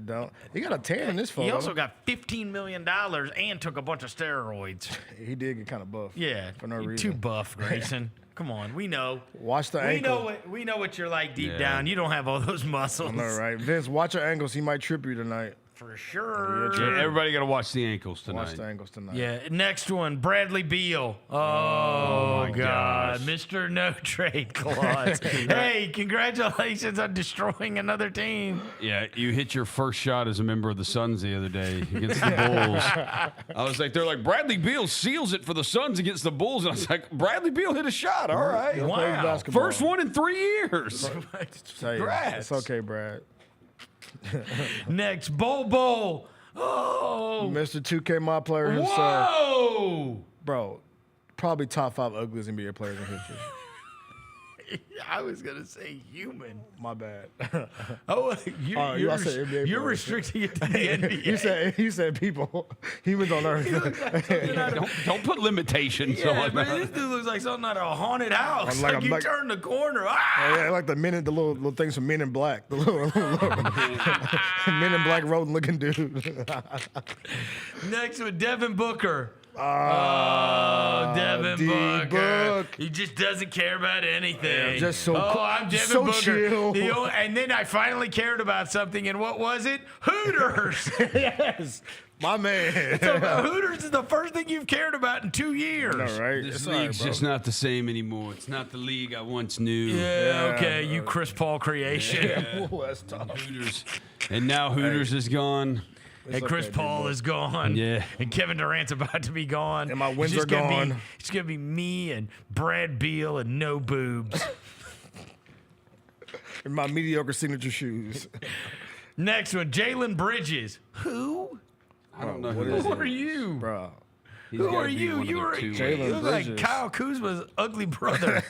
Speaker 2: Don't. He got a tan in this photo.
Speaker 13: He also got $15 million and took a bunch of steroids.
Speaker 2: He did get kind of buff.
Speaker 13: Yeah,
Speaker 2: for no
Speaker 13: you're
Speaker 2: reason.
Speaker 13: too buff, Grayson. Come on, we know.
Speaker 2: Watch the ankle.
Speaker 13: We know what you're like deep down. You don't have all those muscles.
Speaker 2: I know, right? Vince, watch your ankles. He might trip you tonight.
Speaker 13: For sure.
Speaker 6: Yeah, everybody got to watch the ankles tonight.
Speaker 2: Watch the ankles tonight.
Speaker 13: Yeah, next one, Bradley Beal. Oh my God. Mr. No Trade Clause. Hey, congratulations on destroying another team.
Speaker 6: Yeah, you hit your first shot as a member of the Suns the other day against the Bulls. I was like, they're like, Bradley Beal seals it for the Suns against the Bulls. And I was like, Bradley Beal hit a shot. All right.
Speaker 13: Wow.
Speaker 6: First one in 3 years.
Speaker 2: Congrats. It's okay, Brad.
Speaker 13: Next, Bol. Oh.
Speaker 2: Mr. 2K, my player himself.
Speaker 13: Whoa.
Speaker 2: Bro, probably top 5 ugliest NBA players in history.
Speaker 13: I was going to say human.
Speaker 2: My bad.
Speaker 13: Oh, you're restricting it to the NBA.
Speaker 2: you said people. Humans on Earth.
Speaker 6: Don't put limitations on
Speaker 13: but
Speaker 6: that.
Speaker 13: this dude looks like something out of a haunted house.
Speaker 2: Like
Speaker 13: Like, you turn the corner.
Speaker 2: Yeah, like the little things from Men in Black. The little Men in Black rodent looking dude.
Speaker 13: Next with Devin Booker. Devin Booker. He just doesn't care about anything.
Speaker 2: Yeah, just so
Speaker 13: I'm Devin
Speaker 2: so
Speaker 13: Booker.
Speaker 2: chill.
Speaker 13: And then I finally cared about something, and what was it? Hooters.
Speaker 2: Yes. My man.
Speaker 13: So Hooters is the first thing you've cared about in 2 years.
Speaker 2: All right.
Speaker 6: This league's just not the same anymore. It's not the league I once knew.
Speaker 13: Yeah, okay, you Chris Paul creation.
Speaker 2: Yeah. Ooh, that's tough.
Speaker 6: Hooters. And now Hooters is gone.
Speaker 13: And Chris Paul is gone.
Speaker 6: Yeah.
Speaker 13: And Kevin Durant's about to be gone.
Speaker 2: And my wins are gone.
Speaker 13: It's going to be me and Brad Beal and no boobs.
Speaker 2: And my mediocre signature shoes.
Speaker 13: Next one, Jalen Bridges. Who?
Speaker 6: I don't know
Speaker 13: Who are you?
Speaker 2: Bro.
Speaker 13: Who are you? You look like Kyle Kuzma's ugly brother.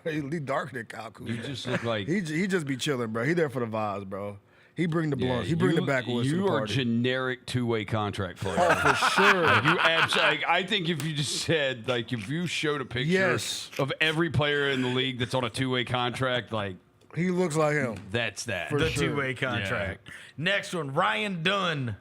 Speaker 2: He darker than Kyle Kuzma.
Speaker 6: You just look like...
Speaker 2: He just be chilling, bro. He there for the vibes, bro. He bring the blunt. He bring the backwoods to the
Speaker 6: You are
Speaker 2: party.
Speaker 6: generic two-way contract player.
Speaker 2: Oh, for sure.
Speaker 6: You absolutely. I think if you just said, like, if you showed a picture of every player in the league that's on a two-way contract, like,
Speaker 2: he looks like him.
Speaker 6: That's that.
Speaker 13: The two-way contract. Next one, Ryan Dunn.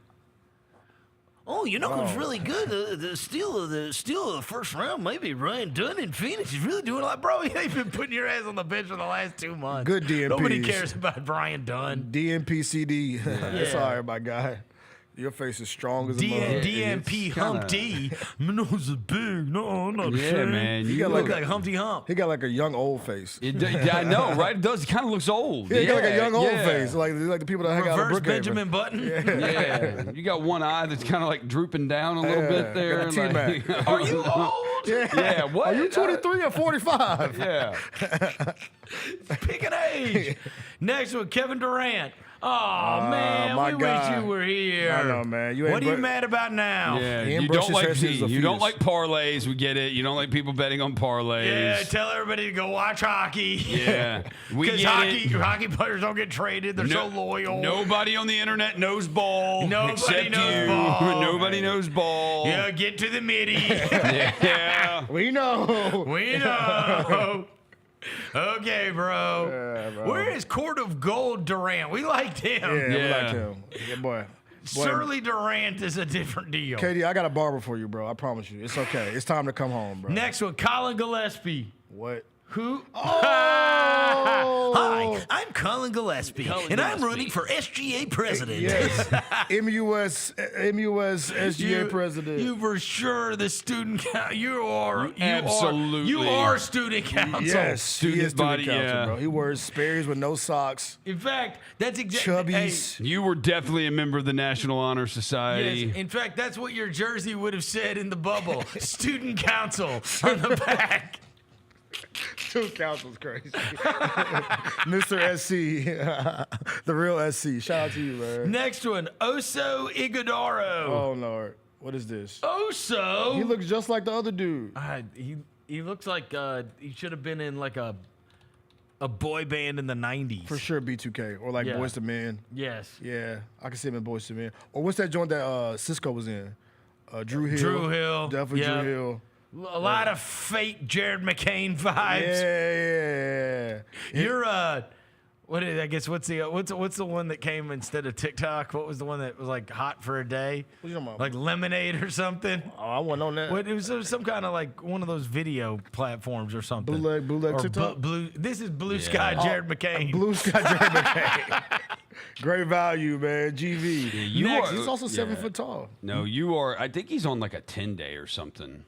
Speaker 13: Oh, you know who's really good? The steal of the first round, maybe Ryan Dunn in Phoenix. He's really doing a lot. Bro, they've been putting your ass on the bench for the last 2 months.
Speaker 2: Good DMPs.
Speaker 13: Nobody cares about Ryan Dunn.
Speaker 2: DMP CD. That's all right, my guy. Your face is strong as a mother.
Speaker 13: DMP Humpty. My nose is big. No, I'm not
Speaker 6: Yeah,
Speaker 13: sure.
Speaker 6: man.
Speaker 13: You look like Humpty Hump.
Speaker 2: He got like a young old face.
Speaker 6: I know, right? It does. He kind of looks old.
Speaker 2: He got like a young old face, like the people that hang out in
Speaker 13: Reverse
Speaker 2: Brookhaven.
Speaker 13: Benjamin Button.
Speaker 6: Yeah. You got one eye that's kind of like drooping down a little bit there.
Speaker 2: Got a T-Mac.
Speaker 6: Like,
Speaker 13: Are you old?
Speaker 6: Yeah, what?
Speaker 2: Are you 23 or 45?
Speaker 6: Yeah.
Speaker 13: Pick an age. Next one, Kevin Durant. Oh, man,
Speaker 2: my
Speaker 13: we
Speaker 2: God.
Speaker 13: wish you were here.
Speaker 2: I know, man. You ain't
Speaker 13: What are you mad about now?
Speaker 6: Yeah,
Speaker 2: He ain't
Speaker 6: you
Speaker 2: brushed
Speaker 6: don't
Speaker 2: his hair
Speaker 6: like
Speaker 2: since he was a
Speaker 6: you don't
Speaker 2: fetus.
Speaker 6: like parlays. We get it. You don't like people betting on parlays.
Speaker 13: Yeah, tell everybody to go watch hockey.
Speaker 6: Yeah, we
Speaker 13: Because
Speaker 6: get it.
Speaker 13: hockey players don't get traded. They're so loyal.
Speaker 6: Nobody on the internet knows ball.
Speaker 13: Nobody
Speaker 6: except
Speaker 13: knows
Speaker 6: you.
Speaker 13: ball.
Speaker 6: Nobody knows ball.
Speaker 13: Yeah, get to the midi.
Speaker 6: Yeah.
Speaker 2: We know.
Speaker 13: We know. Okay, bro.
Speaker 2: Yeah, bro.
Speaker 13: Where is Court of Gold Durant? We liked him.
Speaker 2: Yeah, we like him. Yeah, boy.
Speaker 13: Surly Durant is a different deal.
Speaker 2: Katie, I got a barber for you, bro. I promise you. It's okay. It's time to come home, bro.
Speaker 13: Next one, Colin Gillespie.
Speaker 2: What?
Speaker 13: Who?
Speaker 2: Oh!
Speaker 13: Hi, I'm Colin Gillespie, and I'm running for SGA president.
Speaker 2: Yes. MUS SGA president.
Speaker 13: You for sure the student council. You are student council.
Speaker 2: Yes, he is student
Speaker 6: body,
Speaker 2: council,
Speaker 6: yeah.
Speaker 2: bro. He wears Sperry's with no socks.
Speaker 13: In fact, that's exactly.
Speaker 2: Chubbies.
Speaker 6: You were definitely a member of the National Honor Society.
Speaker 13: Yes, in fact, that's what your jersey would have said in the bubble. Student council on the back.
Speaker 2: Student council's crazy. Mr. SC. The real SC. Shout out to you, man.
Speaker 13: Next one, Oso Ighodaro.
Speaker 2: Oh, Lord. What is this?
Speaker 13: Oso?
Speaker 2: He looks just like the other dude.
Speaker 13: He looks like he should have been in like a a boy band in the 90s.
Speaker 2: For sure, B2K or like Boyz II Men.
Speaker 13: Yes.
Speaker 2: Yeah, I can see him in Boyz II Men. Or what's that joint that Cisco was in? Drew Hill.
Speaker 13: Drew Hill.
Speaker 2: Definitely Drew Hill.
Speaker 13: A lot of fake Jared McCain vibes.
Speaker 2: Yeah.
Speaker 13: You're what's the one that came instead of TikTok? What was the one that was like hot for a day?
Speaker 2: What you talking about?
Speaker 13: Like Lemonade or something?
Speaker 2: Oh, I wasn't on that.
Speaker 13: What, it was some kind of like one of those video platforms or something.
Speaker 2: Bootleg
Speaker 13: Or
Speaker 2: TikTok?
Speaker 13: This is Blue Sky Jared McCain.
Speaker 2: Blue Sky Jared McCain. Great value, man. GV. He's also 7 foot tall.
Speaker 6: No, you are. I think he's on like a 10-day or something.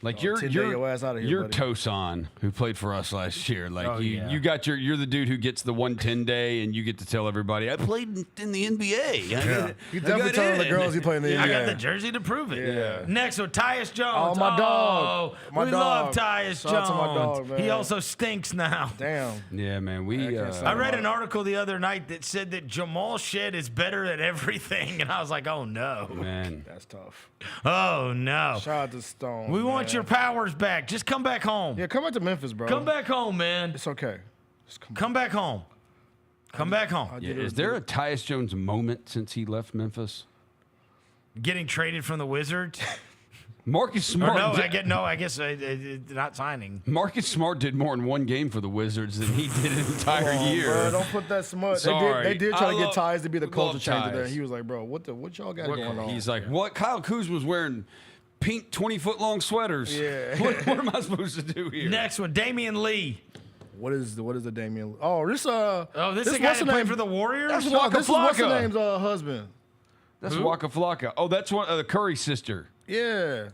Speaker 6: Like you're
Speaker 2: 10-day your ass out of here,
Speaker 6: you're
Speaker 2: buddy.
Speaker 6: Tosan, who played for us last year. Like
Speaker 13: yeah.
Speaker 6: you're the dude who gets the 110-day, and you get to tell everybody I played in the NBA.
Speaker 2: He definitely telling the girls he played in the NBA.
Speaker 13: I got the jersey to prove it.
Speaker 2: Yeah.
Speaker 13: Next one, Tyus Jones.
Speaker 2: Oh, my dog. My
Speaker 13: we
Speaker 2: dog.
Speaker 13: love Tyus
Speaker 2: Shout out
Speaker 13: Jones.
Speaker 2: to my dog, man.
Speaker 13: He also stinks now.
Speaker 2: Damn.
Speaker 6: Yeah, man.
Speaker 13: I read an article the other night that said that Jamal Shed is better at everything, and I was like, oh no.
Speaker 6: Man.
Speaker 2: That's tough.
Speaker 13: Oh no.
Speaker 2: Shout out to Stone.
Speaker 13: We want your powers back. Just come back home.
Speaker 2: Yeah, come back to Memphis, bro.
Speaker 13: Come back home, man.
Speaker 2: It's okay. Just
Speaker 13: come back home. Come back home.
Speaker 6: Yeah, is there a Tyus Jones moment since he left Memphis?
Speaker 13: Getting traded from the Wizards?
Speaker 6: Marcus Smart.
Speaker 13: I guess not signing.
Speaker 6: Marcus Smart did more in one game for the Wizards than he did an entire year.
Speaker 2: Bro, don't put that smut.
Speaker 6: Sorry.
Speaker 2: They did try to get Tyus to be the culture changer
Speaker 6: Tyus.
Speaker 2: there. He was like, bro, what y'all got going on?
Speaker 6: He's like, what? Kyle Kuzma's wearing pink 20-foot-long sweaters.
Speaker 2: Yeah.
Speaker 6: What am I supposed to do here?
Speaker 13: Next one, Damian Lee.
Speaker 2: What is the Damian? Oh, this
Speaker 13: is the guy that played for the Warriors?
Speaker 2: This is
Speaker 6: Waka
Speaker 2: what's
Speaker 6: Flocka.
Speaker 2: the name's husband.
Speaker 6: That's Waka Flocka. Oh, that's one the Curry sister.
Speaker 2: Yeah.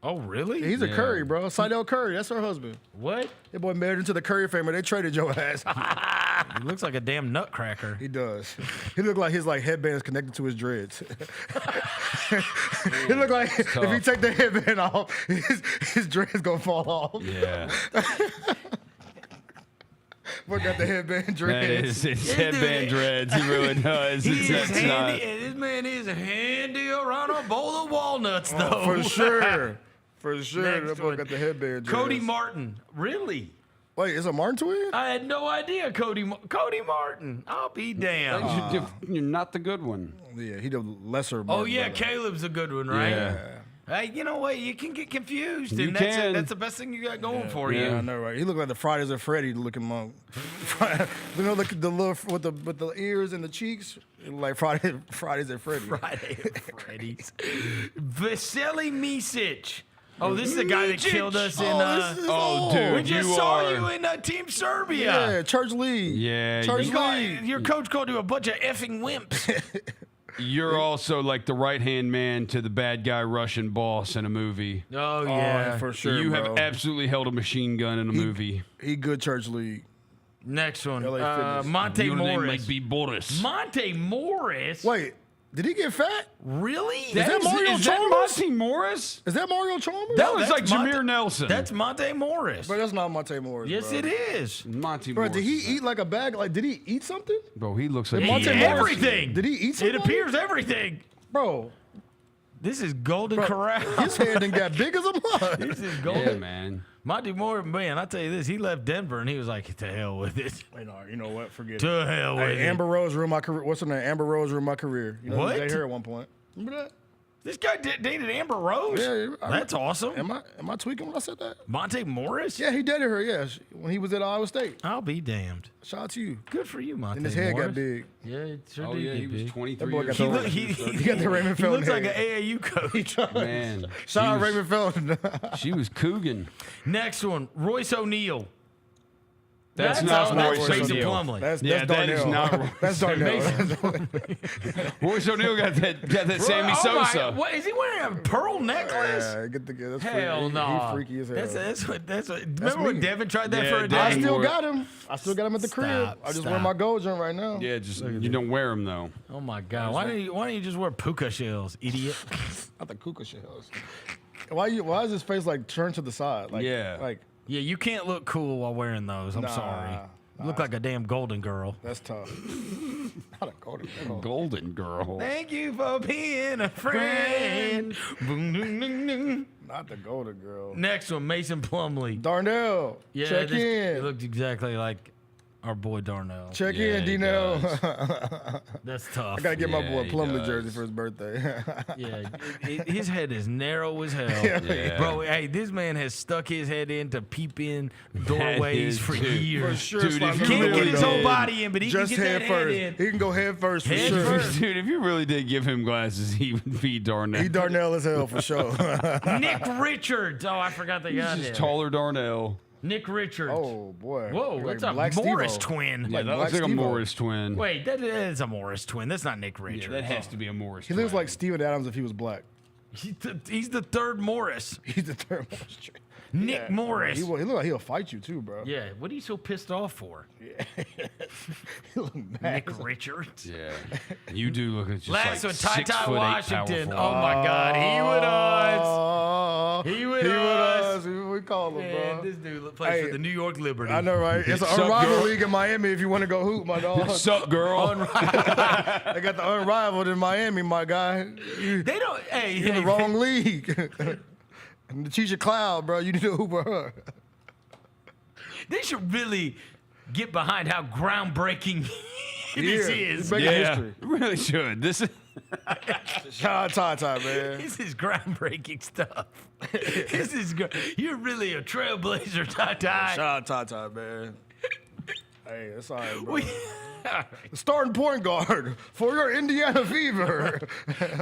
Speaker 13: Oh, really?
Speaker 2: He's a Curry, bro. Seidel Curry. That's her husband.
Speaker 13: What?
Speaker 2: That boy married into the Curry family. They traded your ass.
Speaker 13: He looks like a damn nutcracker.
Speaker 2: He does. He look like his headband is connected to his dreads. He look like if he take the headband off, his dreads gonna fall off.
Speaker 6: Yeah.
Speaker 2: Boy got the headband dreads.
Speaker 6: That is his headband dreads. He really does.
Speaker 13: This man is handy around a bowl of walnuts, though.
Speaker 2: For sure. For sure.
Speaker 13: Next
Speaker 2: That boy
Speaker 13: one.
Speaker 2: got the headband dreads.
Speaker 13: Cody Martin. Really?
Speaker 2: Wait, is it Martin twin?
Speaker 13: I had no idea. Cody Martin. I'll be damned.
Speaker 6: You're not the good one.
Speaker 2: Yeah, he the lesser
Speaker 13: Oh,
Speaker 2: Martin
Speaker 13: yeah,
Speaker 2: brother.
Speaker 13: Caleb's a good one, right?
Speaker 2: Yeah.
Speaker 13: Hey, you know what? You can get confused,
Speaker 6: You
Speaker 13: and
Speaker 6: can.
Speaker 13: that's the best thing you got going for
Speaker 2: Yeah, I
Speaker 13: you.
Speaker 2: know, right? He looked like the Fridays at Freddy looking monk. You know, look at the little with the ears and the cheeks, like Fridays at Freddy.
Speaker 13: Friday at Freddy's. Vasily Micic. Oh, this is the guy that killed us in.
Speaker 6: dude,
Speaker 13: we just saw you in Team Serbia.
Speaker 2: Yeah, Church League.
Speaker 6: Yeah,
Speaker 2: Church League.
Speaker 13: Your coach called you a bunch of effing wimps.
Speaker 6: You're also like the right-hand man to the bad guy Russian boss in a movie.
Speaker 13: Oh, yeah.
Speaker 2: for sure.
Speaker 6: You
Speaker 2: bro.
Speaker 6: have absolutely held a machine gun in a movie.
Speaker 2: He good Church League.
Speaker 13: Next one.
Speaker 2: LA Fitness.
Speaker 13: Monte
Speaker 6: Your name
Speaker 13: Morris.
Speaker 6: might be Boris.
Speaker 13: Monte Morris?
Speaker 2: Wait, did he get fat?
Speaker 13: Really?
Speaker 2: Is that Mario
Speaker 6: is that
Speaker 2: Chalmers?
Speaker 6: Monty Morris?
Speaker 2: Is that Mario Chalmers?
Speaker 6: That was like
Speaker 13: that's Monte-
Speaker 6: Jameer Nelson.
Speaker 13: That's Monte Morris.
Speaker 2: Bro, that's not Monte Morris.
Speaker 13: Yes,
Speaker 2: bro.
Speaker 13: it is.
Speaker 6: Monty
Speaker 2: Bro,
Speaker 6: Morris.
Speaker 2: did he eat like a bag? Like, did he eat something?
Speaker 6: Bro, he looks like
Speaker 13: He
Speaker 2: Monte
Speaker 13: ate
Speaker 2: Morris-
Speaker 13: everything.
Speaker 2: Did he eat something?
Speaker 13: It appears everything.
Speaker 2: Bro,
Speaker 13: This is Golden Corral.
Speaker 2: his head done got big as a mud.
Speaker 13: This is
Speaker 6: Yeah,
Speaker 13: Golden.
Speaker 6: man.
Speaker 13: Monty Morris, man, I tell you this, he left Denver and he was like, to hell with it.
Speaker 2: Wait, no, you know what? Forget it.
Speaker 13: To hell with
Speaker 2: Hey,
Speaker 13: it.
Speaker 2: Amber Rose ruined my career. What's her name? Amber Rose ruined my career. You know,
Speaker 13: What?
Speaker 2: They her at one point. Remember that?
Speaker 13: This guy dated Amber Rose?
Speaker 2: Yeah,
Speaker 13: That's awesome.
Speaker 2: Am I tweaking when I said that?
Speaker 13: Monte Morris?
Speaker 2: Yeah, he dated her. Yeah, when he was at Iowa State.
Speaker 13: I'll be damned.
Speaker 2: Shout out to you.
Speaker 13: Good for you, Monte
Speaker 2: And his head
Speaker 13: Morris.
Speaker 2: got big.
Speaker 13: Yeah, it sure
Speaker 6: Oh,
Speaker 13: did
Speaker 6: yeah,
Speaker 13: get
Speaker 6: he was
Speaker 13: big.
Speaker 6: 23
Speaker 2: That boy
Speaker 6: years
Speaker 2: got
Speaker 6: old.
Speaker 2: the he got the Raymond
Speaker 13: He
Speaker 2: Felton
Speaker 13: looks like an
Speaker 2: head.
Speaker 13: AAU coach.
Speaker 6: Man.
Speaker 2: Shout out
Speaker 6: She was-
Speaker 2: Raymond Felton.
Speaker 6: She was Coogan.
Speaker 13: Next one, Royce O'Neal.
Speaker 6: That's not
Speaker 13: that's
Speaker 6: Royce
Speaker 13: Mason
Speaker 6: O'Neal.
Speaker 13: Plumlee.
Speaker 2: That's
Speaker 6: Yeah, that is
Speaker 2: Darnell.
Speaker 6: not
Speaker 2: That's Darnell.
Speaker 6: Royce O'Neal got that Sammy
Speaker 13: Oh my-
Speaker 6: Sosa.
Speaker 13: what is he wearing? A pearl necklace?
Speaker 2: Yeah, get the that's
Speaker 13: Hell
Speaker 2: freaky.
Speaker 13: no.
Speaker 2: He freaky as hell.
Speaker 13: That's what. Remember when
Speaker 2: me.
Speaker 13: Devin tried that
Speaker 6: Yeah,
Speaker 13: for a
Speaker 6: Devin
Speaker 2: I
Speaker 13: day?
Speaker 2: still
Speaker 6: wore-
Speaker 2: got him. I still got him at the crib.
Speaker 13: Stop,
Speaker 2: I just
Speaker 13: stop.
Speaker 2: wear my gold joint right now.
Speaker 6: Yeah, just you don't wear them though.
Speaker 13: Oh my God! Why don't you just wear puka shells, idiot?
Speaker 2: Not the kuka shells. Why is his face like turned to the side? Like,
Speaker 6: Yeah.
Speaker 2: Like
Speaker 13: Yeah, you can't look cool while wearing those. I'm
Speaker 2: Nah,
Speaker 13: sorry.
Speaker 2: nah,
Speaker 13: You look like a damn golden girl.
Speaker 2: that's tough. Not a golden girl.
Speaker 6: Golden girl.
Speaker 13: Thank you for being a friend. Boom, ding, ding, ding.
Speaker 2: Not the Golden Girl.
Speaker 13: Next one, Mason Plumlee.
Speaker 2: Darnell.
Speaker 13: Yeah,
Speaker 2: check in.
Speaker 13: It looked exactly like our boy Darnell.
Speaker 2: Check in, D-Nell.
Speaker 13: That's tough.
Speaker 2: I got to get my boy Plumlee jersey for his birthday.
Speaker 13: His head is narrow as hell.
Speaker 2: Yeah.
Speaker 13: Bro, hey, this man has stuck his head in to peep in doorways for years.
Speaker 2: For sure.
Speaker 13: Dude, he can't get his whole body in, but he
Speaker 2: just
Speaker 13: can get that head
Speaker 2: first.
Speaker 13: in.
Speaker 2: He can go head first for
Speaker 13: Head
Speaker 2: sure.
Speaker 13: first.
Speaker 6: Dude, if you really did give him glasses, he would be Darnell.
Speaker 2: He Darnell as hell for sure.
Speaker 13: Nick Richards. Oh, I forgot they got
Speaker 6: He's
Speaker 13: him.
Speaker 6: just taller Darnell.
Speaker 13: Nick Richards.
Speaker 2: Oh, boy.
Speaker 13: Whoa,
Speaker 2: Like
Speaker 13: that's a
Speaker 2: Black
Speaker 13: Morris
Speaker 2: Steve-O.
Speaker 13: twin.
Speaker 6: Yeah, that looks like a Morris twin.
Speaker 13: Wait, that is a Morris twin. That's not Nick Richards.
Speaker 6: Yeah, that has to be a Morris
Speaker 2: He
Speaker 6: twin.
Speaker 2: looks like Steven Adams if he was black.
Speaker 13: He's the third Morris.
Speaker 2: He's the third Morris.
Speaker 13: Nick Morris.
Speaker 2: He look like he'll fight you too, bro.
Speaker 13: Yeah, what are you so pissed off for?
Speaker 2: He look mad.
Speaker 13: Nick Richards.
Speaker 6: Yeah, you do look at just
Speaker 13: Last
Speaker 6: like
Speaker 13: one, Ty
Speaker 6: 6'8"
Speaker 13: Washington.
Speaker 6: power
Speaker 13: Oh my God, he would us.
Speaker 2: He
Speaker 13: would us.
Speaker 2: We call him,
Speaker 13: Man,
Speaker 2: bro.
Speaker 13: this dude plays for the New York Liberty.
Speaker 2: I know, right? It's an
Speaker 6: Sup,
Speaker 2: unrivaled
Speaker 6: girl?
Speaker 2: league in Miami if you want to go hoop, my dog.
Speaker 6: What's up, girl?
Speaker 2: They got the unrivaled in Miami, my guy.
Speaker 13: They don't. Hey,
Speaker 2: You're in the wrong league. Natisha Cloud, bro. You need to hoop her.
Speaker 13: They should really get behind how groundbreaking this is.
Speaker 2: It's making history.
Speaker 6: Really should. This is
Speaker 2: Shout out Ty, man.
Speaker 13: This is groundbreaking stuff. This is you're really a trailblazer, Ty.
Speaker 2: Shout out Ty, man. Hey, that's all right, bro. The starting point guard for your Indiana Fever.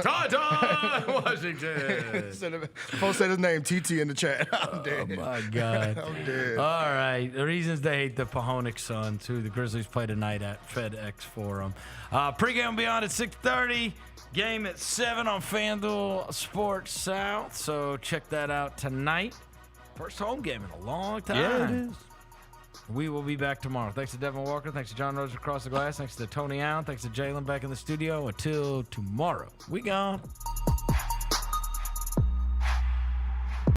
Speaker 13: Ty Washington.
Speaker 2: Folks said his name, TT, in the chat. I'm dead.
Speaker 13: Oh, my God.
Speaker 2: I'm dead.
Speaker 13: All right. The reasons they hate the Pahonic Suns, who the Grizzlies play tonight at FedEx Forum. Pre-game beyond at 6:30. Game at 7 on FanDuel Sports South. So check that out tonight. First home game in a long time.
Speaker 6: Yeah, it is.
Speaker 13: We will be back tomorrow. Thanks to Devin Walker. Thanks to John Rose across the glass. Thanks to Tony Allen. Thanks to Jalen back in the studio. Until tomorrow, we gone.